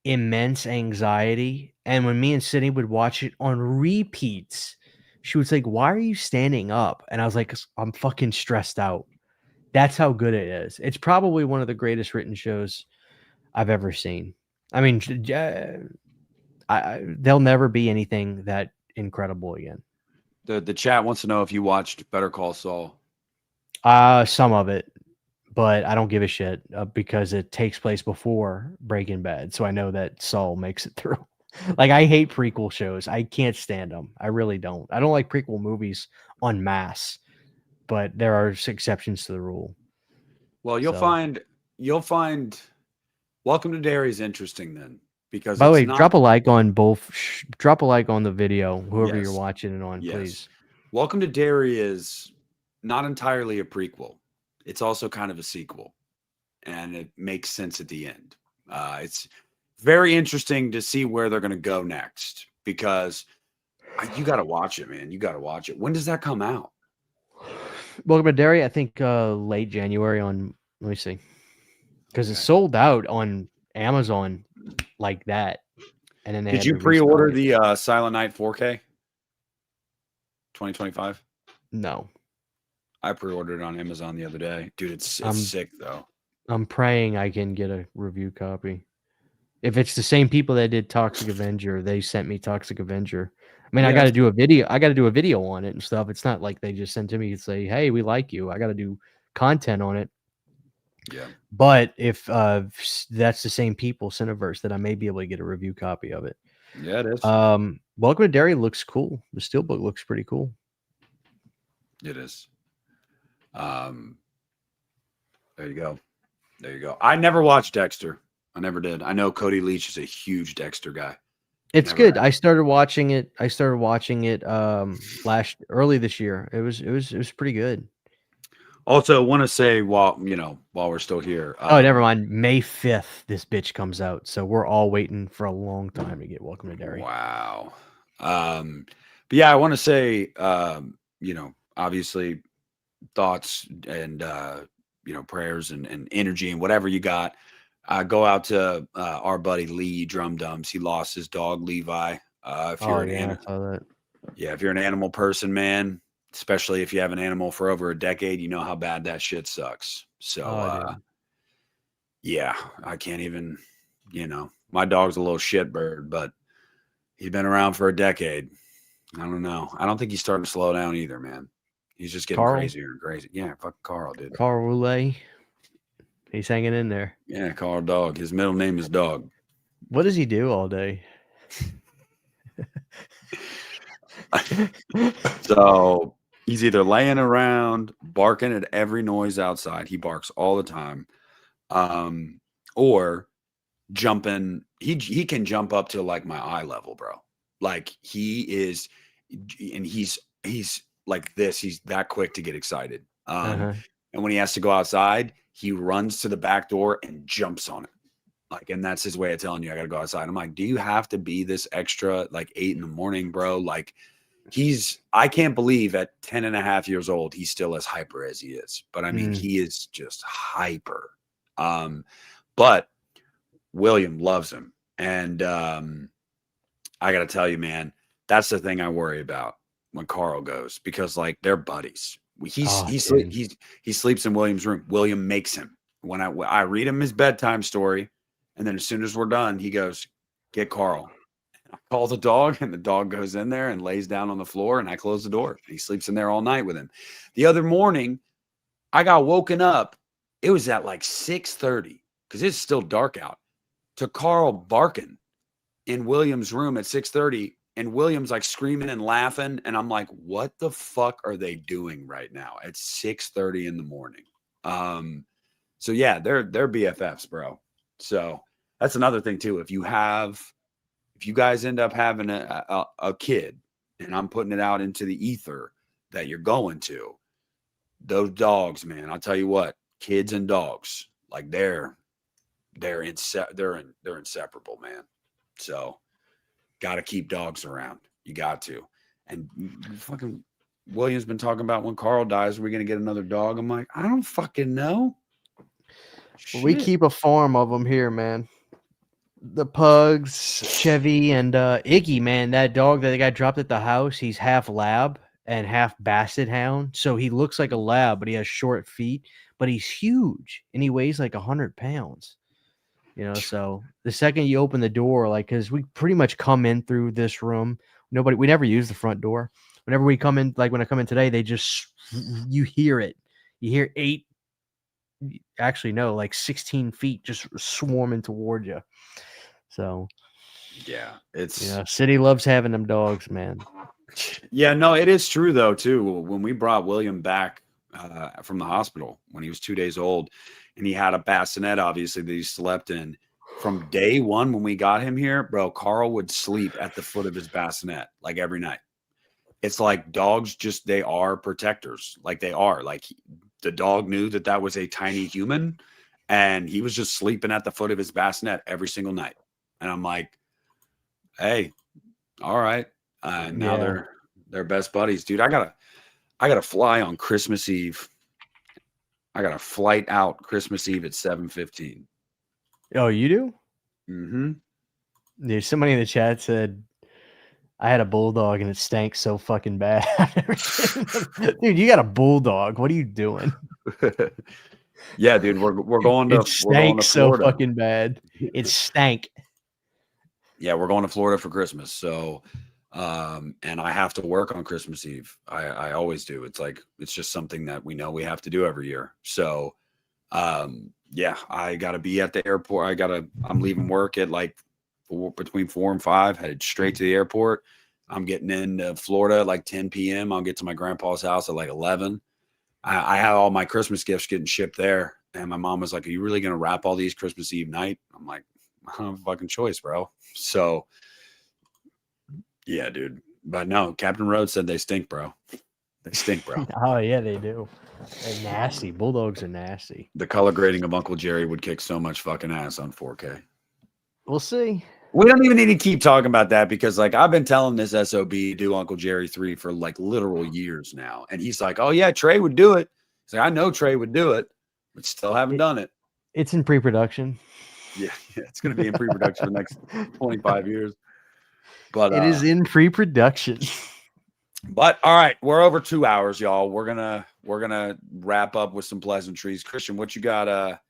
immense anxiety, and when me and Sydney would watch it on repeats, she would say, "Why are you standing up?" And I was like, "I'm fucking stressed out." That's how good it is. It's probably one of the greatest written shows I've ever seen. I mean, there'll never be anything that incredible again. The chat wants to know if you watched Better Call Saul. Some of it, but I don't give a shit because it takes place before Breaking Bad, so I know that Saul makes it through. Like, I hate prequel shows. I can't stand them. I really don't. I don't like prequel movies en masse, but there are exceptions to the rule. Well, you'll find Welcome to Derry is interesting then, because By the it's way, not. drop a like on both. Drop a like on the video, whoever you're Yes. watching it on, Yes. please. Welcome to Derry is not entirely a prequel. It's also kind of a sequel, and it makes sense at the end. It's very interesting to see where they're going to go next, because you got to watch it, man. You got to watch it. When does that come out? Welcome to Derry, I think late January on, let me see. Because it's sold out on Amazon like that. And then Did you pre-order the Silent Night 4K 2025? No. I pre-ordered it on Amazon the other day. Dude, it's sick though. I'm praying I can get a review copy. If it's the same people that did Toxic Avenger, they sent me Toxic Avenger. I mean, I got to do a video. I got to do a video on it and stuff. It's not like they just sent to me and say, "Hey, we like you." I got to do content on it. Yeah. But if that's the same people, Cineverse, then I may be able to get a review copy of it. Yeah, it is. Welcome to Derry looks cool. The steelbook looks pretty cool. It is. There you go. There you go. I never watched Dexter. I never did. I know Cody Leach is a huge Dexter guy. It's good. I started watching it. Early this year. It was pretty good. Also, want to say while we're still here. Oh, never mind. May 5th, this bitch comes out. So we're all waiting for a long time to get Welcome to Derry. Wow. But yeah, I want to say, obviously thoughts and prayers and energy and whatever you got. Go out to our buddy Lee Drum Dums. He lost his dog Levi. If you're if you're an animal person, man, especially if you have an animal for over a decade, you know how bad that shit sucks. So yeah, I can't even, my dog's a little shit bird, but he's been around for a decade. I don't know. I don't think he's starting to slow down either, man. He's just getting crazier and crazy. Yeah, fuck Carl, dude. Carl Roulette. He's hanging in there. Yeah, Carl Dog. His middle name is Dog. What does he do all day? So he's either laying around, barking at every noise outside. He barks all the time. Or jumping. He can jump up to like my eye level, bro. Like he's like this. He's that quick to get excited. And when he has to go outside, he runs to the back door and jumps on it. Like, and that's his way of telling you, I got to go outside. I'm like, do you have to be this extra, like 8 a.m, bro? Like I can't believe at 10 and a half years old, he's still as hyper as he is. But I mean, he is just hyper. But William loves him. And I got to tell you, man, that's the thing I worry about when Carl goes, because like they're buddies. He sleeps in William's room. William makes him. When I read him his bedtime story, and then as soon as we're done, he goes, "Get Carl." I call the dog, and the dog goes in there and lays down on the floor, and I close the door. He sleeps in there all night with him. The other morning, I got woken up. It was at like 6:30 because it's still dark out, to Carl barking in William's room at 6:30. And William's like screaming and laughing. And I'm like, what the fuck are they doing right now at 6:30 in the morning? So yeah, they're BFFs, bro. So That's another thing too. If you guys end up having a kid, and I'm putting it out into the ether that you're going to, those dogs, man, I'll tell you what, kids and dogs, like they're inseparable, man. So got to keep dogs around. You got to. And fucking William's been talking about when Carl dies, we're going to get another dog. I'm like, I don't fucking know. We keep a farm of them here, man. The pugs, Chevy, and Iggy, man, that dog that got dropped at the house, he's half lab and half basset hound. So he looks like a lab, but he has short feet, but he's huge and he weighs like 100 pounds. You know, so the second you open the door, like, because we pretty much come in through this room, we never use the front door. Whenever we come in, like when I come in today, you hear it. You hear 16 feet just swarming toward you. So, yeah, it's city loves having them dogs, man. Yeah, no, it is true though too. When we brought William back from the hospital when he was 2 days old, and he had a bassinet, obviously, that he slept in. From day one when we got him here, bro, Carl would sleep at the foot of his bassinet like every night. It's like dogs they are protectors. Like they are. Like the dog knew that was a tiny human, and he was just sleeping at the foot of his bassinet every single night. And I'm like, hey, all right. Now they're best buddies, dude. I gotta fly on Christmas Eve. I got a flight out Christmas Eve at 7:15. Oh, you do? Mm-hmm. Dude, somebody in the chat said I had a bulldog and it stank so fucking bad. Dude, you got a bulldog. What are you doing? Yeah, dude, we're going to it stank so Florida. Fucking bad. It stank. Yeah, we're going to Florida for Christmas. So and I have to work on Christmas Eve. I always do. It's just something that we know we have to do every year. So yeah, I gotta be at the airport. I'm leaving work at like between 4 and 5, headed straight to the airport. I'm getting into Florida at like 10 p.m. I'll get to my grandpa's house at like 11. I have all my Christmas gifts getting shipped there. And my mom was like, are you really going to wrap all these Christmas Eve night? I'm like, I don't have a fucking choice, bro. So yeah, dude. But no, Captain Rhodes said they stink, bro. They stink, bro. Oh yeah, they do. They're nasty. Bulldogs are nasty. The color grading of Uncle Jerry would kick so much fucking ass on 4K. We'll see. We don't even need to keep talking about that because, like, I've been telling this SOB do Uncle Jerry 3 for like literal years now. And he's like, oh, yeah, Trey would do it. He's like, I know Trey would do it, but still haven't done it. It's in pre-production. Yeah, it's going to be in pre-production for the next 25 years. But it is in pre-production. But all right, we're over 2 hours, y'all. We're gonna wrap up with some pleasantries. Christian, what you got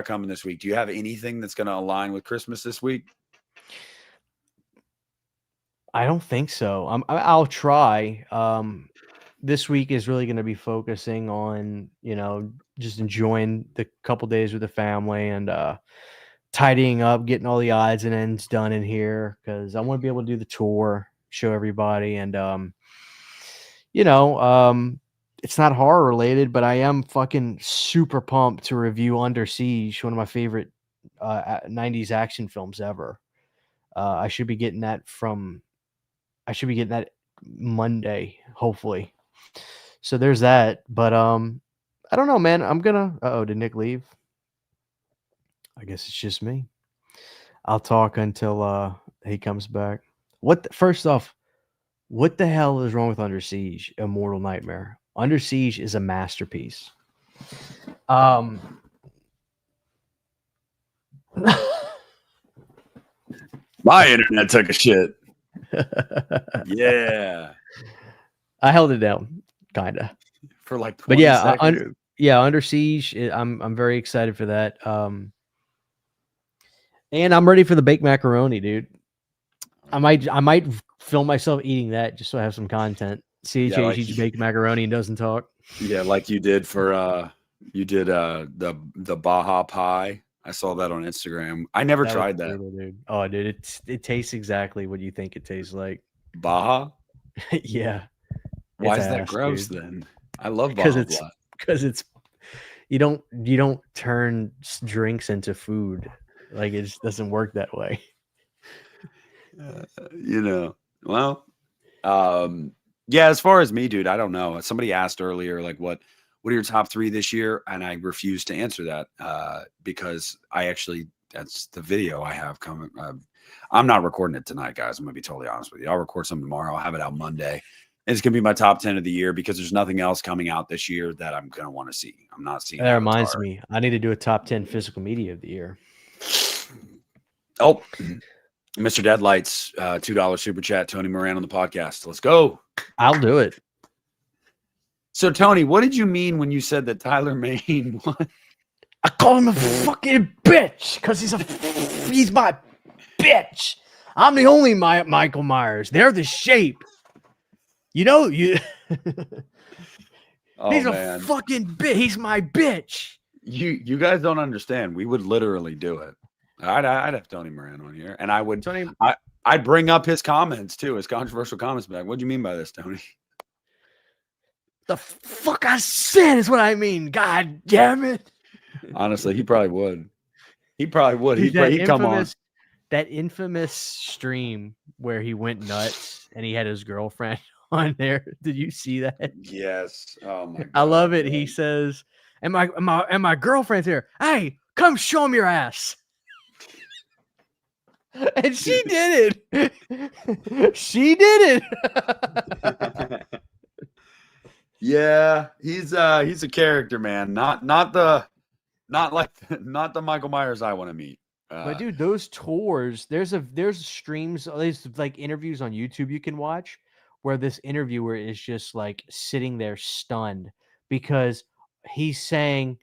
coming this week? Do you have anything that's gonna align with Christmas this week? I don't think so. I'll try. This week is really going to be focusing on, just enjoying the couple days with the family and tidying up, getting all the odds and ends done in here because I want to be able to do the tour, show everybody, and it's not horror related, but I am fucking super pumped to review Under Siege, one of my favorite 90s action films ever. I should be getting that Monday, hopefully. So there's that. But I don't know, man. I'm gonna did Nick leave? I guess it's just me. I'll talk until he comes back. First off, what the hell is wrong with Under Siege? Immortal Nightmare. Under Siege is a masterpiece. My internet took a shit. Yeah. I held it down, kinda. For like 20 seconds. Under Siege. I'm very excited for that. And I'm ready for the baked macaroni, dude. I might film myself eating that just so I have some content. CHH eats baked macaroni and doesn't talk. Yeah, like you did for the Baja pie. I saw that on Instagram. I never tried that. Brutal, dude. Oh, dude, it tastes exactly what you think it tastes like. Baja? Yeah. Why is that gross then? I love Baja because it's you don't turn drinks into food. Like it just doesn't work that way. Well, yeah, as far as me, dude, I don't know. Somebody asked earlier, like, what are your top 3 this year? And I refused to answer that because that's the video I have coming. I'm not recording it tonight, guys. I'm going to be totally honest with you. I'll record some tomorrow. I'll have it out Monday. And it's going to be my top 10 of the year because there's nothing else coming out this year that I'm going to want to see. I'm not seeing That Avatar. reminds me, I need to do a top 10 physical media of the year. Oh, Mr. Deadlights, $2 super chat, Tony Moran on the podcast. Let's go. I'll do it. So, Tony, what did you mean when you said that Tyler Mane won? I call him a fucking bitch because he's my bitch. I'm the only Michael Myers. They're the shape. You. He's a fucking bitch. He's my bitch. You guys don't understand. We would literally do it. I'd have Tony Moran on here, and I'd bring up his comments too, his controversial comments back. What do you mean by this, Tony? The fuck I said is what I mean. God damn it. Honestly, he probably would. He'd come on. That infamous stream where he went nuts and he had his girlfriend on there. Did you see that? Yes. Oh my God. I love it. He says, and my girlfriend's here. Hey, come show me your ass. And she did it. She did it. Yeah, he's a character, man. Not the Michael Myers I want to meet. But dude, those tours, there's streams, there's like interviews on YouTube you can watch where this interviewer is just like sitting there stunned because he's saying,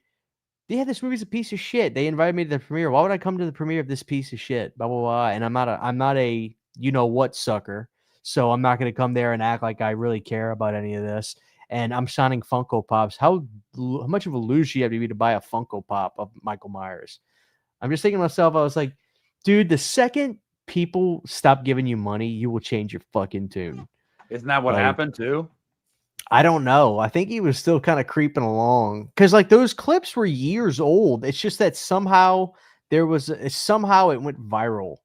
yeah, this movie's a piece of shit. They invited me to the premiere. Why would I come to the premiere of this piece of shit? Blah blah blah. And I'm not a you know what sucker. So I'm not going to come there and act like I really care about any of this. And I'm signing Funko Pops. How much of a loser you have to be to buy a Funko Pop of Michael Myers? I'm just thinking to myself, I was like, dude, the second people stop giving you money, you will change your fucking tune. Isn't that what happened too? I don't know. I think he was still kind of creeping along because like those clips were years old. It's just that somehow it went viral.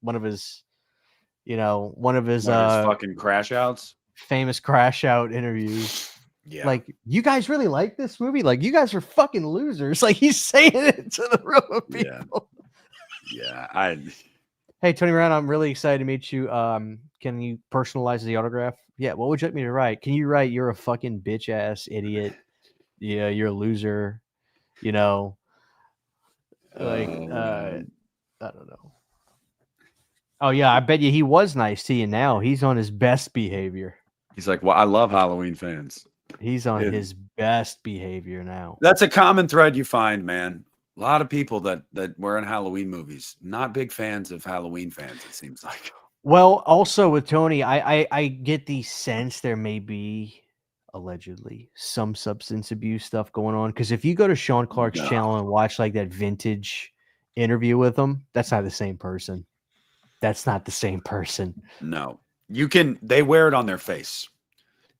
One of his fucking crash outs, famous crash out interviews. Yeah. Like, you guys really like this movie? Like, you guys are fucking losers. Like, he's saying it to the room of people. Yeah. Hey, Tony Brown, I'm really excited to meet you. Can you personalize the autograph? Yeah. What would you like me to write? Can you write, "You're a fucking bitch ass idiot. Yeah, you're a loser." I don't know. Oh yeah, I bet you he was nice to you. Now he's on his best behavior. He's like, well, I love Halloween fans. He's on his best behavior now. That's a common thread you find, man. A lot of people that were in Halloween movies, not big fans of Halloween fans, it seems like. Well, also with Tony, I get the sense there may be allegedly some substance abuse stuff going on. Because if you go to Sean Clark's channel and watch like that vintage interview with him, that's not the same person. That's not the same person. No, they wear it on their face.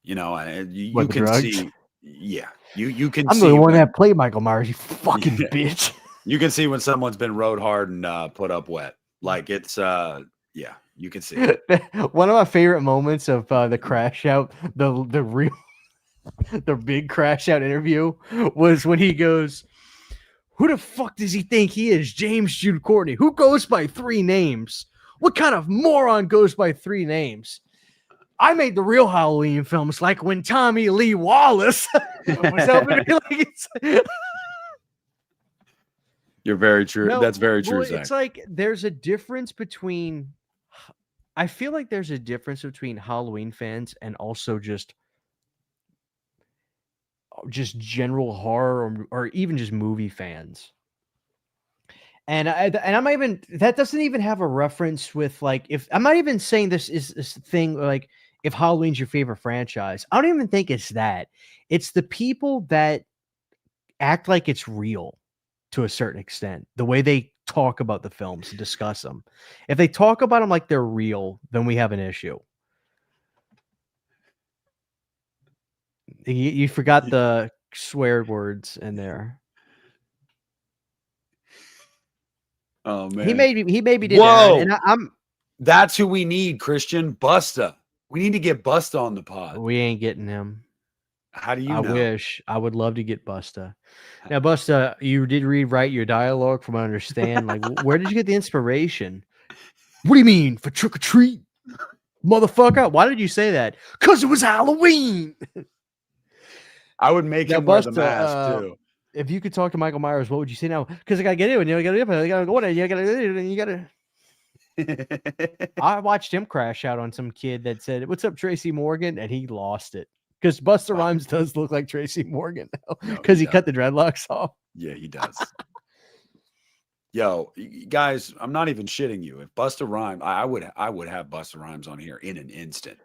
You can see. Yeah, you can. I'm see the one that played Michael Myers. You fucking bitch. You can see when someone's been rode hard and put up wet. Like it's yeah, you can see it. One of my favorite moments of the crash out, the big crash out interview was when he goes, "Who the fuck does he think he is? James Jude Courtney. Who goes by 3 names? What kind of moron goes by 3 names? I made the real Halloween films, like when Tommy Lee Wallace was helping me." You're very true. No, that's very true, Zach. It's like there's a difference between. I feel like there's a difference between Halloween fans and also just general horror or even just movie fans. And I'm not even, that doesn't even have a reference with like, if I'm not even saying this is this thing like if Halloween's your favorite franchise. I don't even think it's that. It's the people that act like it's real to a certain extent. The way they talk about the films and discuss them. If they talk about them like they're real, then we have an issue. You forgot the swear words in there. Oh man, He maybe did. Whoa, Aaron, and I'm. That's who we need, Christian. Busta. We need to get Busta on the pod. We ain't getting him. How do you I know? wish. I would love to get Busta. Now, Busta, you did rewrite your dialogue, from what I understand. Like, where did you get the inspiration? What do you mean for trick or treat, motherfucker? Why did you say that? Because it was Halloween. I would make him wear the mask too. If you could talk to Michael Myers, what would you say now? Because I gotta get in, you gotta go there, you gotta. I watched him crash out on some kid that said, "What's up, Tracy Morgan?" and he lost it. Because Busta Rhymes does look like Tracy Morgan now, because he cut the dreadlocks off. Yeah, he does. Yo, guys, I'm not even shitting you. If Busta Rhymes, I would have Busta Rhymes on here in an instant.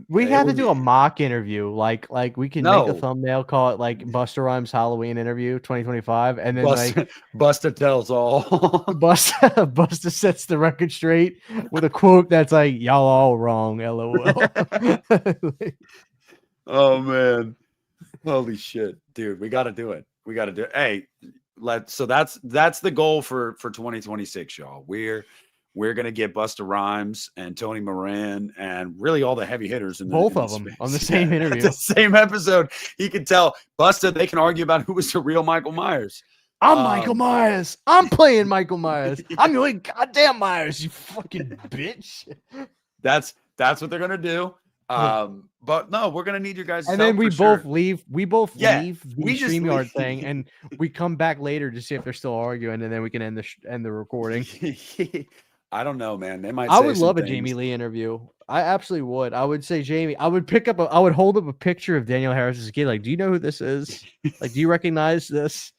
We have to do a mock interview, like we can make a thumbnail, call it like Busta Rhymes Halloween interview 2025, and then Busta tells all. Busta sets the record straight with a quote that's like, "Y'all all wrong, LOL." Oh man, holy shit, dude, we got to do it. We got to do it. Hey, so that's the goal for 2026, y'all. We're gonna get Busta Rhymes and Tony Moran and really all the heavy hitters in both of them on the same interview, the same episode. He can tell Busta. They can argue about who was the real Michael Myers. I'm Michael Myers. I'm playing Michael Myers. I'm your goddamn Myers, you fucking bitch. That's what they're gonna do. But no, we're gonna need your guys. And then we both leave. We both leave the StreamYard thing, and we come back later to see if they're still arguing, and then we can end the recording. I don't know, man. They might. I would love a Jamie Lee interview. I absolutely would. I would say Jamie. I would hold up a picture of Danielle Harris as a kid. Like, do you know who this is? Like, do you recognize this?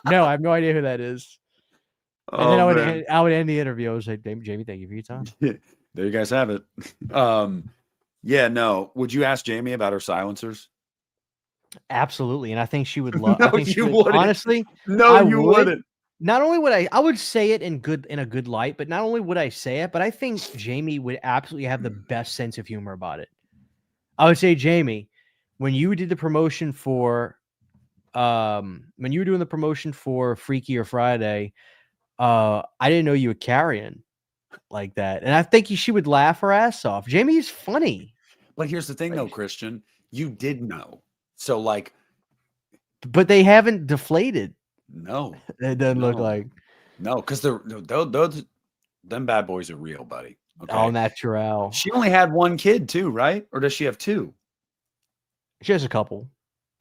No, I have no idea who that is. And then I would end the interview. I was like, Jamie, thank you for your time. There you guys have it. Yeah, no. Would you ask Jamie about her silencers? Absolutely, and I think she would love. No, I think you wouldn't. Honestly, no, you wouldn't. Not only would I would say it in a good light, but not only would I say it, but I think Jamie would absolutely have the best sense of humor about it. I would say, Jamie, when you did the promotion for, when you were doing the promotion for Freakier Friday, I didn't know you were carrying like that, and I think she would laugh her ass off. Jamie's funny. But here's the thing, though, Christian, you did know, so like, but they haven't deflated. No, it doesn't look like. No, because them bad boys are real, buddy. Okay. Oh, natural. She only had one kid too, right? Or does she have two? She has a couple.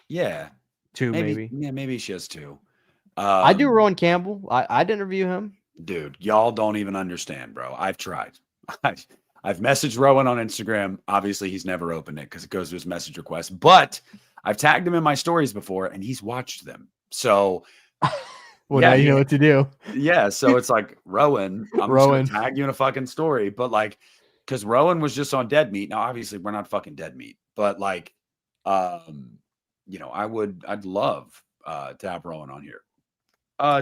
Yeah, two maybe. Yeah, maybe she has two. I do Rowan Campbell. I'd interview him. Dude, y'all don't even understand, bro. I've tried. I've messaged Rowan on Instagram. Obviously, he's never opened it because it goes to his message request. But I've tagged him in my stories before, and he's watched them. So. Well, now you know what to do. Yeah, so it's like, Rowan, I'm just gonna tag you in a fucking story, but like, because Rowan was just on Dead Meat. Now, obviously, we're not fucking Dead Meat, but like, you know, I'd love to have Rowan on here.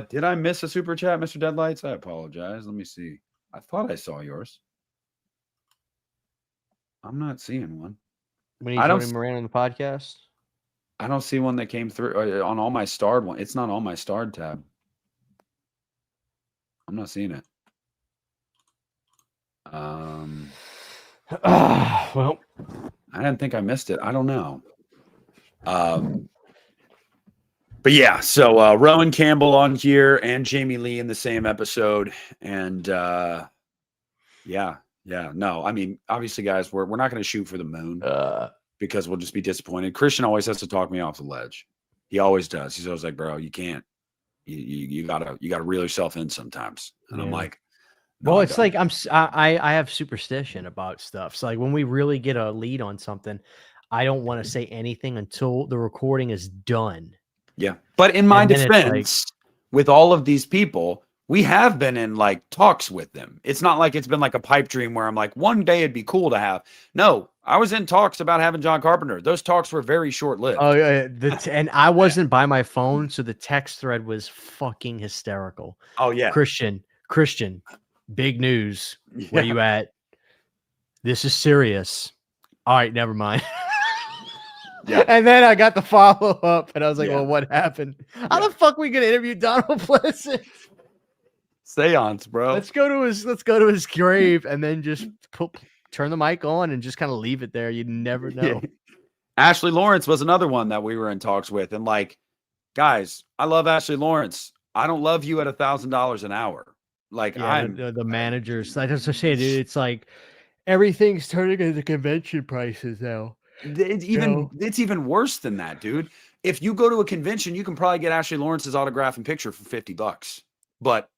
Did I miss a super chat, Mr. Deadlights? I apologize. Let me see. I thought I saw yours. I'm not seeing one. When you Tony Moran on the podcast. I don't see one that came through on all my starred one. It's not on my starred tab. I'm not seeing it. Well, I didn't think I missed it. I don't know. But yeah, so Rowan Campbell on here and Jamie Lee in the same episode. And yeah. No, I mean, obviously, guys, we're not going to shoot for the moon. Because we'll just be disappointed. Christian always has to talk me off the ledge. He always does. He's always like, bro, you can't. You gotta reel yourself in sometimes. And I'm like, no, well, it's like I have superstition about stuff. So like when we really get a lead on something, I don't want to say anything until the recording is done. Yeah, but in my defense, with all of these people, we have been in like talks with them. It's not like it's been like a pipe dream where I'm like, one day it'd be cool to have. No, I was in talks about having John Carpenter. Those talks were very short-lived. Oh, yeah. And I wasn't by my phone, so the text thread was fucking hysterical. Oh, yeah. Christian, big news. Yeah. Where you at? This is serious. All right, never mind. Yeah. And then I got the follow-up, and I was like, well, what happened? How the fuck we gonna interview Donald Pleasant? Seance, bro. Let's go to his grave and then just turn the mic on and just kind of leave it there. You never know. Ashley Lawrence was another one that we were in talks with. And like, guys, I love Ashley Lawrence. I don't love you at $1,000 an hour. Like, yeah, the managers. Like I was saying, dude, it's like everything's turning into convention prices now. It's even worse than that, dude. If you go to a convention, you can probably get Ashley Lawrence's autograph and picture for $50. But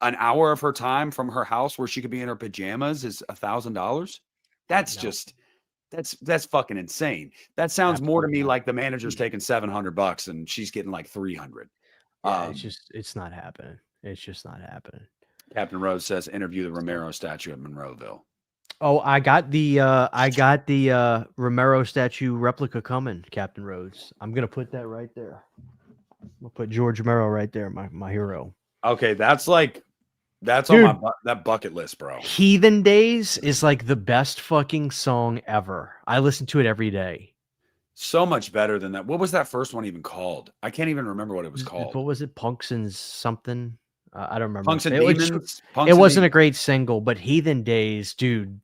an hour of her time from her house where she could be in her pajamas is $1,000. That's just that's fucking insane. That sounds more to me like the manager's taking $700 and she's getting like 300. Yeah, it's not happening. It's just not happening. Captain Rose says interview the Romero statue at Monroeville. Oh, I got the Romero statue replica coming, Captain Rhodes. I'm gonna put that right there. I'll put George Romero right there, my hero. Okay, that's dude, on that bucket list, bro. Heathen Days is like the best fucking song ever. I listen to it every day. So much better than that. What was that first one even called? I can't even remember what it was called. What was it? Punks and something? I don't remember. Punks and Demons. It wasn't a great single, but Heathen Days, dude,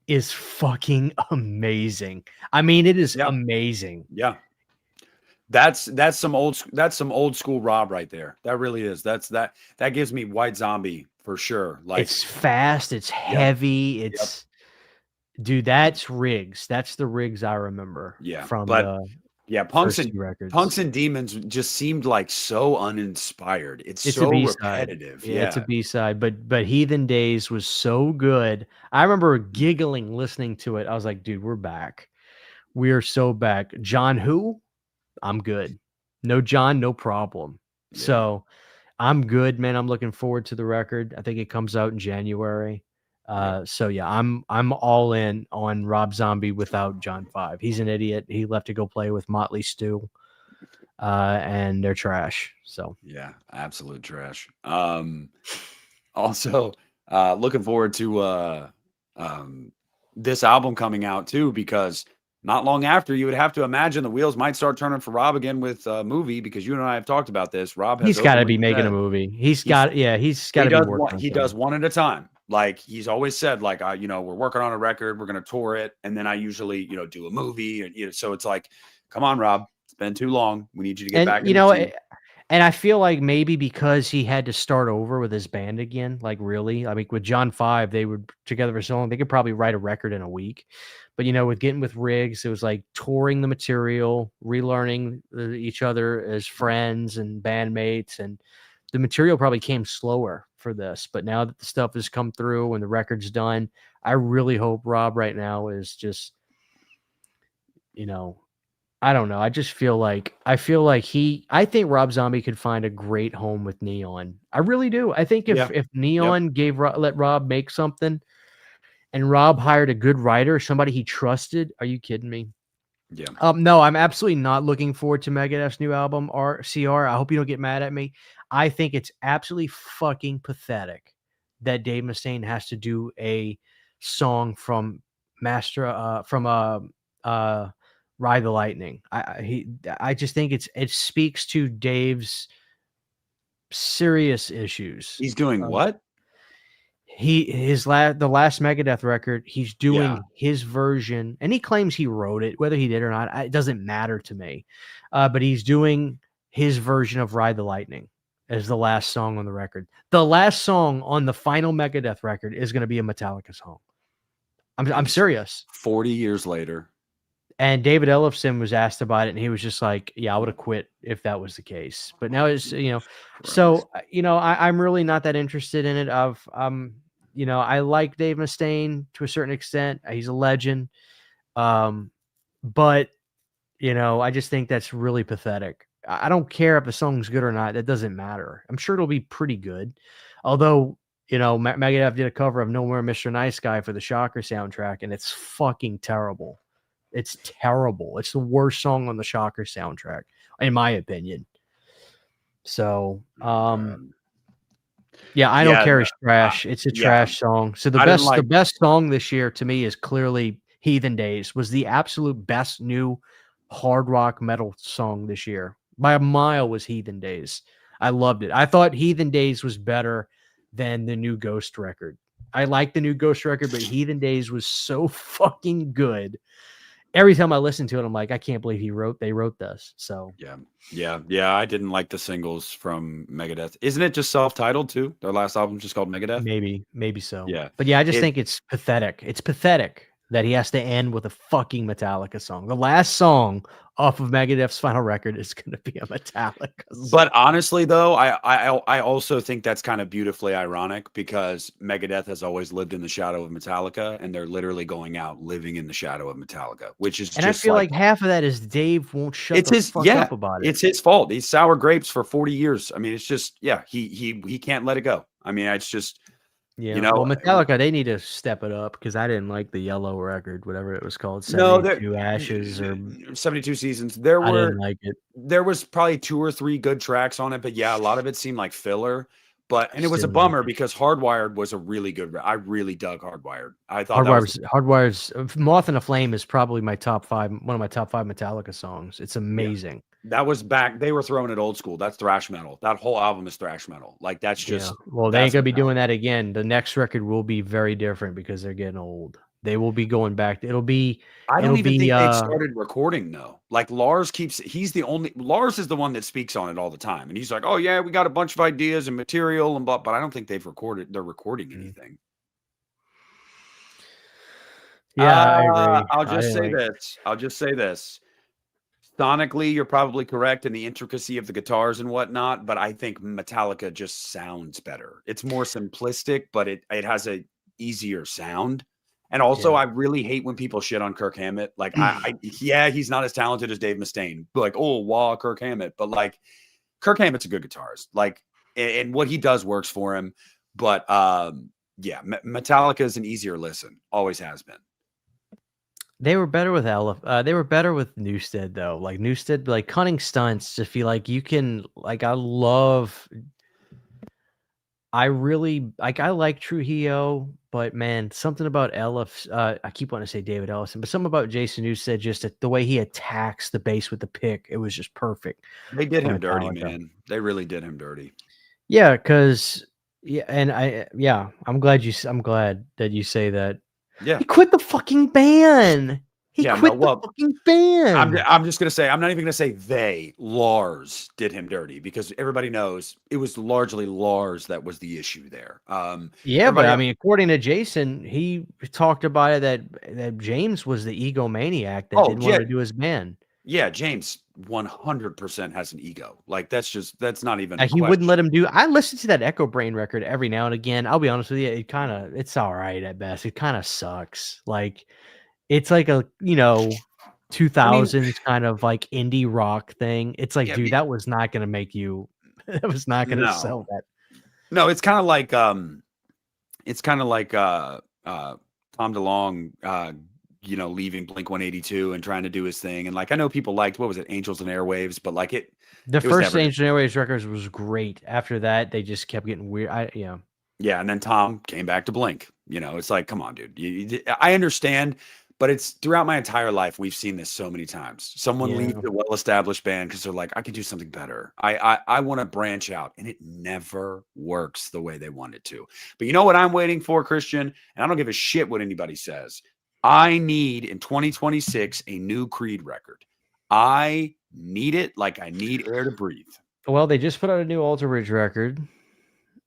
is fucking amazing. I mean, it is amazing. Yeah. That's some old school Rob right there. That really is. That gives me White Zombie for sure. Like, it's fast, it's heavy, it's dude, that's Riggs. That's the Riggs I remember. Yeah. From Punks and Demons just seemed like so uninspired. It's so repetitive. Yeah, it's a B-side. But Heathen Days was so good. I remember giggling listening to it. I was like, dude, we're back. We are so back. John who? I'm good. No John, no problem. Yeah. So I'm good, man. I'm looking forward to the record. I think it comes out in January. So yeah, I'm all in on Rob Zombie without John 5. He's an idiot. He left to go play with Motley Stew. And they're trash. So yeah, absolute trash. Also looking forward to this album coming out too, because not long after, you would have to imagine the wheels might start turning for Rob again with a movie, because you and I have talked about this. Rob he's got to be making a movie. He's got to be working. He does one at a time. Like he's always said, like, we're working on a record, we're going to tour it. And then I usually, do a movie. And, so it's like, come on, Rob, it's been too long. We need you to get back. And I feel like maybe because he had to start over with his band again, like really, I mean, with John 5, they were together for so long, they could probably write a record in a week. But, with getting with Riggs, it was like touring the material, relearning each other as friends and bandmates. And the material probably came slower for this. But now that the stuff has come through and the record's done, I really hope Rob right now is just, I don't know. I just feel like I think Rob Zombie could find a great home with Neon. I really do. I think if Neon let Rob make something, and Rob hired a good writer, somebody he trusted. Are you kidding me? Yeah. No, I'm absolutely not looking forward to Megadeth's new album, CR. I hope you don't get mad at me. I think it's absolutely fucking pathetic that Dave Mustaine has to do a song from Ride the Lightning. I just think it speaks to Dave's serious issues. He's doing what? The last Megadeth record, he's doing his version, and he claims he wrote it. Whether he did or not, it doesn't matter to me. But he's doing his version of Ride the Lightning as the last song on the record. The last song on the final Megadeth record is going to be a Metallica song. I'm serious. 40 years later. And David Ellefson was asked about it, and he was just like, yeah, I would have quit if that was the case. But now it's, so, I'm really not that interested in it. I like Dave Mustaine to a certain extent. He's a legend. But, I just think that's really pathetic. I don't care if the song's good or not. That doesn't matter. I'm sure it'll be pretty good. Although, Megadeth did a cover of No More Mr. Nice Guy for the Shocker soundtrack, and it's fucking terrible. It's terrible. It's the worst song on the Shocker soundtrack, in my opinion. So, I don't care. It's trash. It's a trash song. So the best song this year to me is clearly Heathen Days. Was the absolute best new hard rock metal song this year by a mile. Was Heathen Days. I loved it. I thought Heathen Days was better than the new Ghost record. I like the new Ghost record, but Heathen Days was so fucking good. Every time I listen to it, I'm like, I can't believe they wrote this. So yeah. I didn't like the singles from Megadeth. Isn't it just self-titled too? Their last album's just called Megadeth. maybe so. Yeah, But yeah, I just think it's pathetic. It's pathetic that he has to end with a fucking Metallica song. The last song off of Megadeth's final record is going to be a Metallica song. But honestly, though, I also think that's kind of beautifully ironic because Megadeth has always lived in the shadow of Metallica, and they're literally going out living in the shadow of Metallica, which is and just I feel like half of that is Dave won't shut it's the his fuck up about it. It's his fault. He's sour grapes for 40 years. I mean, it's just he can't let it go. I mean, it's just well, Metallica, they need to step it up because I didn't like the yellow record, whatever it was called, 72 Ashes or 72 Seasons. I didn't like it. There was probably 2 or 3 good tracks on it, but yeah, a lot of it seemed like filler. And it was a Didn't bummer like it. because Hardwired was a really good. I really dug Hardwired. I thought Hardwired's Moth and a Flame is probably one of my top 5 Metallica songs. It's amazing. Yeah. That was back. They were throwing it old school. That's thrash metal. That whole album is thrash metal. Like that's just. Well, they ain't gonna be doing that again. The next record will be very different because they're getting old. They will be going back. It'll be. I don't even think they've started recording though. Like Lars is the one that speaks on it all the time, and he's like, "Oh yeah, we got a bunch of ideas and material and but I don't think they've recorded. They're recording anything." Yeah, I agree. I'll just say this. Sonically, you're probably correct in the intricacy of the guitars and whatnot, but I think Metallica just sounds better. It's more simplistic, but it has a easier sound. And also, I really hate when people shit on Kirk Hammett. Like, he's not as talented as Dave Mustaine. Like, oh, wow, Kirk Hammett. But like, Kirk Hammett's a good guitarist. Like, and what he does works for him. But Metallica is an easier listen. Always has been. They were better with they were better with Newsted though. Like Newsted, like cunning stunts to feel like you can. Like I like Trujillo, but man, something about I keep wanting to say David Ellison, but something about Jason Newsted, just the way he attacks the bass with the pick, it was just perfect. They did him dirty, man. They really did him dirty. Yeah, because I'm glad that you say that. Yeah, he quit the fucking band. He quit the fucking band. I'm just gonna say, I'm not even gonna say Lars did him dirty because everybody knows it was largely Lars that was the issue there. But I mean, according to Jason, he talked about it that James was the egomaniac that didn't want to do his band. Yeah, James 100% has an ego. Like that's not even. He wouldn't let him do. I listen to that Echo Brain record every now and again. I'll be honest with you, it's all right at best. It kind of sucks. Like it's like a 2000s kind of like indie rock thing. It's like, dude, that was not going to make you. That was not going to sell that. No, it's kind of like Tom DeLonge. Leaving Blink-182 and trying to do his thing. And like, I know people liked, what was it? Angels and Airwaves, but like the first Angels and Airwaves records was great. After that, they just kept getting weird. Yeah. And then Tom came back to Blink, it's like, come on, dude. I understand, but it's throughout my entire life. We've seen this so many times. Someone leaves a well-established band because they're like, I could do something better. I want to branch out, and it never works the way they want it to. But you know what I'm waiting for, Christian? And I don't give a shit what anybody says. I need in 2026 a new Creed record. I need it like I need air to breathe. Well, they just put out a new Alter Bridge record.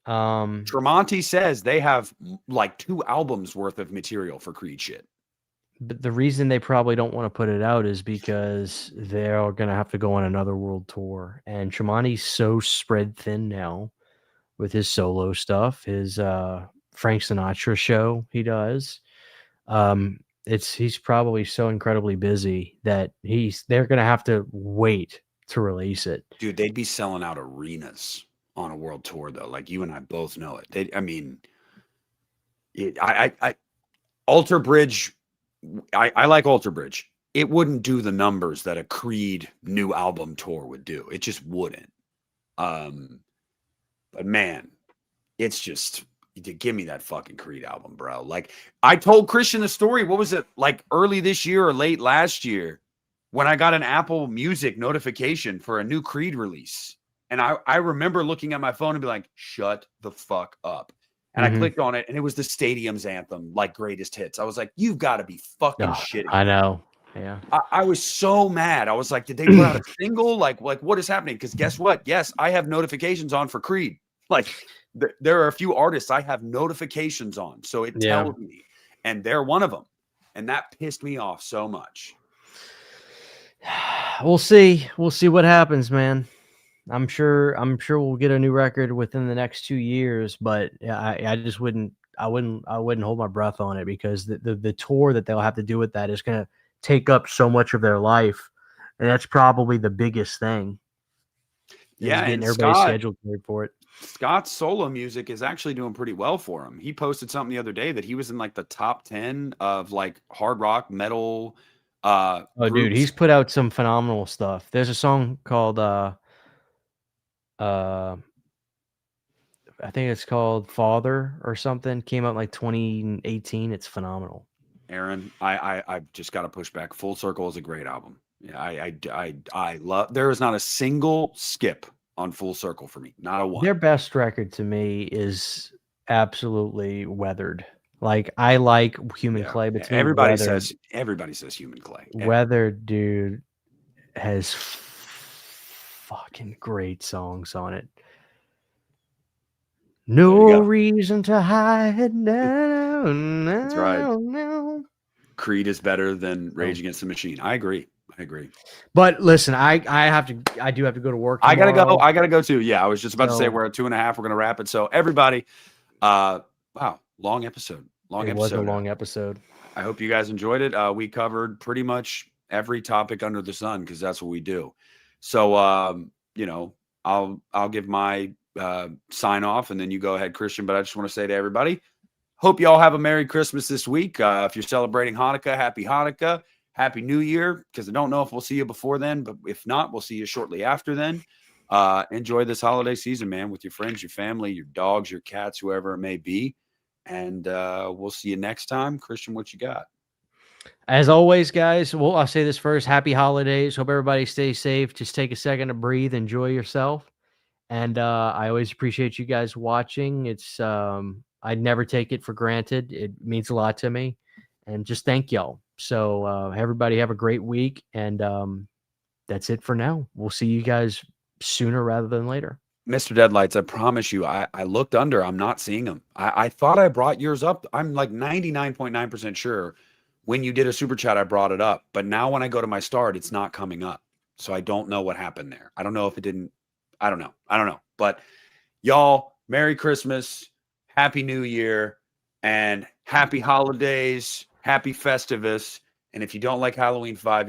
Tremonti says they have like 2 albums worth of material for Creed shit. But the reason they probably don't want to put it out is because they're going to have to go on another world tour. And Tremonti's so spread thin now with his solo stuff, his Frank Sinatra show he does. He's probably so incredibly busy that they're going to have to wait to release it. Dude, they'd be selling out arenas on a world tour though. Like you and I both know it. Alter Bridge. I like Alter Bridge. It wouldn't do the numbers that a Creed new album tour would do. It just wouldn't. But man, it's just. Give me that fucking Creed album, bro. Like I told Christian the story. What was it like early this year or late last year when I got an Apple Music notification for a new Creed release? And I remember looking at my phone and be like, shut the fuck up. And I clicked on it, and it was the Stadium's anthem, like greatest hits. I was like, you've got to be fucking shitting. I know. Yeah. I was so mad. I was like, did they put out a single? Like what is happening? Because guess what? Yes, I have notifications on for Creed. Like there are a few artists I have notifications on. So it tells me, and they're one of them. And that pissed me off so much. We'll see. We'll see what happens, man. I'm sure we'll get a new record within the next 2 years, but I just wouldn't hold my breath on it, because the tour that they'll have to do with that is going to take up so much of their life, and that's probably the biggest thing. Yeah, getting and everybody's schedule cleared for it. Scott's solo music is actually doing pretty well for him. He posted something the other day that he was in like the top 10 of like hard rock metal. Oh, dude, he's put out some phenomenal stuff. There's a song called I think it's called Father or something. Came out in like 2018. It's phenomenal. Aaron, I just got to push back. Full Circle is a great album. Yeah, I love. There is not a single skip on Full Circle for me. Not a one. Their best record to me is absolutely Weathered. Like, I like Human Clay, but everybody says Human Clay. Weathered, dude, has fucking great songs on it. No reason to hide now. That's right. Creed is better than Rage Against the Machine. I agree. But listen, I do have to go to work tomorrow. I gotta go too. Yeah, I was just about to say we're at 2.5. We're gonna wrap it. So everybody, wow, long episode. It was a long episode. I hope you guys enjoyed it. We covered pretty much every topic under the sun, because that's what we do. So I'll give my sign off, and then you go ahead, Christian. But I just want to say to everybody, hope you all have a Merry Christmas this week. If you're celebrating Hanukkah, Happy Hanukkah. Happy New Year, because I don't know if we'll see you before then, but if not, we'll see you shortly after then. Enjoy this holiday season, man, with your friends, your family, your dogs, your cats, whoever it may be. And we'll see you next time. Christian, what you got? As always, guys, well, I'll say this first. Happy holidays. Hope everybody stays safe. Just take a second to breathe. Enjoy yourself. And I always appreciate you guys watching. It's I'd never take it for granted. It means a lot to me. And just thank y'all. So everybody have a great week. And that's it for now. We'll see you guys sooner rather than later. Mr. Deadlights, I promise you, I looked under. I'm not seeing them. I thought I brought yours up. I'm like 99.9% sure when you did a super chat, I brought it up. But now when I go to my start, it's not coming up. So I don't know what happened there. I don't know if it didn't. I don't know. But y'all, Merry Christmas, Happy New Year, and Happy Holidays, Happy Festivus. And if you don't like Halloween 5,